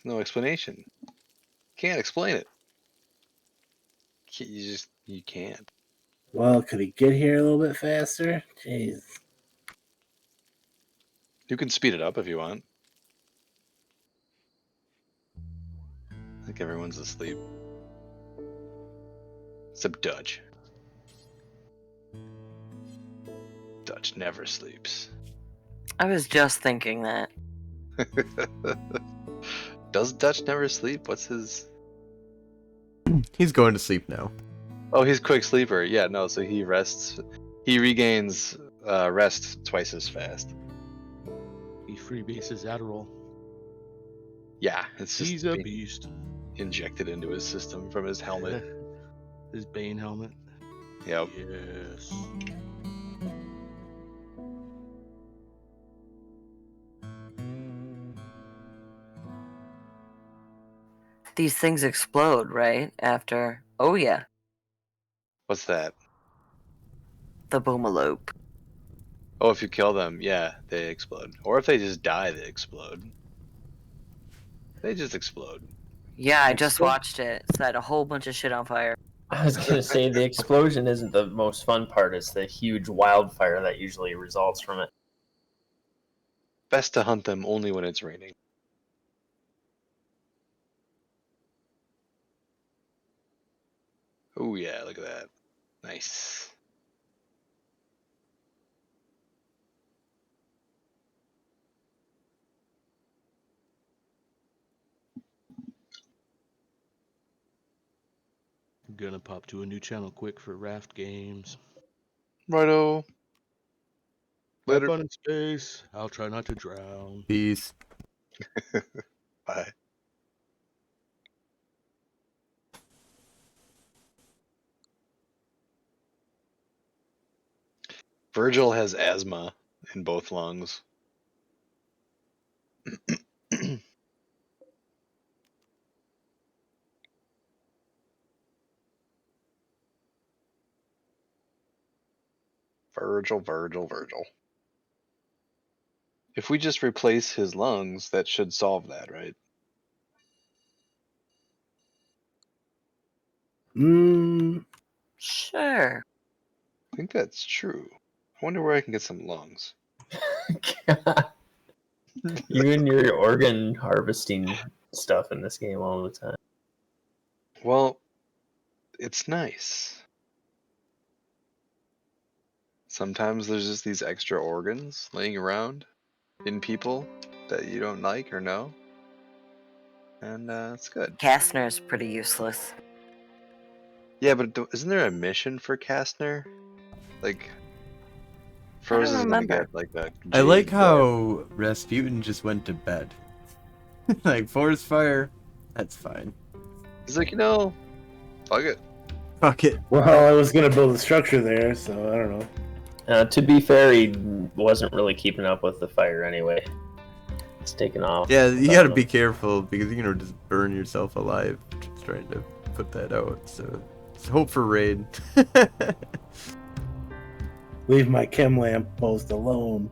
No explanation. Can't explain it. You can't. Well, could he get here a little bit faster? Jeez. You can speed it up if you want. I think everyone's asleep. Except Dutch. Dutch never sleeps. I was just thinking that. Does Dutch never sleep? What's his... He's going to sleep now. Oh, he's quick sleeper. Yeah, no, so he rests. He regains rest twice as fast. He freebases Adderall. Yeah, it's just He's a being beast. injected into his system from his helmet. His Bane helmet. Yep. Yes. These things explode, right? After. Oh, yeah. What's that? The boomalope. Oh, if you kill them, yeah, they explode. Or if they just die, they explode. They just explode. Yeah, I just watched it. Set a whole bunch of shit on fire. I was gonna say the explosion isn't the most fun part. It's the huge wildfire that usually results from it. Best to hunt them only when it's raining. Oh yeah, look at that. Nice. I'm gonna pop to a new channel quick for raft games. Righto. Have Later. fun in space. I'll try not to drown. Peace. Bye. Virgil has asthma in both lungs. Virgil. If we just replace his lungs, that should solve that, right? Sure. I think that's true. I wonder where I can get some lungs. You and your organ harvesting stuff in this game all the time. Well, it's nice. Sometimes there's just these extra organs laying around in people that you don't like or know. And it's good. Kastner's pretty useless. Yeah, but isn't there a mission for Kastner? Like, Frozen's gonna remember. get like a. I like jade how Rasputin just went to bed. Like, forest fire, that's fine. He's like, fuck it. Fuck it. Well, I was gonna build a structure there, so I don't know. To be fair, he wasn't really keeping up with the fire anyway. It's taken off. Yeah, you without gotta him. be careful because you can just burn yourself alive just trying to put that out. So, it's hope for raid. Leave my chem lamp post alone.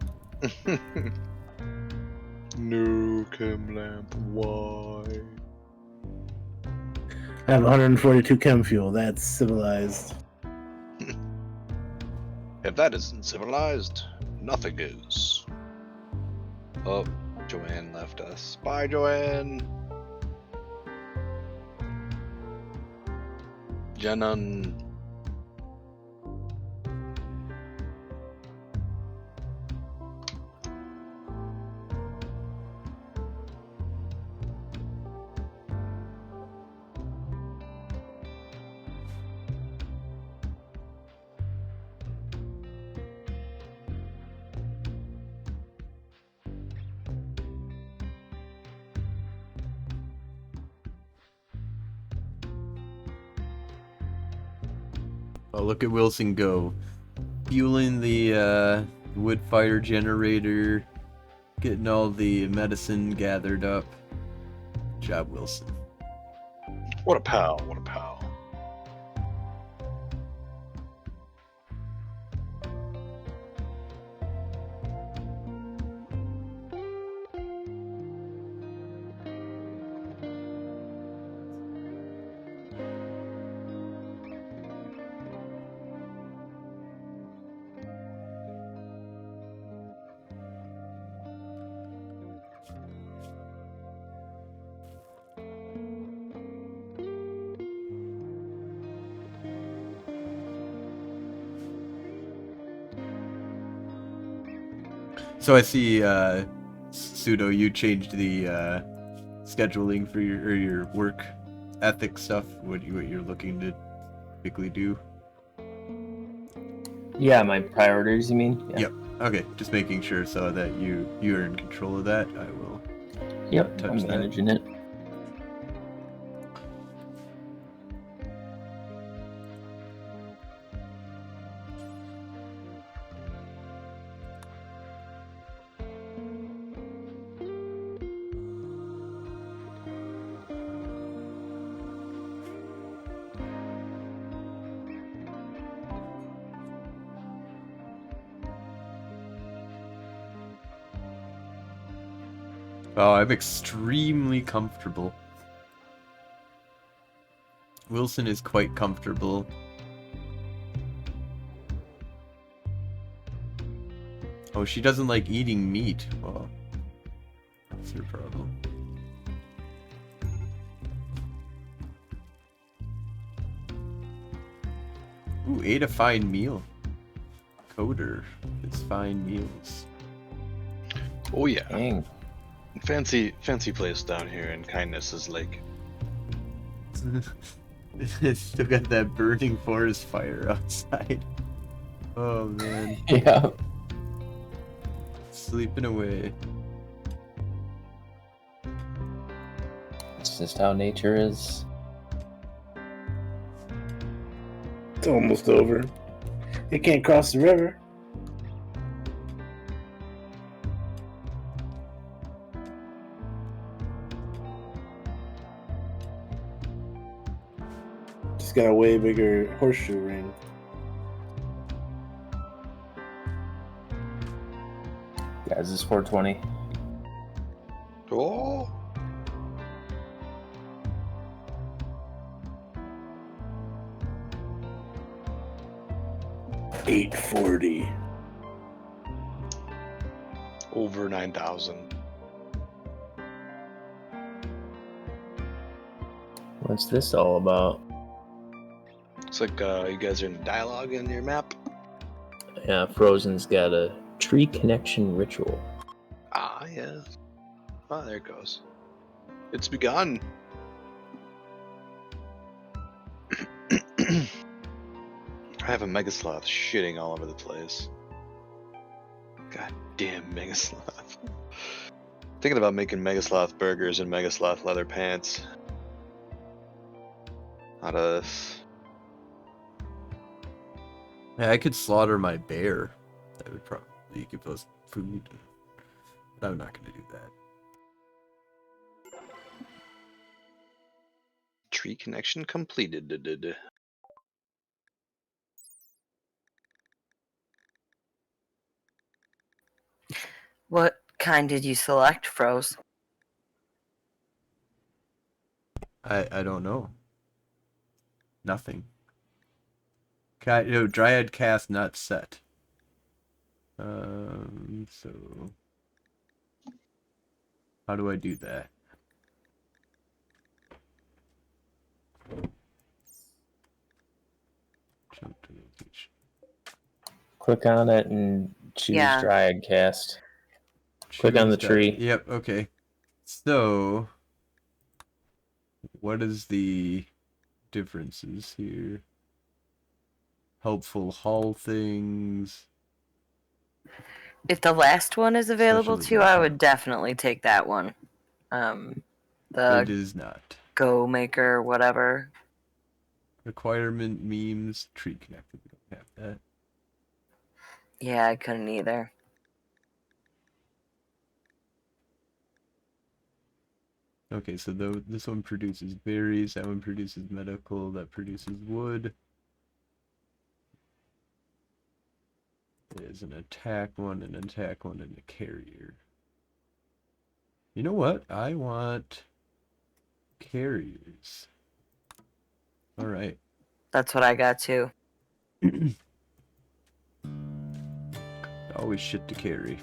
No chem lamp. Why? I have 142 chem fuel. That's civilized. If that isn't civilized, nothing is. Oh, Joanne left us. Bye, Joanne. Jenon. Oh, look at Wilson go. Fueling the wood fire generator, getting all the medicine gathered up. Good job, Wilson. What a pal, what a pal. So I see, Pseudo, you changed the scheduling for your work ethic stuff. What you're looking to typically do. Yeah, my priorities, you mean? Yeah. Yep. Okay, just making sure so that you're in control of that. I will. Yep, touch I'm that. managing it. Oh, I'm extremely comfortable. Wilson is quite comfortable. Oh, she doesn't like eating meat. Well, that's her problem. Ooh, ate a fine meal. Coder gets fine meals. Oh yeah. Dang. Fancy place down here in Kindness is Lake. It's still got that burning forest fire outside. Oh man. Yeah. Sleeping away. It's just how nature is. It's almost over. It can't cross the river. Just got a way bigger horseshoe ring. Guys, this is 420. Oh. $840. Over 9,000. What's this all about? It's like you guys are in dialogue in your map. Yeah, Frozen's got a tree connection ritual. Ah, yes. Ah, there it goes. It's begun. I have a Megasloth shitting all over the place. God damn Megasloth. Thinking about making Megasloth burgers and Megasloth leather pants. Out of this. Yeah, I could slaughter my bear. That would probably give us food. But I'm not going to do that. Tree connection completed. What kind did you select, Froze? I don't know. Nothing. Dryad cast not set. So how do I do that? Jump to location. Click on it and choose Yeah. Dryad Cast. Click on the tree. Yep, okay. So what is the differences here? Helpful hull things. If the last one is available to you, I Specialization. would definitely take that one. It The is not. Go Maker, whatever. Requirement memes, tree connected. We don't have that. Yeah, I couldn't either. Okay, so this one produces berries, that one produces medical, that produces wood. There's an attack one, and a carrier. You know what? I want carriers. Alright. That's what I got too. Always shit to carry.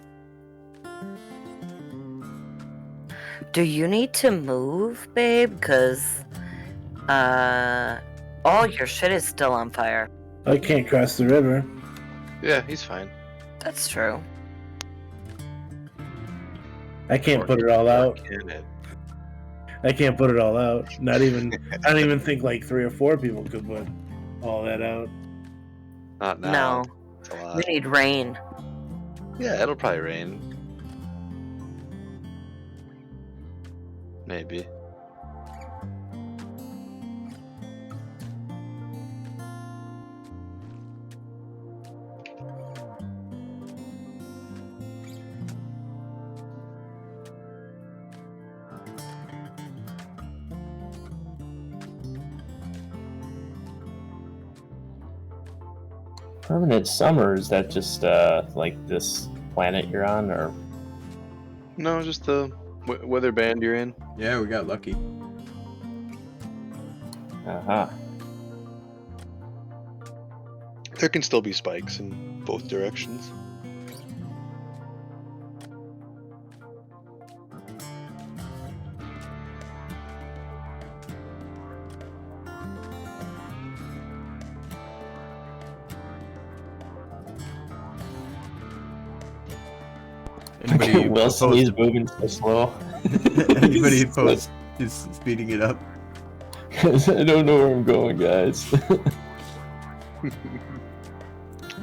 Do you need to move, babe? Because all your shit is still on fire. I can't cross the river. Yeah, he's fine. That's true. I can't put it all out. Can it? I can't put it all out. Not even. I don't even think like 3 or 4 people could put all that out. Not now. No. It's a lot. We need rain. Yeah, it'll probably rain. Maybe. Permanent summer, is that just like this planet you're on, or No, just the weather band you're in. Yeah, we got lucky. There can still be spikes in both directions. Anybody Wilson, opposed- he's moving so slow. Anybody opposed to speeding it up? I don't know where I'm going, guys.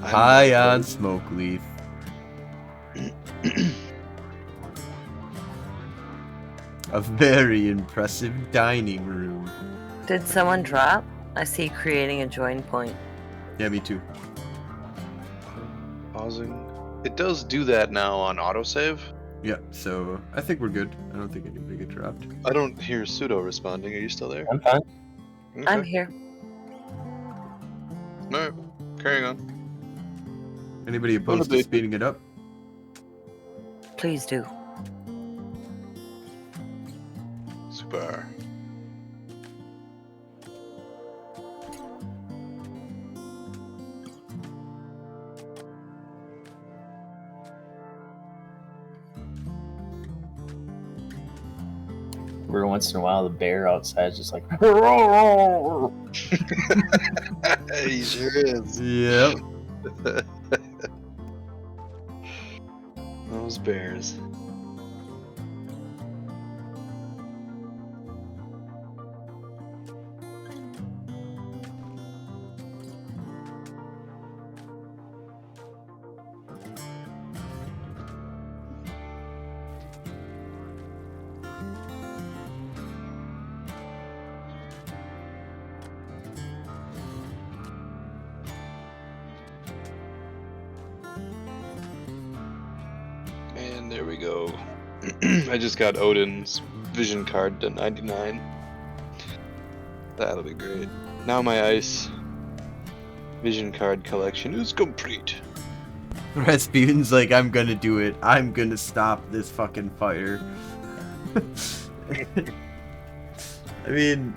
High on smoke leaf. A very impressive dining room. Did someone drop? I see creating a join point. Yeah, me too. Pausing. It does do that now on autosave. Yeah, so I think we're good. I don't think anybody get dropped. I don't hear Pseudo responding. Are you still there? I'm fine. Okay. I'm here. Alright, carrying on. Anybody opposed to speeding it up? Please do. Super. Every once in a while, the bear outside is just like. He sure is. Yep. Those bears. There we go. I just got Odin's vision card to 99. That'll be great. Now my ice vision card collection is complete. Rasputin's like, I'm gonna do it. I'm gonna stop this fucking fire. I mean,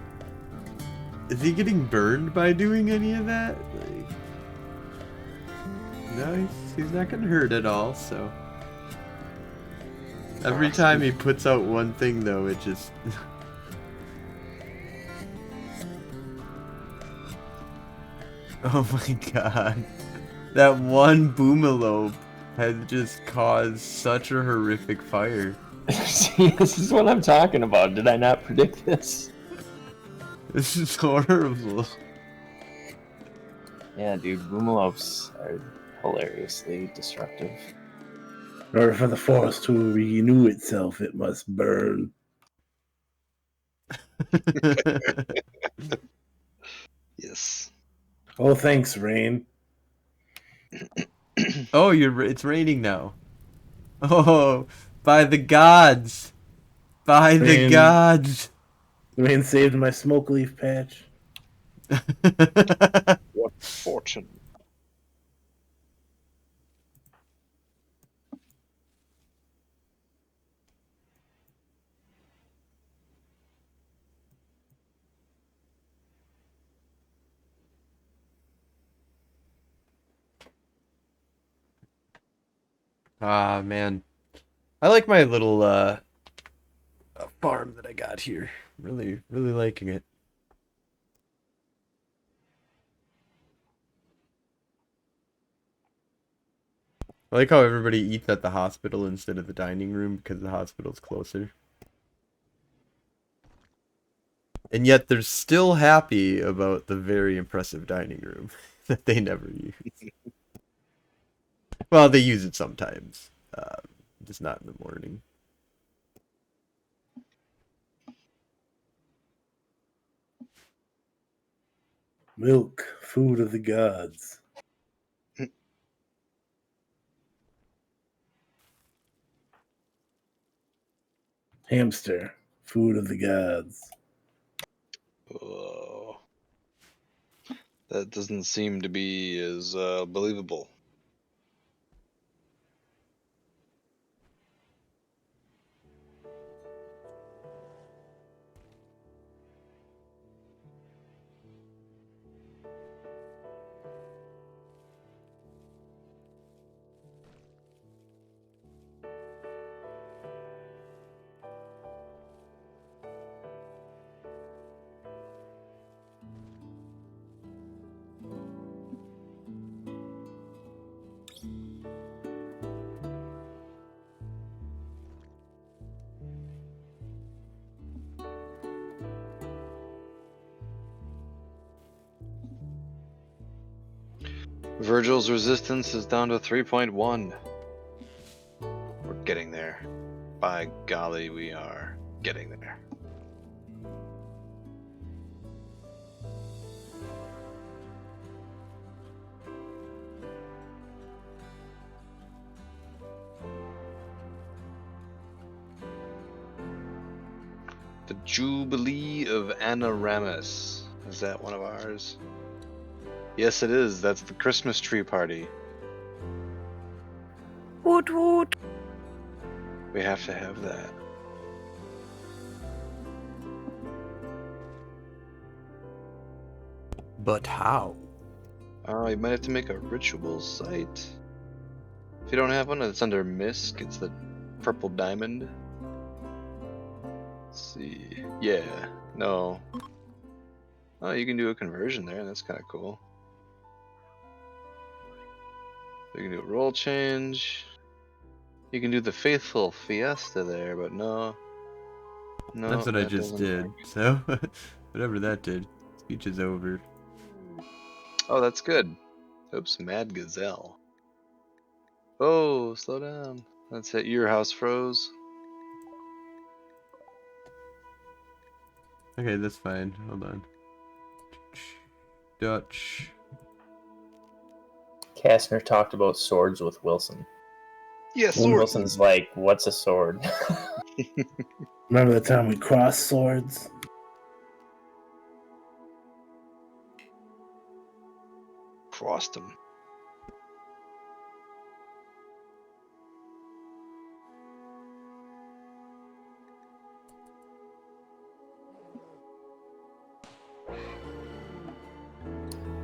is he getting burned by doing any of that? Like, no, he's not gonna hurt at all, so. Every time he puts out one thing, though, it just... Oh my god. That one boomalope has just caused such a horrific fire. See, this is what I'm talking about. Did I not predict this? This is horrible. Yeah, dude, boomalopes are hilariously destructive. In order for the forest to renew itself, it must burn. Yes. Oh, thanks, Rain. Oh, it's raining now. Oh, by the gods. By the Rain. gods. Rain saved my smoke leaf patch. What fortune. Ah, man. I like my little farm that I got here. Really, really liking it. I like how everybody eats at the hospital instead of the dining room because the hospital's closer. And yet they're still happy about the very impressive dining room that they never use. Well, they use it sometimes, just not in the morning. Milk, food of the gods. Hamster, food of the gods. Oh, that doesn't seem to be as believable. Virgil's resistance is down to 3.1. We're getting there. By golly, we are getting there. The Jubilee of Anaramis. Is that one of ours? Yes, it is. That's the Christmas tree party. Woot woot. We have to have that. But how? You might have to make a ritual site. If you don't have one, it's under Misk. It's the purple diamond. Let's see. Yeah. No. Oh, you can do a conversion there. That's kind of cool. You can do a roll change. You can do the faithful fiesta there, but no. No. That's what I that just doesn't did. work. So, whatever that did. Speech is over. Oh, that's good. Oops, Mad Gazelle. Oh, slow down. That's it. Your house froze. Okay, that's fine. Hold on. Dutch. Kastner talked about swords with Wilson. Yes, And sword. Wilson's like, "What's a sword?" Remember the time we crossed swords? Crossed him.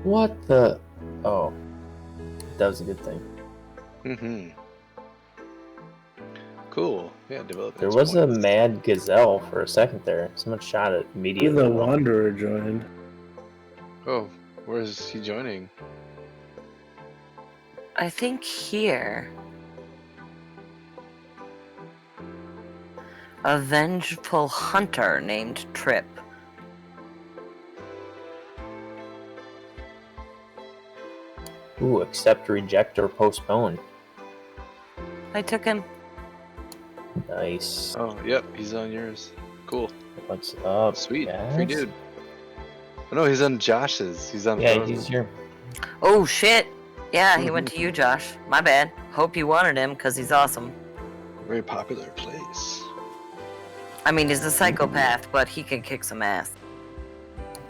What the? Oh, that was a good thing. Mm-hmm. Cool. Yeah, development. There was a mad gazelle for a second there. Someone shot it Who immediately. the Wanderer joined. Oh, where is he joining? I think here. A vengeful hunter named Trip. Ooh, accept, reject, or postpone. I took him. Nice. Oh, yep, he's on yours. Cool. What's up? Sweet. guys? Free dude. Oh, no, he's on Josh's. He's on Yeah, Frozen. he's your. Oh shit! Yeah, he went to you, Josh. My bad. Hope you wanted him because he's awesome. Very popular place. I mean, he's a psychopath, but he can kick some ass.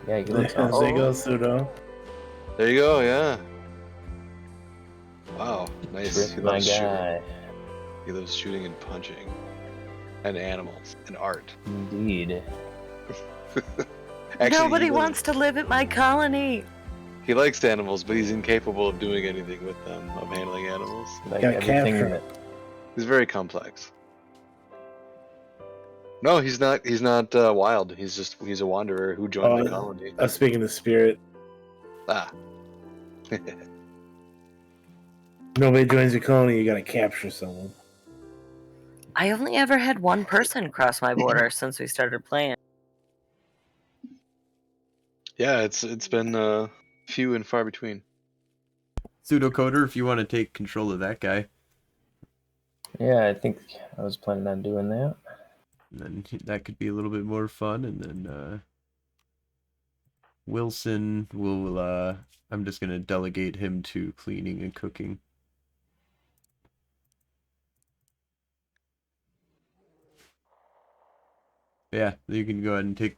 Yeah, he looks There awesome. you go, Pseudo. There you go, yeah. Wow, nice. Trip, my guy. He loves shooting and punching. And animals. And art. Indeed. Actually, Nobody wants to live at my colony. He likes animals, but he's incapable of doing anything with them, of handling animals. Like Gotta everything capture that. He's very complex. No, he's not. He's not wild. He's a wanderer who joined the colony. I was speaking to Spirit. Ah, Nobody joins your colony, you gotta capture someone. I only ever had one person cross my border since we started playing. yeah. It's been few and far between. Pseudocoder, if you want to take control of that guy, Yeah, I think I was planning on doing that. and then that could be a little bit more fun. And then Wilson will. I'm just gonna delegate him to cleaning and cooking. Yeah, you can go ahead and take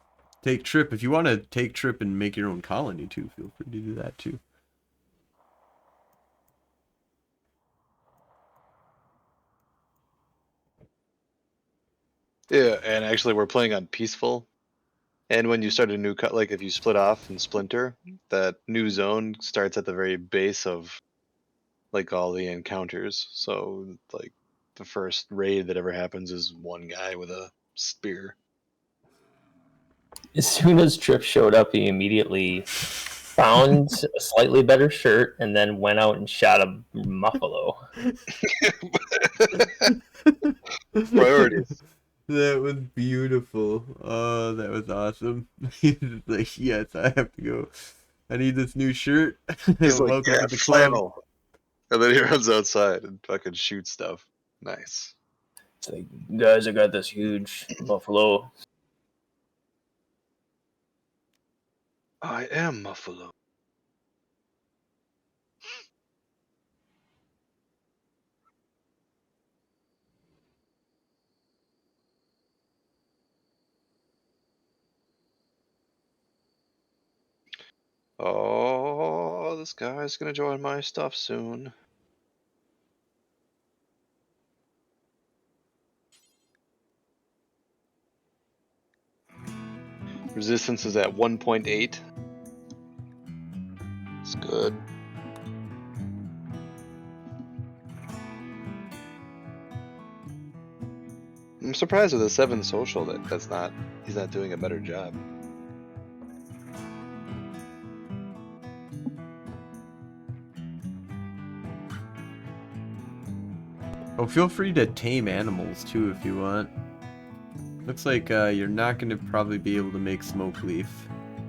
Trip. If you want to take Trip and make your own colony too, feel free to do that too. Yeah, and actually, we're playing on peaceful. And when you start a new cut, like if you split off and splinter, that new zone starts at the very base of like all the encounters. So like the first raid that ever happens is one guy with a spear. As soon as Trip showed up, he immediately found a slightly better shirt and then went out and shot a muffalo. Priorities. That was beautiful. Oh, that was awesome. He's like, yes, I have to go. I need this new shirt. He's like, Welcome yeah, to the club. flannel. And then he runs outside and fucking shoots stuff. Nice. It's like, guys, I got this huge buffalo. I am Muffalo. Oh, this guy's gonna join my stuff soon. Resistance is at 1.8. It's good. I'm surprised with a 7 social that he's not doing a better job. Oh, feel free to tame animals too if you want. Looks like you're not going to probably be able to make smoke leaf.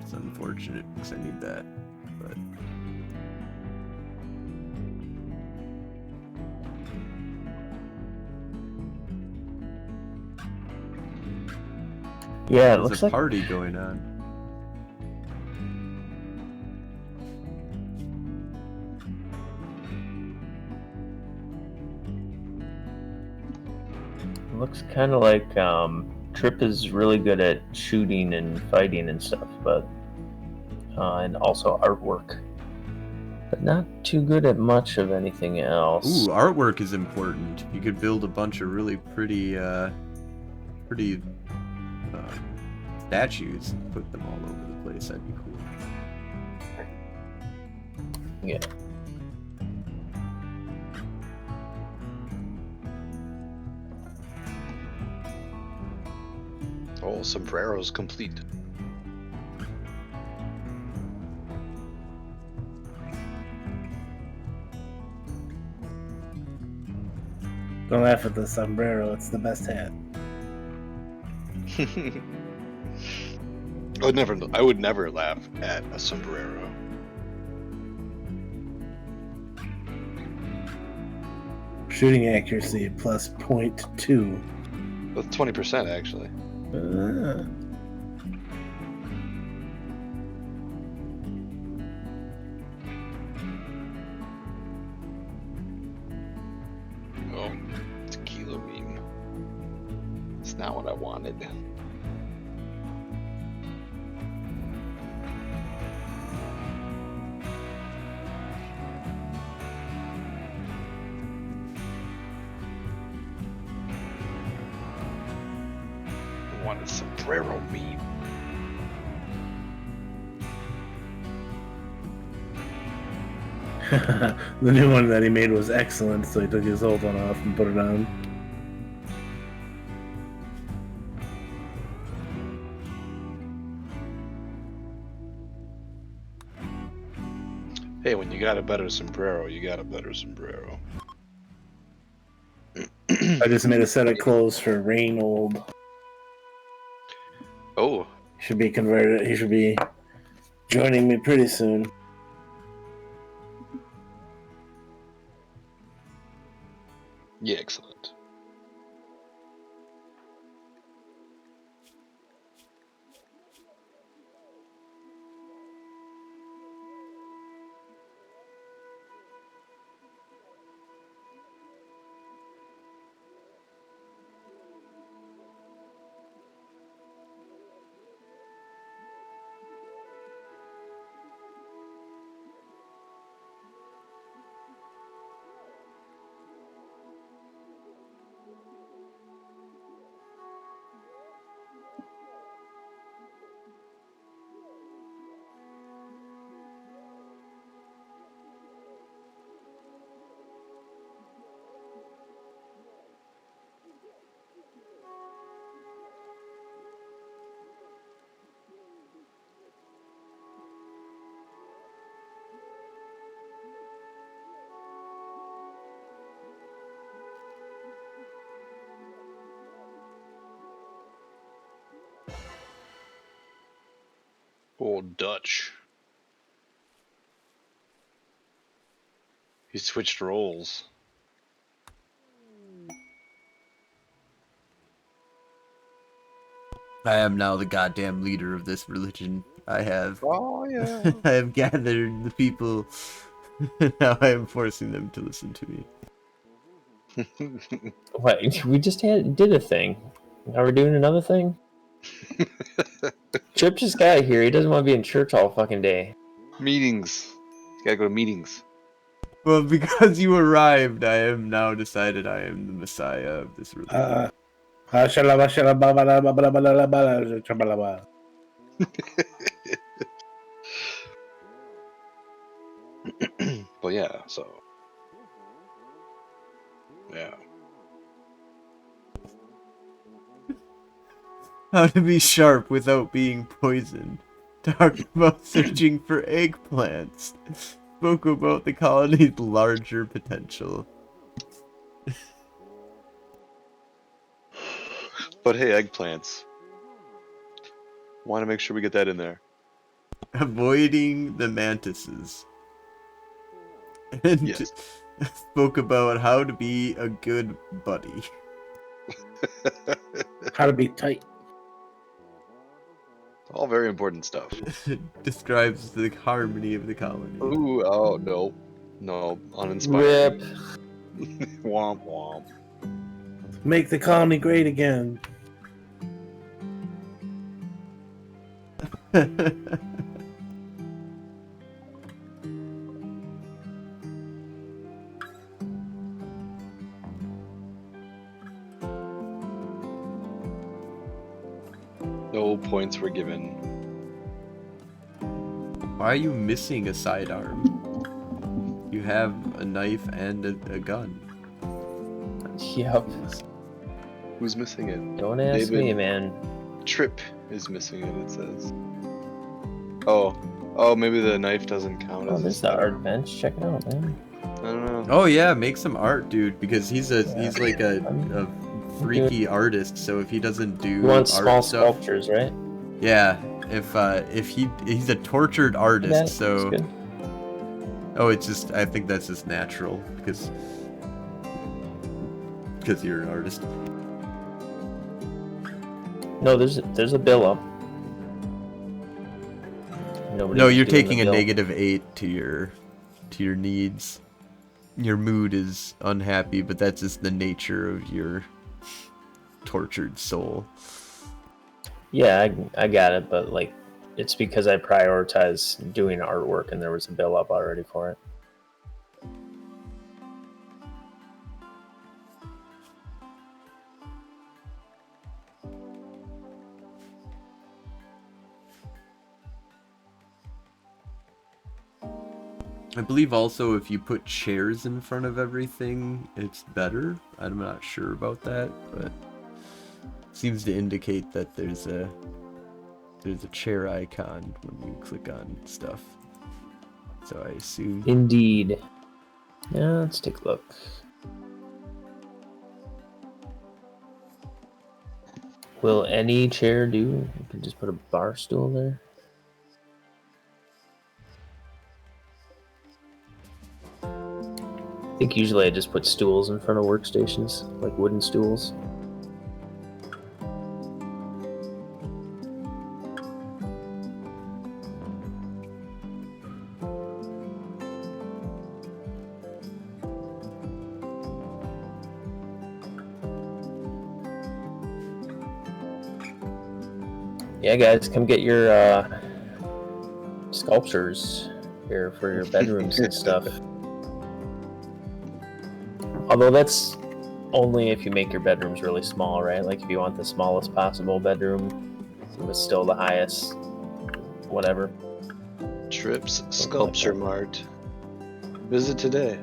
It's unfortunate because I need that. But Yeah, it there's looks a like party going on. looks kind of like Trip is really good at shooting and fighting and stuff, but and also artwork, but not too good at much of anything else. Ooh, artwork is important. You could build a bunch of really pretty statues and put them all over the place. That'd be cool. Yeah. Oh, sombrero's complete. Don't laugh at the sombrero. It's the best hat. I would never laugh at a sombrero. Shooting accuracy plus 0.2. That's 20% actually. Oh, tequila bean. It's not what I wanted. I wanted sombrero meat. The new one that he made was excellent, so he took his old one off and put it on. Hey, when you got a better sombrero, you got a better sombrero. I just made a set of clothes for Reynold. Oh, He should be converted. He should be joining me pretty soon. yeah, excellent. Old Dutch. He switched roles. I am now the goddamn leader of this religion. I have Oh yeah. I have gathered the people. Now I am forcing them to listen to me. What? We just did a thing. Now we're doing another thing? Chip just got here. He doesn't want to be in church all fucking day. Meetings. You gotta go to meetings. Well, because you arrived, I am now decided I am the messiah of this religion. But yeah, so yeah. How to be sharp without being poisoned. Talked about searching for eggplants. Spoke about the colony's larger potential. But hey, eggplants. Want to make sure we get that in there. Avoiding the mantises. And Yes. spoke about how to be a good buddy. How to be tight. All very important stuff. Describes the harmony of the colony. Ooh, oh no. No, uninspired. Rip. Womp womp. Make the colony great again. No points were given. Why are you missing a sidearm? You have a knife and a gun. Yep. Who's missing it? Don't ask David. me, man. Trip is missing it, it says. Oh, maybe the knife doesn't count Oh, as a there's the sidearm. art bench. Check it out, man. I don't know. Oh yeah, make some art, dude, because he's like a I'm freaky artist. So if he doesn't do You want art small stuff, sculptures, right? yeah. If he's a tortured artist, Yeah, that's so good. oh, it's just I think that's just natural because you're an artist. No, there's a bill up. Nobody's No, you're doing taking the a bill. -8 to your needs. Your mood is unhappy, but that's just the nature of your tortured soul. Yeah, I got it, but like, it's because I prioritize doing artwork, and there was a bill up already for it. I believe also if you put chairs in front of everything, it's better. I'm not sure about that, but it seems to indicate that there's a chair icon when you click on stuff. So I assume. Indeed. Yeah, let's take a look. Will any chair do? You can just put a bar stool there. I think usually I just put stools in front of workstations, like wooden stools. Yeah, guys, come get your sculptures here for your bedrooms and stuff. Although that's only if you make your bedrooms really small, right? Like if you want the smallest possible bedroom, but still the highest, whatever. Trips Sculpture Mart. Visit today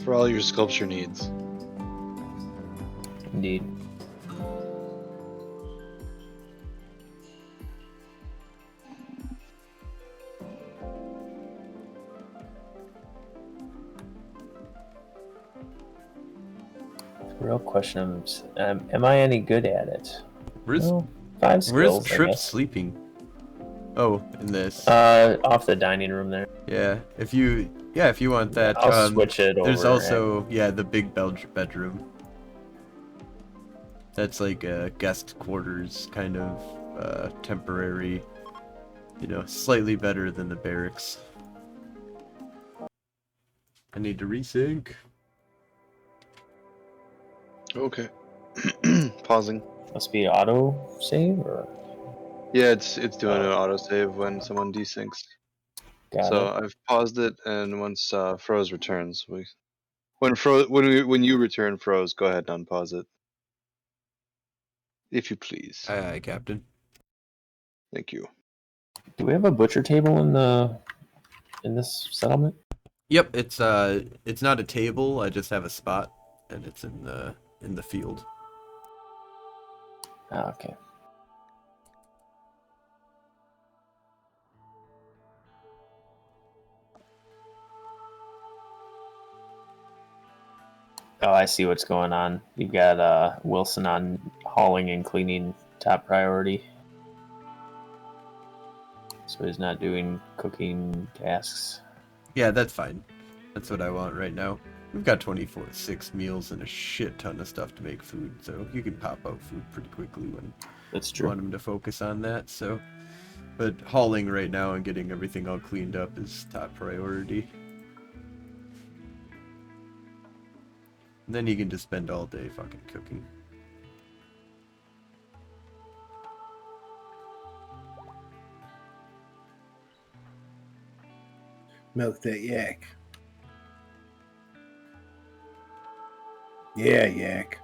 for all your sculpture needs. Indeed. The real question is, am I any good at it? Where's Well, 5 skills, I Trip guess. sleeping? Oh, in this. Off the dining room there. Yeah, if you want that. I'll switch it over. There's also the big bedroom. That's like a guest quarters kind of temporary, slightly better than the barracks. I need to resync. Okay. Pausing. Must be auto save or. Yeah, it's doing an autosave when someone desyncs. Got So it. I've paused it, and once Froze returns, when you return, Froze, go ahead and unpause it, if you please. Aye, aye, Captain. Thank you. Do we have a butcher table in this settlement? Yep, it's not a table. I just have a spot, and it's in the field. Ah, okay. Oh, I see what's going on. You got Wilson on hauling and cleaning top priority. So he's not doing cooking tasks. Yeah, that's fine. That's what I want right now. We've got 24/6 meals and a shit ton of stuff to make food, so you can pop out food pretty quickly when That's you true. want him to focus on that. So, but hauling right now and getting everything all cleaned up is top priority. Then you can just spend all day fucking cooking. Milk that yak. Yeah, yak.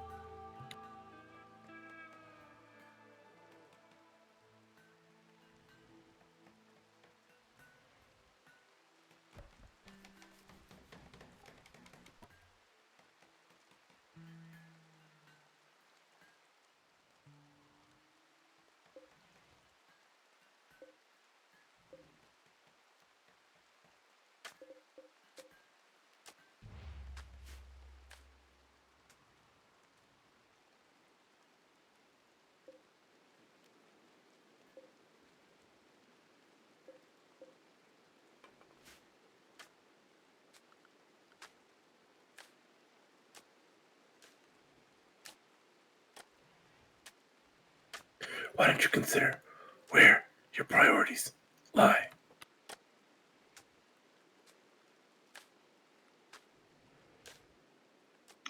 Why don't you consider where your priorities lie?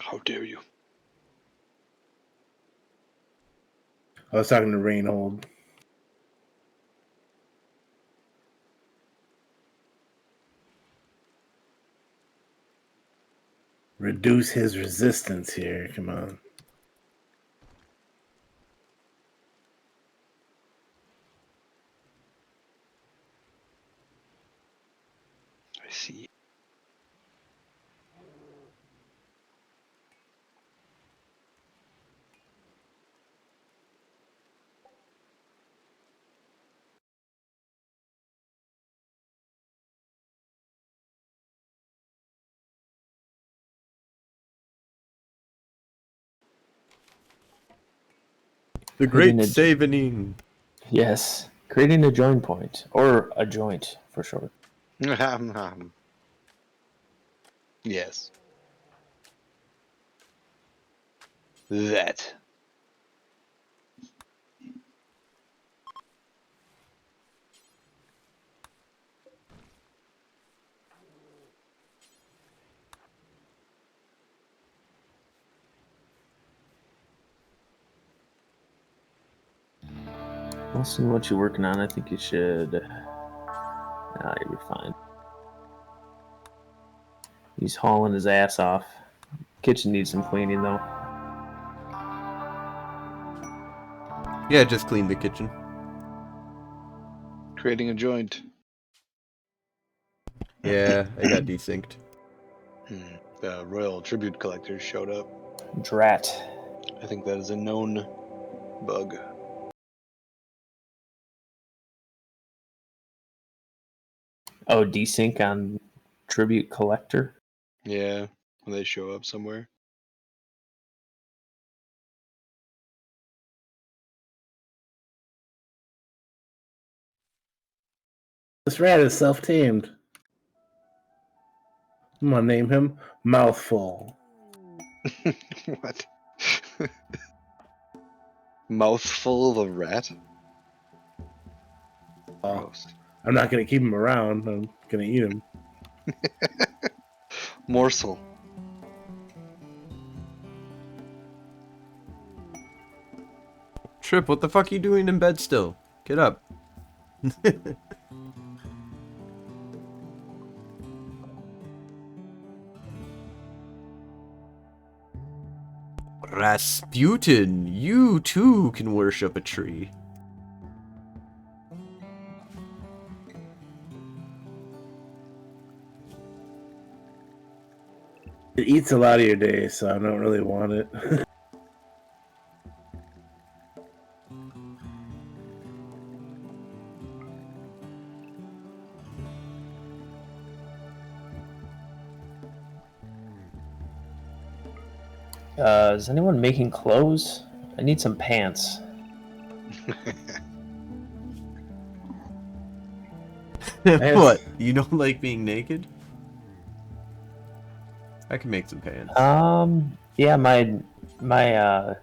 How dare you? I was talking to Reinhold. Reduce his resistance here. Come on. I see. The Creating Great a- Savening. Yes, creating a join point, or a joint for short. Yes. That. I'll see what you're working on. I think you should. Nah, you'll be fine. He's hauling his ass off. Kitchen needs some cleaning though. Yeah, just clean the kitchen. Creating a joint. Yeah, I got desynced. The royal tribute collectors showed up. Drat. I think that is a known bug. Oh, desync on tribute collector. Yeah, when they show up somewhere. This rat is self-tamed. I'm gonna name him Mouthful. What? Mouthful of a rat? Oh, Gross. I'm not gonna keep him around. I'm gonna eat him. Morsel. Trip, what the fuck are you doing in bed still? Get up. Rasputin, you too can worship a tree. It eats a lot of your day, so I don't really want it. Is anyone making clothes? I need some pants. What? You don't like being naked? I can make some pants. Yeah, my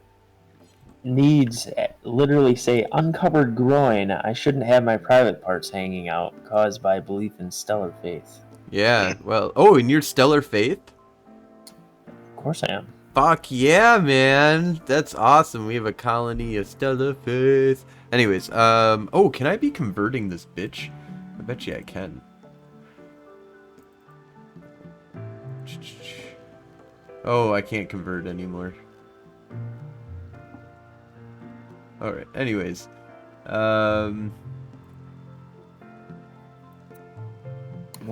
needs literally say uncovered groin. I shouldn't have my private parts hanging out, caused by belief in stellar faith. Yeah, well, oh, and you're Stellar Faith? Of course I am. Fuck yeah, man. That's awesome. We have a colony of Stellaface. Anyways, oh, can I be converting this bitch? I bet you I can. Oh, I can't convert anymore. Alright, anyways. Yeah,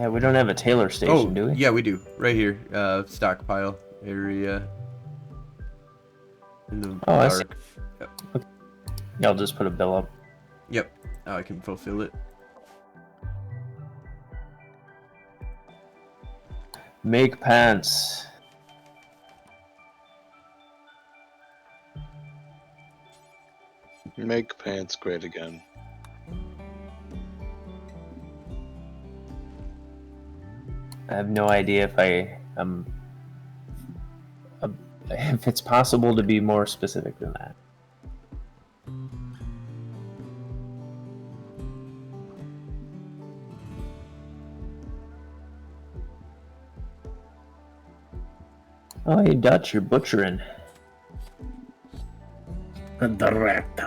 we don't have a Taylor station, do we? Yeah, we do. Right here. Stockpile area. In the Oh, I see. dark. Yeah, I'll just put a bill up. Yep. Now I can fulfill it. Make pants. Make pants great again. I have no idea if if it's possible to be more specific than that. Oh, hey Dutch, you're butchering. Direct.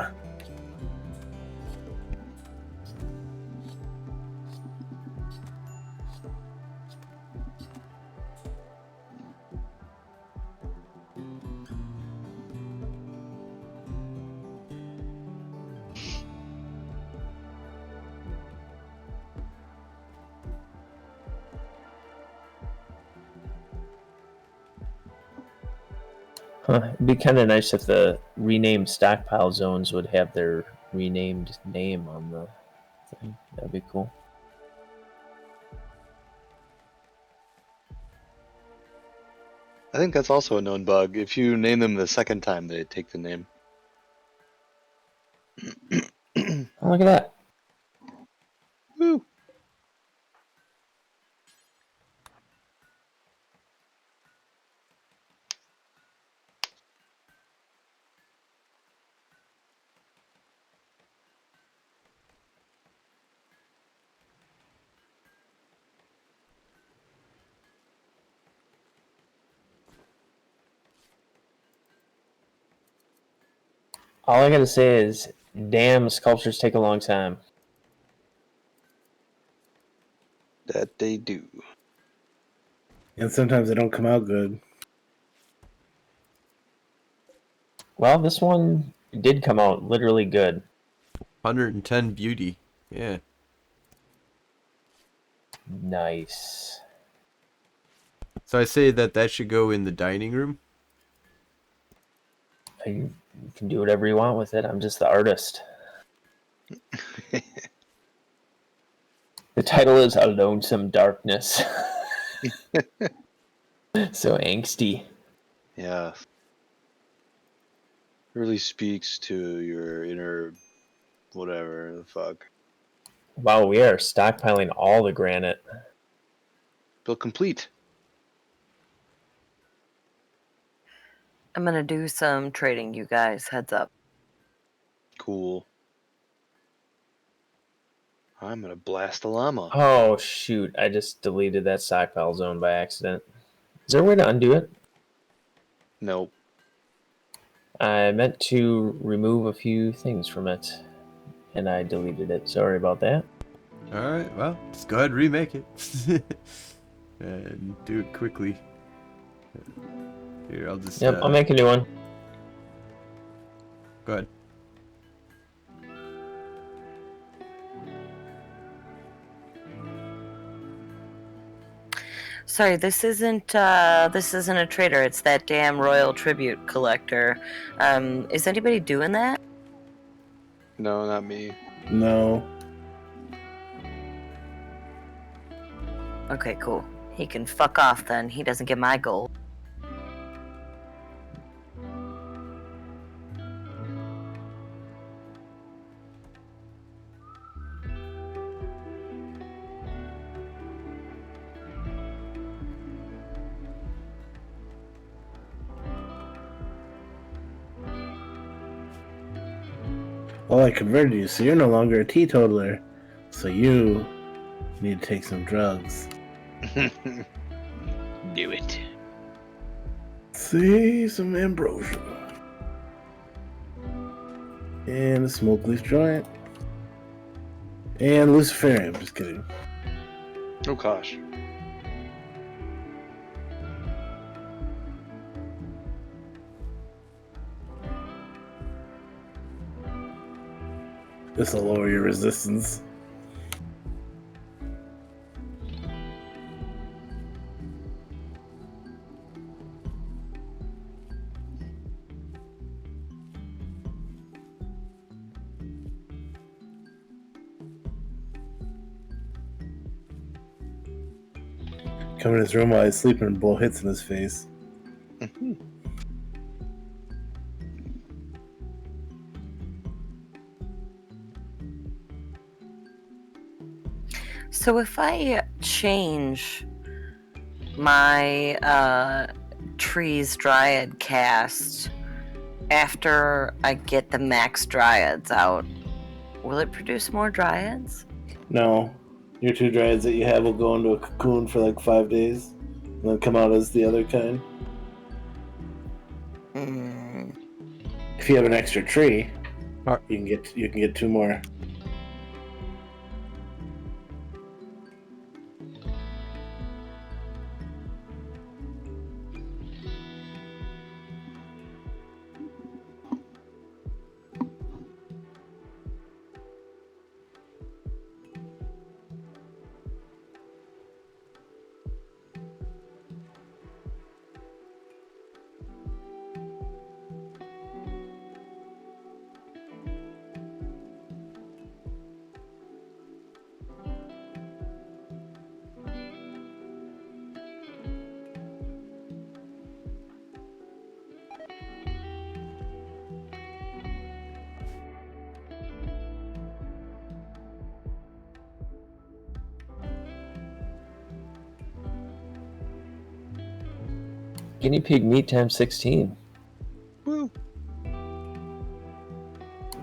Huh, it'd be kind of nice if the renamed stockpile zones would have their renamed name on the thing. That'd be cool. I think that's also a known bug. If you name them the second time, they take the name. Oh, look at that. Woo! All I gotta say is, damn, sculptures take a long time. That they do. And sometimes they don't come out good. Well, this one did come out literally good. 110 beauty. Yeah. Nice. So I say that should go in the dining room. You can do whatever you want with it. I'm just the artist. The title is A Lonesome Darkness. So angsty. Yeah. Really speaks to your inner whatever the fuck. Wow, we are stockpiling all the granite. Build complete. I'm gonna do some trading, you guys. Heads up. Cool. I'm gonna blast a llama. Oh, shoot. I just deleted that stockpile zone by accident. Is there a way to undo it? Nope. I meant to remove a few things from it, and I deleted it. Sorry about that. Alright, well, just go ahead and remake it. And do it quickly. Here, I'll just... Yep, I'll make a new one. Go ahead. Sorry, this isn't a trader. It's that damn royal tribute collector. Is anybody doing that? No, not me. No. Okay, cool. He can fuck off then. He doesn't get my gold. Well, I converted you, so you're no longer a teetotaler. So you need to take some drugs. Do it. see, some ambrosia. And a smoke leaf joint. And luciferium, just kidding. Oh gosh. This will lower your resistance. Come in his room while he's sleeping and blow hits in his face. So if I change my trees dryad cast after I get the max dryads out, will it produce more dryads? No. Your 2 dryads that you have will go into a cocoon for like 5 days. And then come out as the other kind. Mm. If you have an extra tree, Are- you can get 2 more. Guinea pig meat times 16. Woo.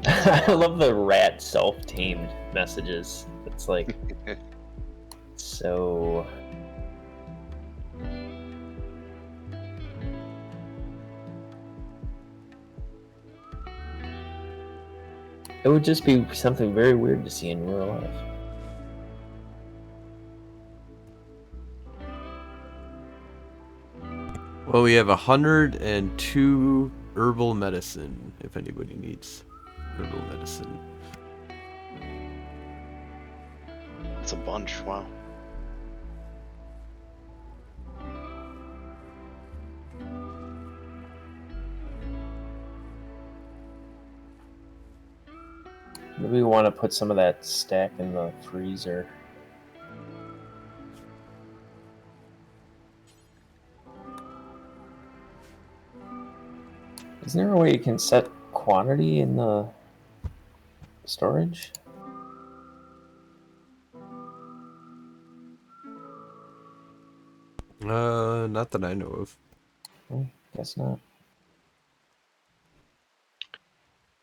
I love the rat self-tamed messages. It's like so. It would just be something very weird to see in real life. Well, we have 102 herbal medicine, if anybody needs herbal medicine. It's a bunch. Wow. Maybe we want to put some of that stack in the freezer. Isn't there a way you can set quantity in the storage? Not that I know of. Guess not.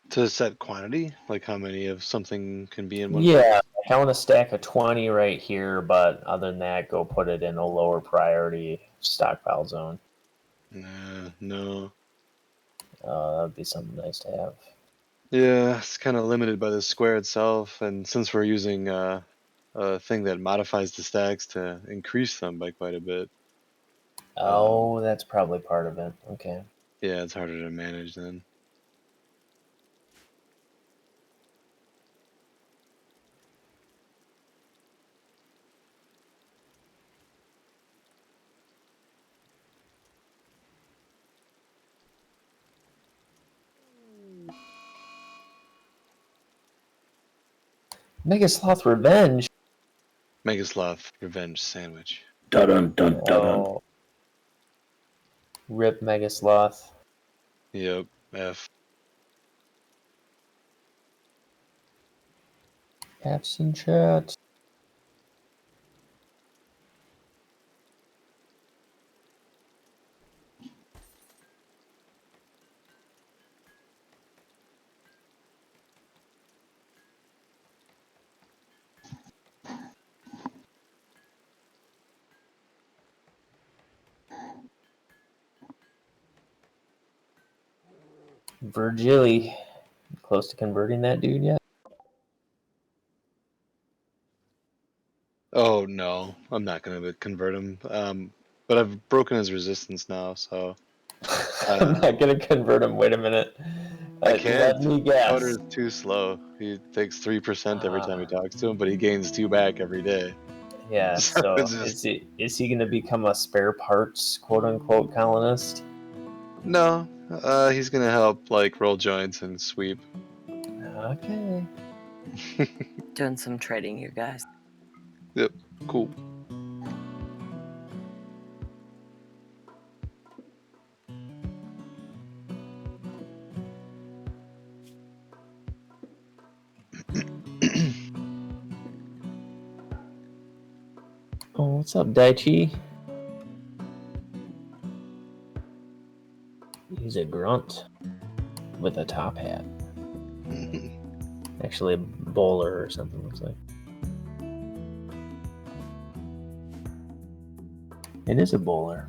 To set quantity, like how many of something can be in one Yeah, I want a stack of 20 right here, but other than that, go put it in a lower priority stockpile zone. place? No. That would be something nice to have. Yeah, it's kind of limited by the square itself, and since we're using a thing that modifies the stacks to increase them by quite a bit, Oh, that's probably part of it. Okay. yeah, it's harder to manage then. Mega Sloth Revenge. Megasloth Revenge Sandwich. Dun dun dun dun. Oh. Rip Mega Sloth. Yep, F. Apps in chat. Virgili, close to converting that dude yet? Oh no, I'm not gonna convert him. But I've broken his resistance now, so I'm not gonna convert him. Wait a minute. I can't. Let me guess. Coder is too slow. He takes 3% every time he talks to him, but he gains 2 back every day. Yeah. So So it's just is he gonna become a spare parts quote unquote colonist? no. He's gonna help like roll joints and sweep. Okay. Doing some trading, you guys. Yep, cool. Oh, what's up, Daichi? He's a grunt with a top hat. Actually, a bowler or something looks like. It is a bowler.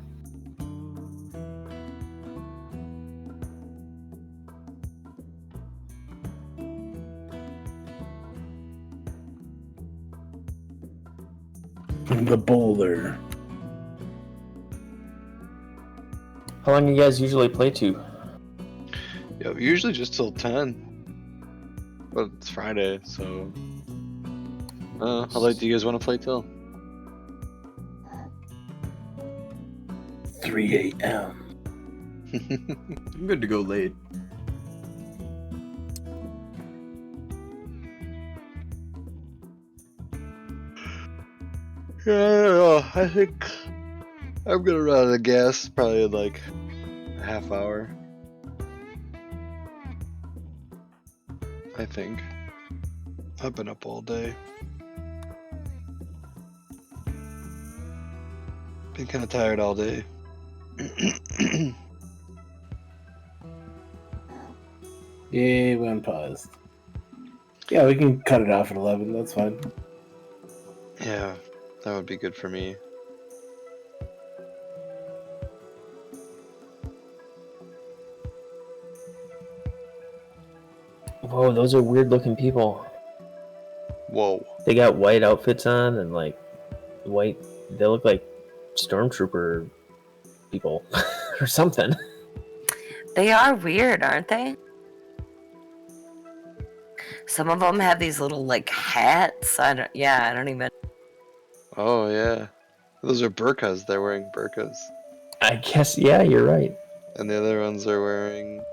The bowler. How long do you guys usually play to? Yeah, usually just till 10. But it's Friday, so how late do you guys want to play till? 3 a.m. I'm good to go late. Yeah, I don't know. I think I'm gonna run out of gas probably in like a half hour. I think. I've been up all day. Been kind of tired all day. Yay, we unpaused. Yeah, we can cut it off at 11. That's fine. Yeah, that would be good for me. Whoa, those are weird looking people. Whoa. They got white outfits on and like white. They look like stormtrooper people or something. They are weird, aren't they? Some of them have these little like hats. I don't even. Oh yeah. Those are burqas. They're wearing burqas. I guess, yeah, you're right. And the other ones are wearing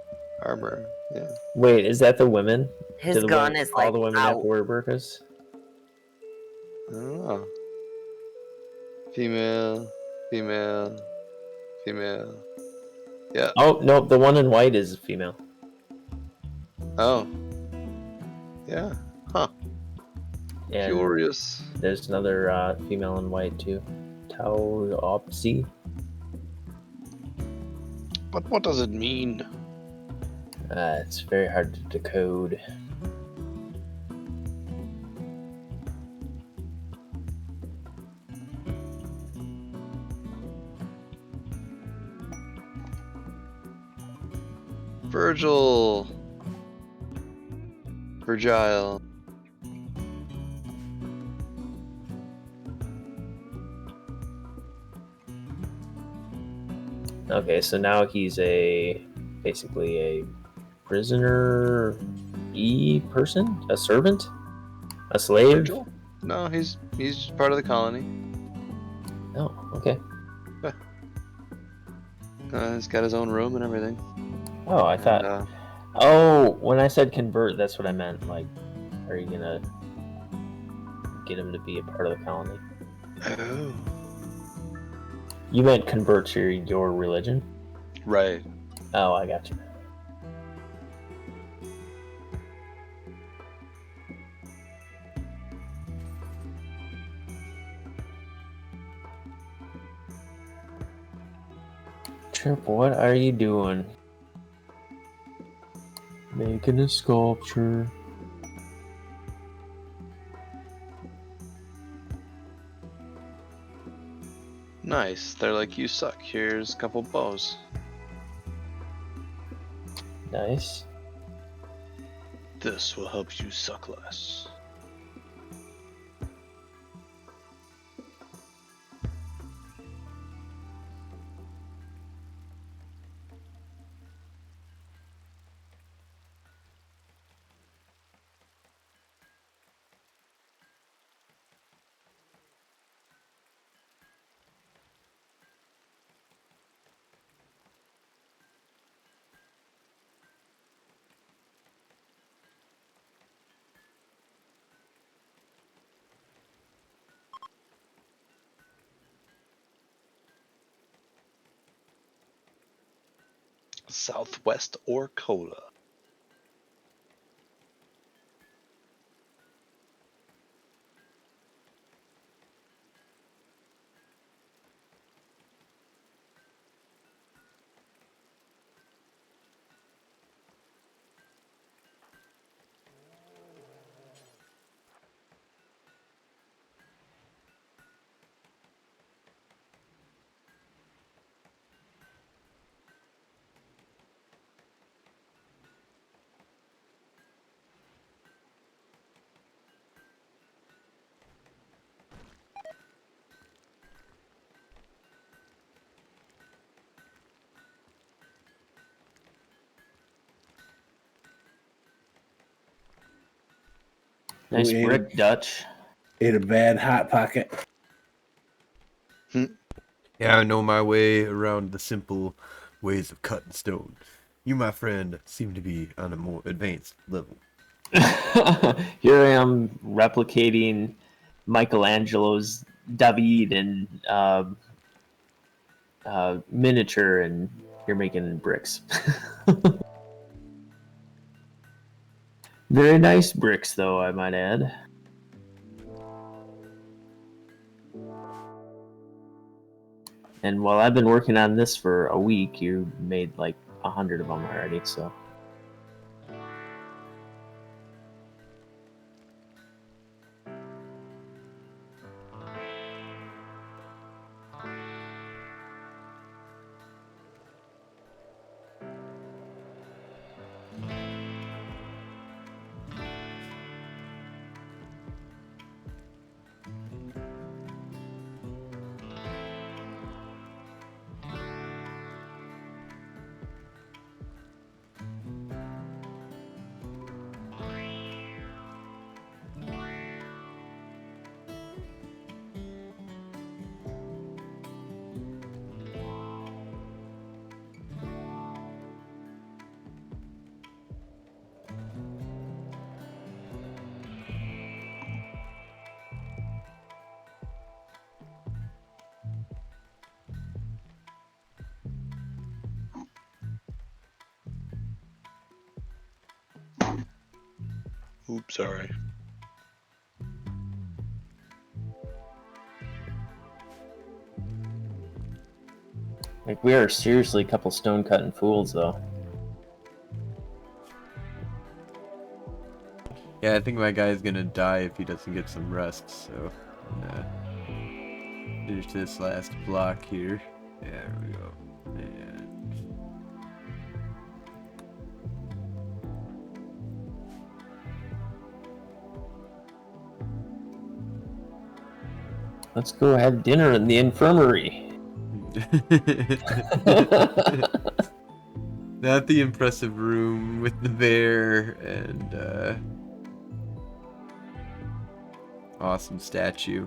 armor. Yeah. Wait, is that the women? His Do the gun women, is all like the women have out. to wear burqas? I don't know. Female, female, female. Yeah. Oh no, the one in white is female. Oh. Yeah. Huh. And Curious. there's another female in white too. Tauopsi. But what does it mean? It's very hard to decode. Virgil. Virgile. Okay, so now he's basically a prisoner person, a servant, a slave. Virgil? No, he's part of the colony. Oh, okay. He's got his own room and everything. Oh, I thought. And, Oh, when I said convert, that's what I meant. Like, are you gonna get him to be a part of the colony? oh. You meant convert to your religion? Right. Oh, I got you. Trip, what are you doing? Making a sculpture. Nice. They're like, you suck. Here's a couple bows. Nice. This will help you suck less. Southwest Orcola. Nice Ooh, brick, Dutch. Ate a bad hot pocket. Yeah, I know my way around the simple ways of cutting stone. You, my friend, seem to be on a more advanced level. Here I am replicating Michelangelo's David and miniature, and you're making bricks. Very nice bricks, though, I might add. And while I've been working on this for a week, you made like 100 of them already, so. Oops, sorry. Like, we are seriously a couple stone cutting fools, though. Yeah, I think my guy's gonna die if he doesn't get some rest, so I'm gonna finish this last block here. Yeah, there we go. And Let's go have dinner in the infirmary. not the impressive room with the bear and awesome statue.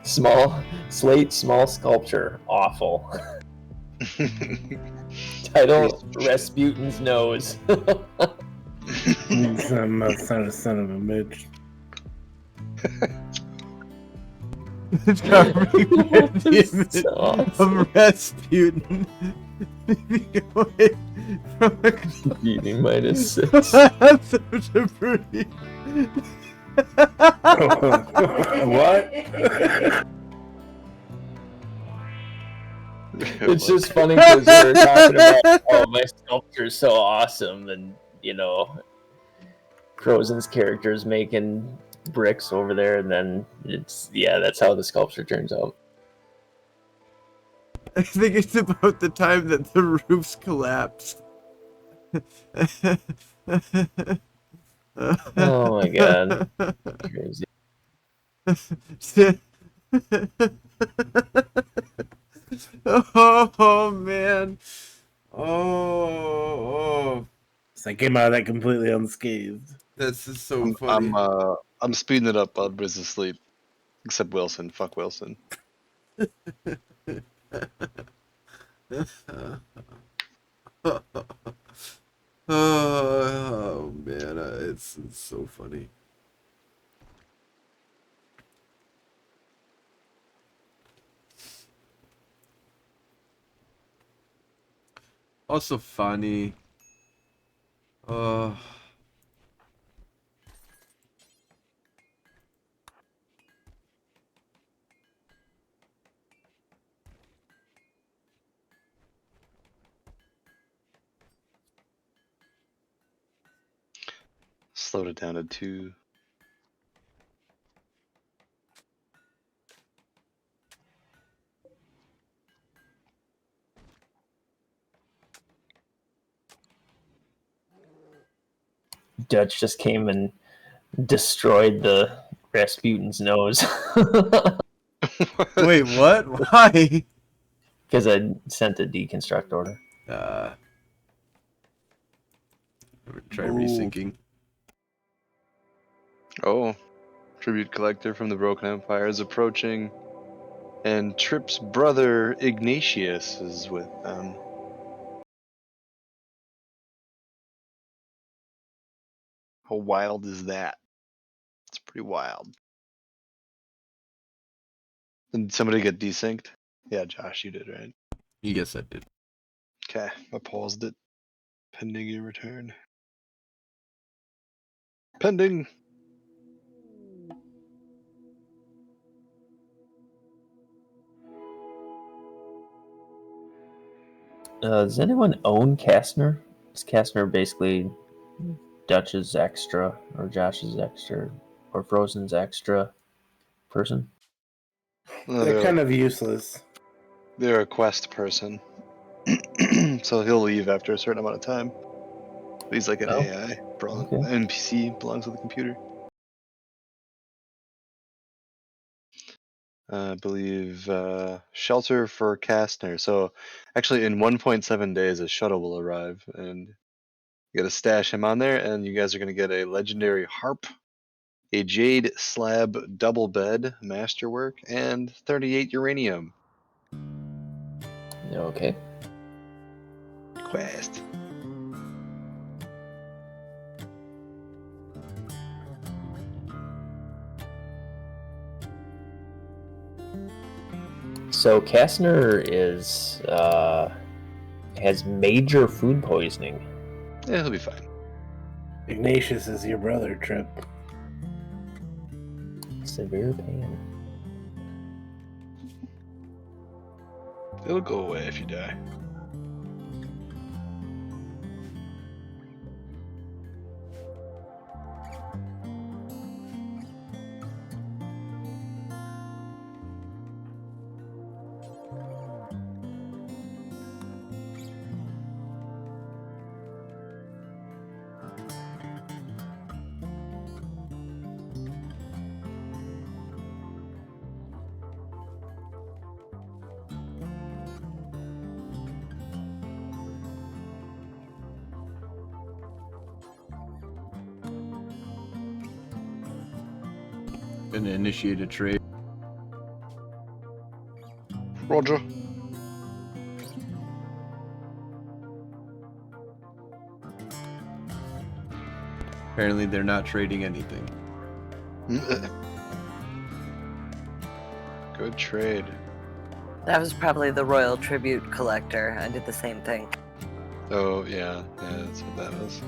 small sculpture. Awful. Title: Rasputin's nose. I'm not son of a bitch. Covering with the This is image so awesome. of Rasputin. Away from a Beating -6. glass of debris. What? It's just funny because we were talking about, oh, my sculpture's so awesome, and Frozen's character's making bricks over there, and then that's how the sculpture turns out. I think it's about the time that the roofs collapsed. Oh my god. Crazy. Oh man. Oh. So I came out of that completely unscathed. That's just so funny. I'm speeding it up while Briz is asleep. Except Wilson. Fuck Wilson. Oh man, it's so funny. Also funny. Slowed it down to 2. Dutch just came and destroyed the Rasputin's nose. Wait, what? Why? Because I sent a deconstruct order. Try resyncing. Oh, tribute collector from the Broken Empire is approaching, and Trip's brother Ignatius is with them. How wild is that? It's pretty wild. Did somebody get desynced? Yeah, Josh, you did, right? Yes, I did. Okay, I paused it. Pending your return. Pending! Does anyone own Kastner? Is Kastner basically Dutch's extra, or Josh's extra, or Frozen's extra person? They're kind of useless. They're a quest person. So he'll leave after a certain amount of time. But he's like an Oh, AI. okay. NPC belongs to the computer. I believe shelter for Kastner. So actually in 1.7 days a shuttle will arrive and you gotta stash him on there, and you guys are gonna get a legendary harp, a jade slab double bed masterwork, and 38 uranium. Okay. Quest. So Kastner is has major food poisoning. Yeah, he'll be fine. Ignatius is your brother, Trip. Severe pain. It'll go away if you die. and initiate a trade. Roger. Apparently, they're not trading anything. Good trade. That was probably the royal tribute collector. I did the same thing. Oh, yeah. Yeah, that's what that was.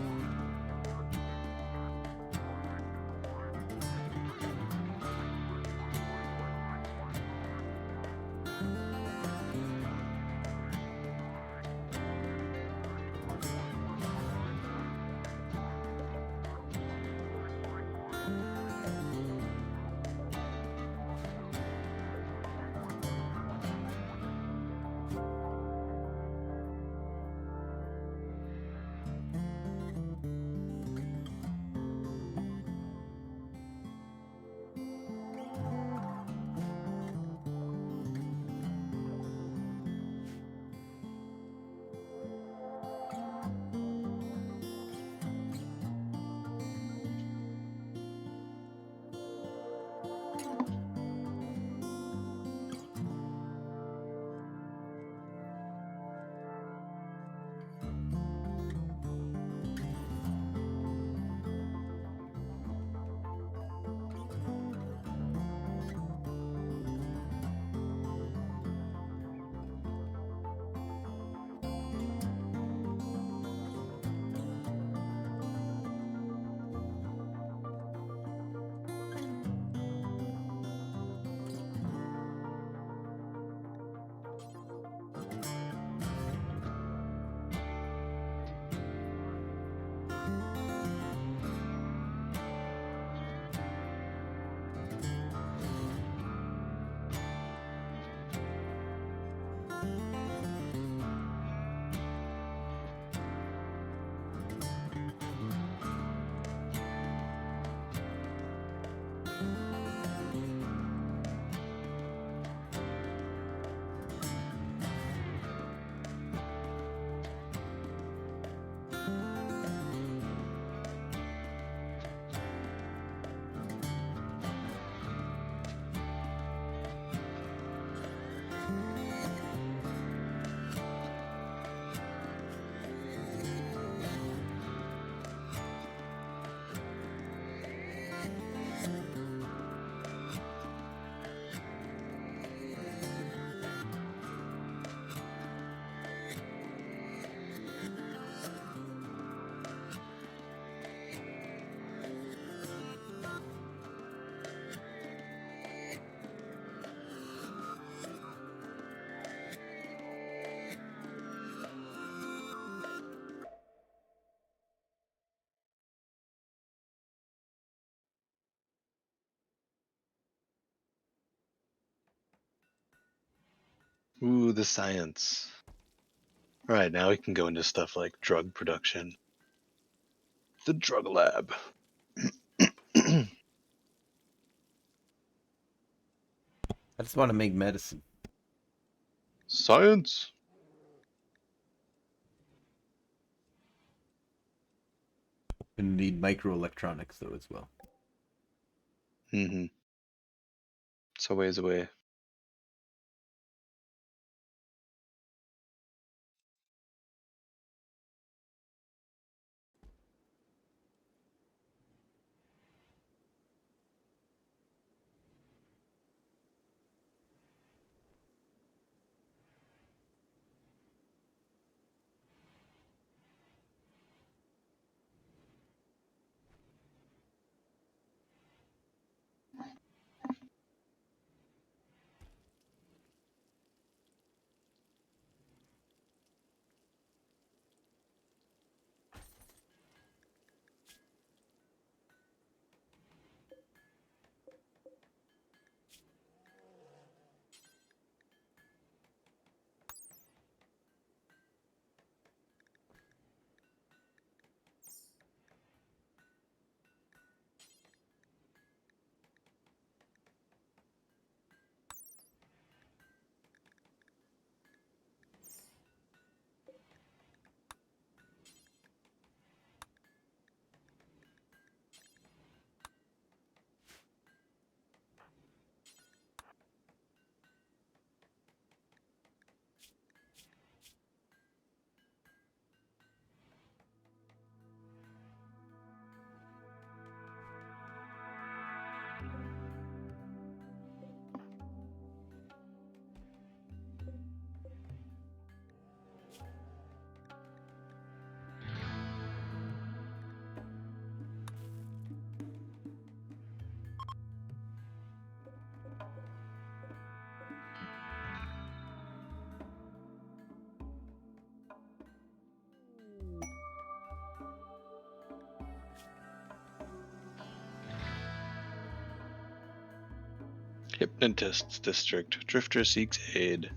Ooh, the science. All right, now we can go into stuff like drug production. The drug lab. I just want to make medicine. Science. And need microelectronics though as well. Mm-hmm. It's a ways away. Hypnotist's district. Drifter seeks aid.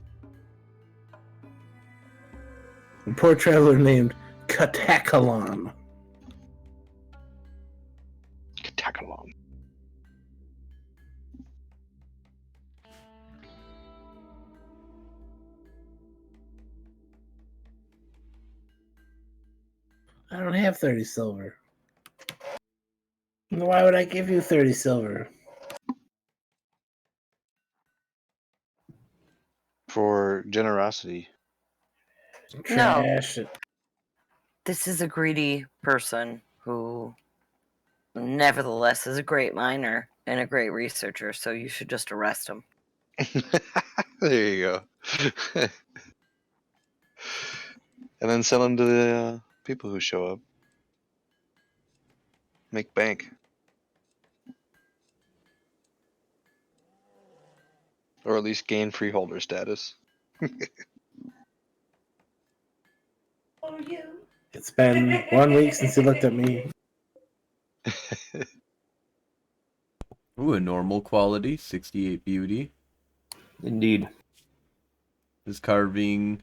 A poor traveler named Katakalon. Katakalon. I don't have 30 silver. Why would I give you 30 silver? For generosity. Trash. This is a greedy person who, nevertheless, is a great miner and a great researcher, so you should just arrest him. There you go. And then sell them to the people who show up. Make bank. Or at least gain freeholder status. It's been 1 week since you looked at me. Ooh, a normal quality, 68 beauty. Indeed. This carving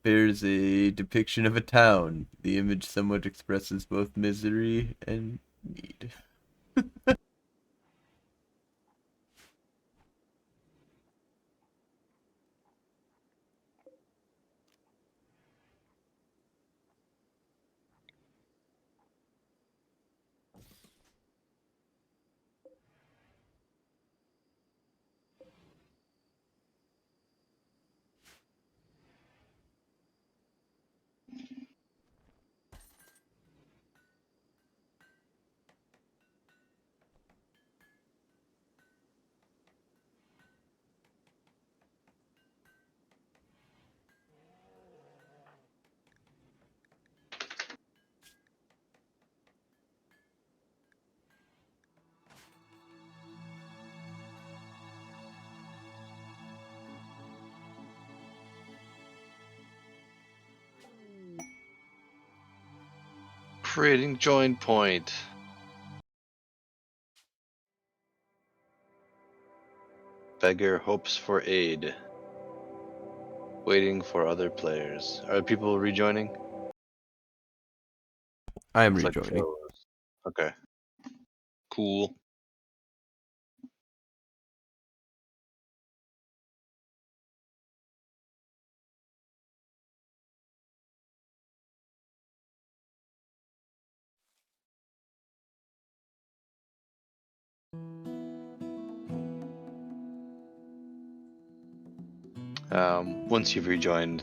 bears a depiction of a town. The image somewhat expresses both misery and need. Creating join point. Beggar hopes for aid. Waiting for other players. Are people rejoining? I am It's like rejoining. froze. Okay. Cool. Once you've rejoined,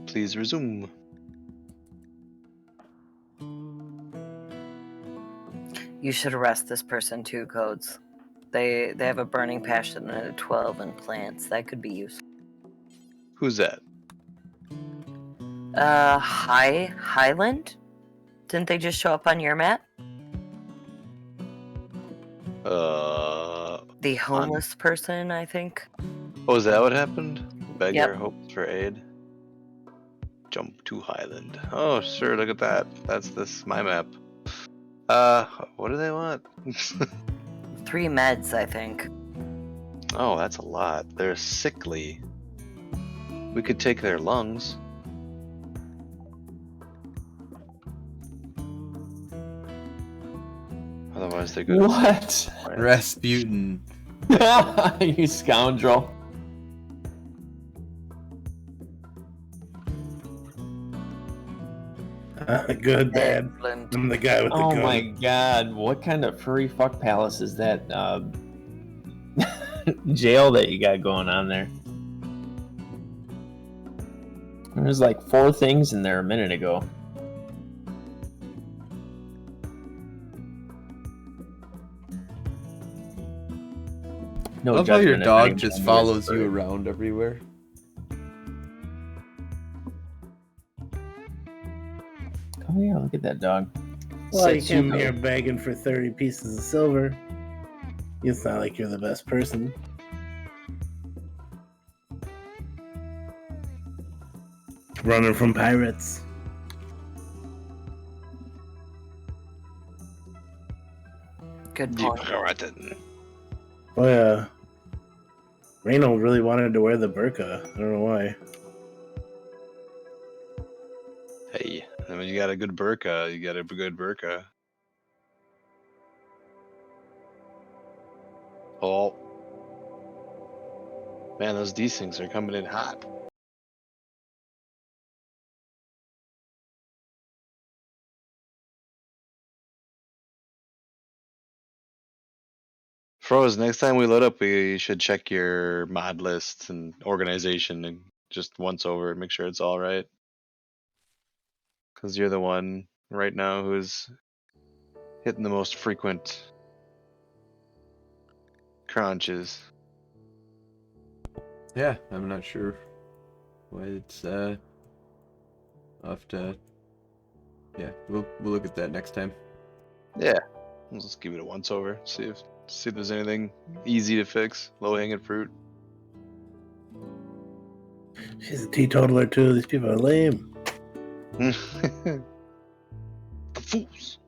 please resume. You should arrest this person too, Codes. They have a burning passion and a 12 in plants. That could be useful. Who's that? Highland? Didn't they just show up on your map? The homeless person, I think. Oh, is that what happened? Beggar Yep. hopes for aid. Jump to Highland. Oh, sure, look at that. That's my map. What do they want? 3 meds, I think. Oh, that's a lot. They're sickly. We could take their lungs. Otherwise, they're good. What? Rasputin. You scoundrel. Good, bad. Excellent. I'm the guy with the Oh gun. my god, what kind of furry fuck palace is that jail that you got going on there? There's like 4 things in there a minute ago. No I love how your judgment if dog anyone just is follows you furry. around everywhere. Oh yeah, look at that dog. Well, you Sits came here begging for 30 pieces of silver. It's not like you're the best person. Running from pirates. Good Deep point. rotten. Boy, Reynold really wanted to wear the burqa. I don't know why. Hey, I mean, you got a good burqa. You got a good burqa. Oh. Man, those things are coming in hot. Froze, next time we load up, we should check your mod list and organization and just once over and make sure it's all right. Because you're the one right now who's hitting the most frequent crunches. Yeah, I'm not sure why it's off to. Yeah, we'll look at that next time. Yeah, let's just give it a once over. See if there's anything easy to fix, low hanging fruit. She's a teetotaler too. These people are lame. The fools.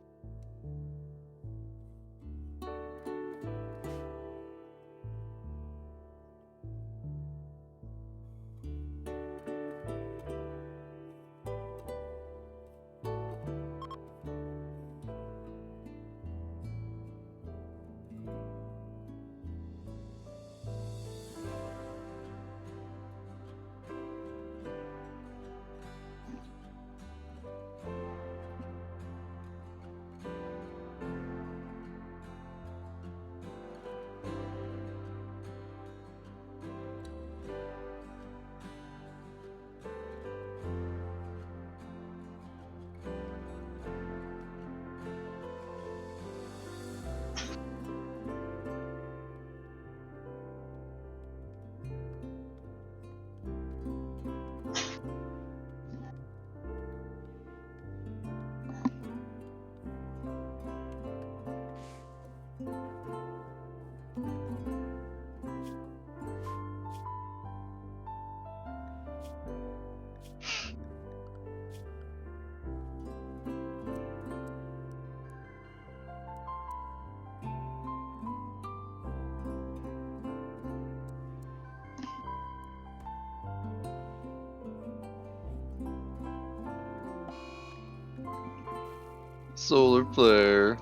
Solar flare.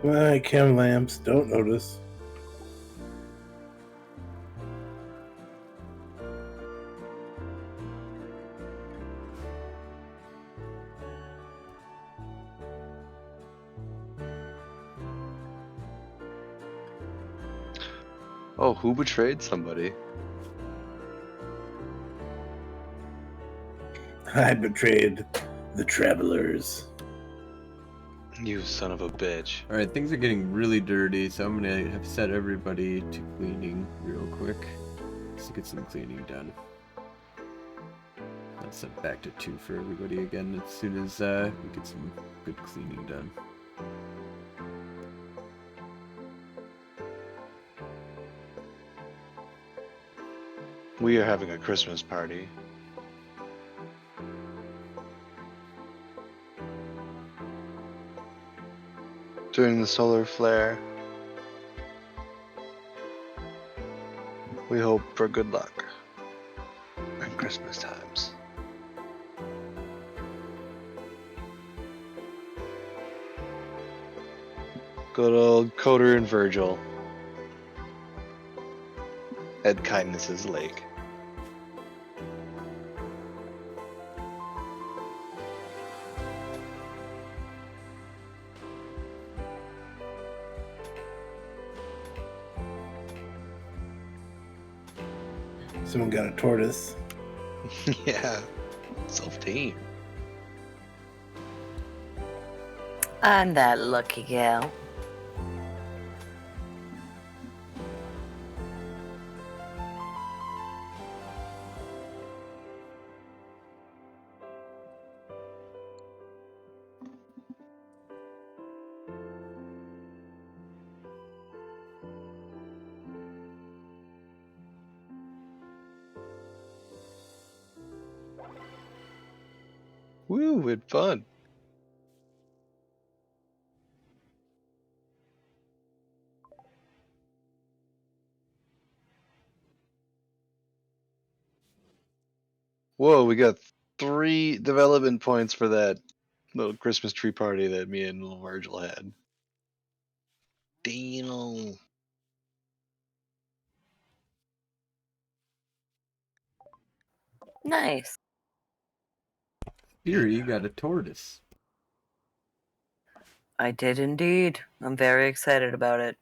My chem lamps don't notice. Oh, who betrayed somebody? I betrayed the travelers. You son of a bitch. All right, things are getting really dirty, so I'm gonna have set everybody to cleaning real quick. Let's get some cleaning done. I'll set back to 2 for everybody again as soon as we get some good cleaning done. We are having a Christmas party. During the solar flare. We hope for good luck at Christmas times. Good old Coder and Virgil at Kindness's Lake. Someone got a tortoise. Yeah, self-tamed. I'm that lucky gal. Woo, it's fun. Whoa, we got 3 development points for that little Christmas tree party that me and little Virgil had. Damn. Nice. Here, you got a tortoise. I did indeed. I'm very excited about it.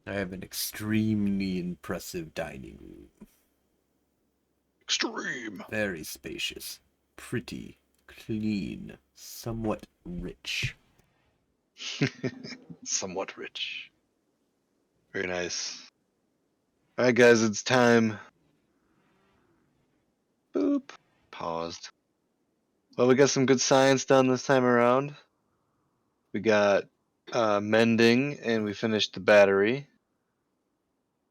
I have an extremely impressive dining room. Extreme. Very spacious, pretty, clean, somewhat rich. Somewhat rich. Very nice. Alright, guys, it's time. Boop. Paused. Well, we got some good science done this time around. We got mending, and we finished the battery.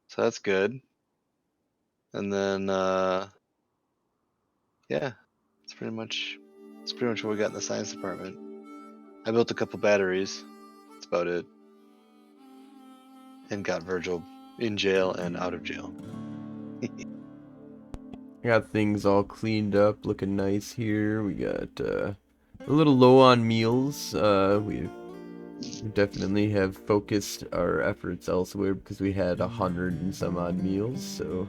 So that's good. And then, yeah, that's pretty much what we got in the science department. I built a couple batteries. That's about it. And got Virgil in jail and out of jail. Got things all cleaned up, looking nice here. We got a little low on meals. We definitely have focused our efforts elsewhere because we had 100 and some odd meals. So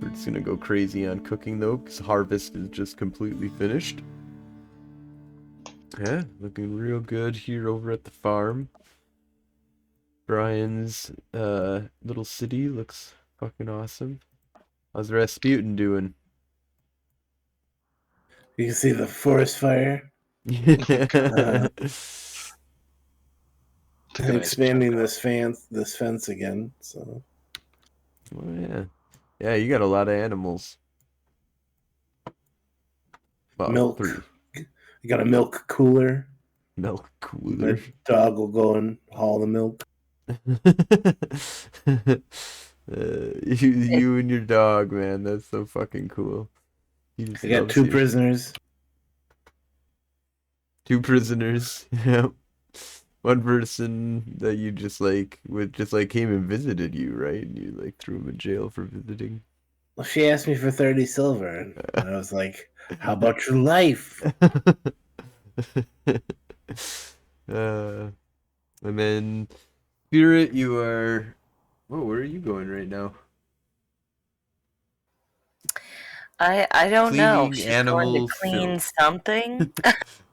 we're just gonna go crazy on cooking though, because harvest is just completely finished. Yeah, looking real good here over at the farm. Brian's little city looks fucking awesome. How's Rasputin doing? You can see the forest fire. Took a nice Expanding chunk this fence again. So Oh yeah. Yeah, you got a lot of animals. Well, milk. 3. You got a milk cooler. Milk cooler. The dog will go and haul the milk. You and your dog, man, that's so fucking cool. I got 2 prisoners. 2 prisoners. Yeah. One person that you just like came and visited you, right? And you like threw him in jail for visiting. Well, she asked me for 30 silver, and I was like, "How about your life?" And then Spirit, you are. Oh, where are you going right now? I don't know. Cleaning She's animal going to clean filth. something.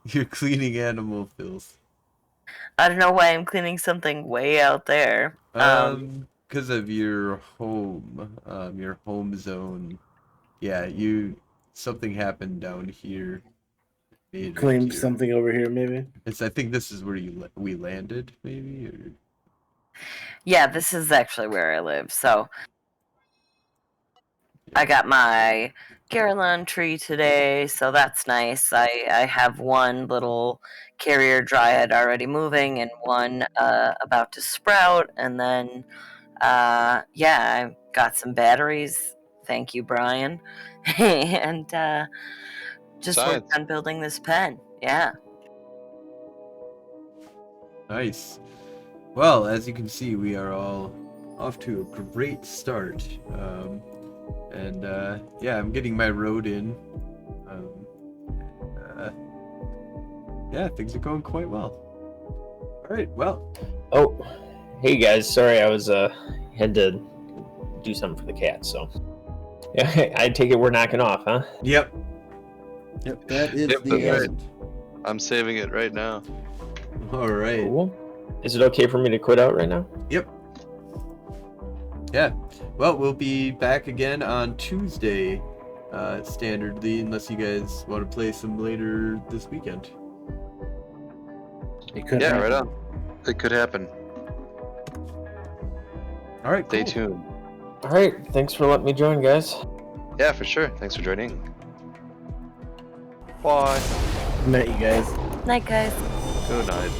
You're cleaning animal filth. I don't know why I'm cleaning something way out there. Because of your home, your home zone. Yeah, something happened down here. Claimed something over here, maybe. I think this is where we landed, maybe. Or... Yeah, this is actually where I live. So I got my Carolyn tree today, so that's nice. I have one little carrier dryad already moving and one about to sprout, and then yeah, I got some batteries. Thank you, Brian. And just worked on building this pen. Yeah. Nice. Well, as you can see, we are all off to a great start. And yeah, I'm getting my road in. Yeah, things are going quite well. All right, well. Oh, hey guys, sorry, I was had to do something for the cat, so yeah, I take it we're knocking off, huh? Yep. Yep, that is the end. I'm saving it right now. All right. Cool. Is it okay for me to quit out right now? Yep. Yeah. Well, we'll be back again on Tuesday standardly, unless you guys want to play some later this weekend. It could Yeah, happen. right on. It could happen. All right, Stay cool. tuned. All right, thanks for letting me join, guys. Yeah, for sure. Thanks for joining. Bye. Night, you guys. Night, guys. Good night.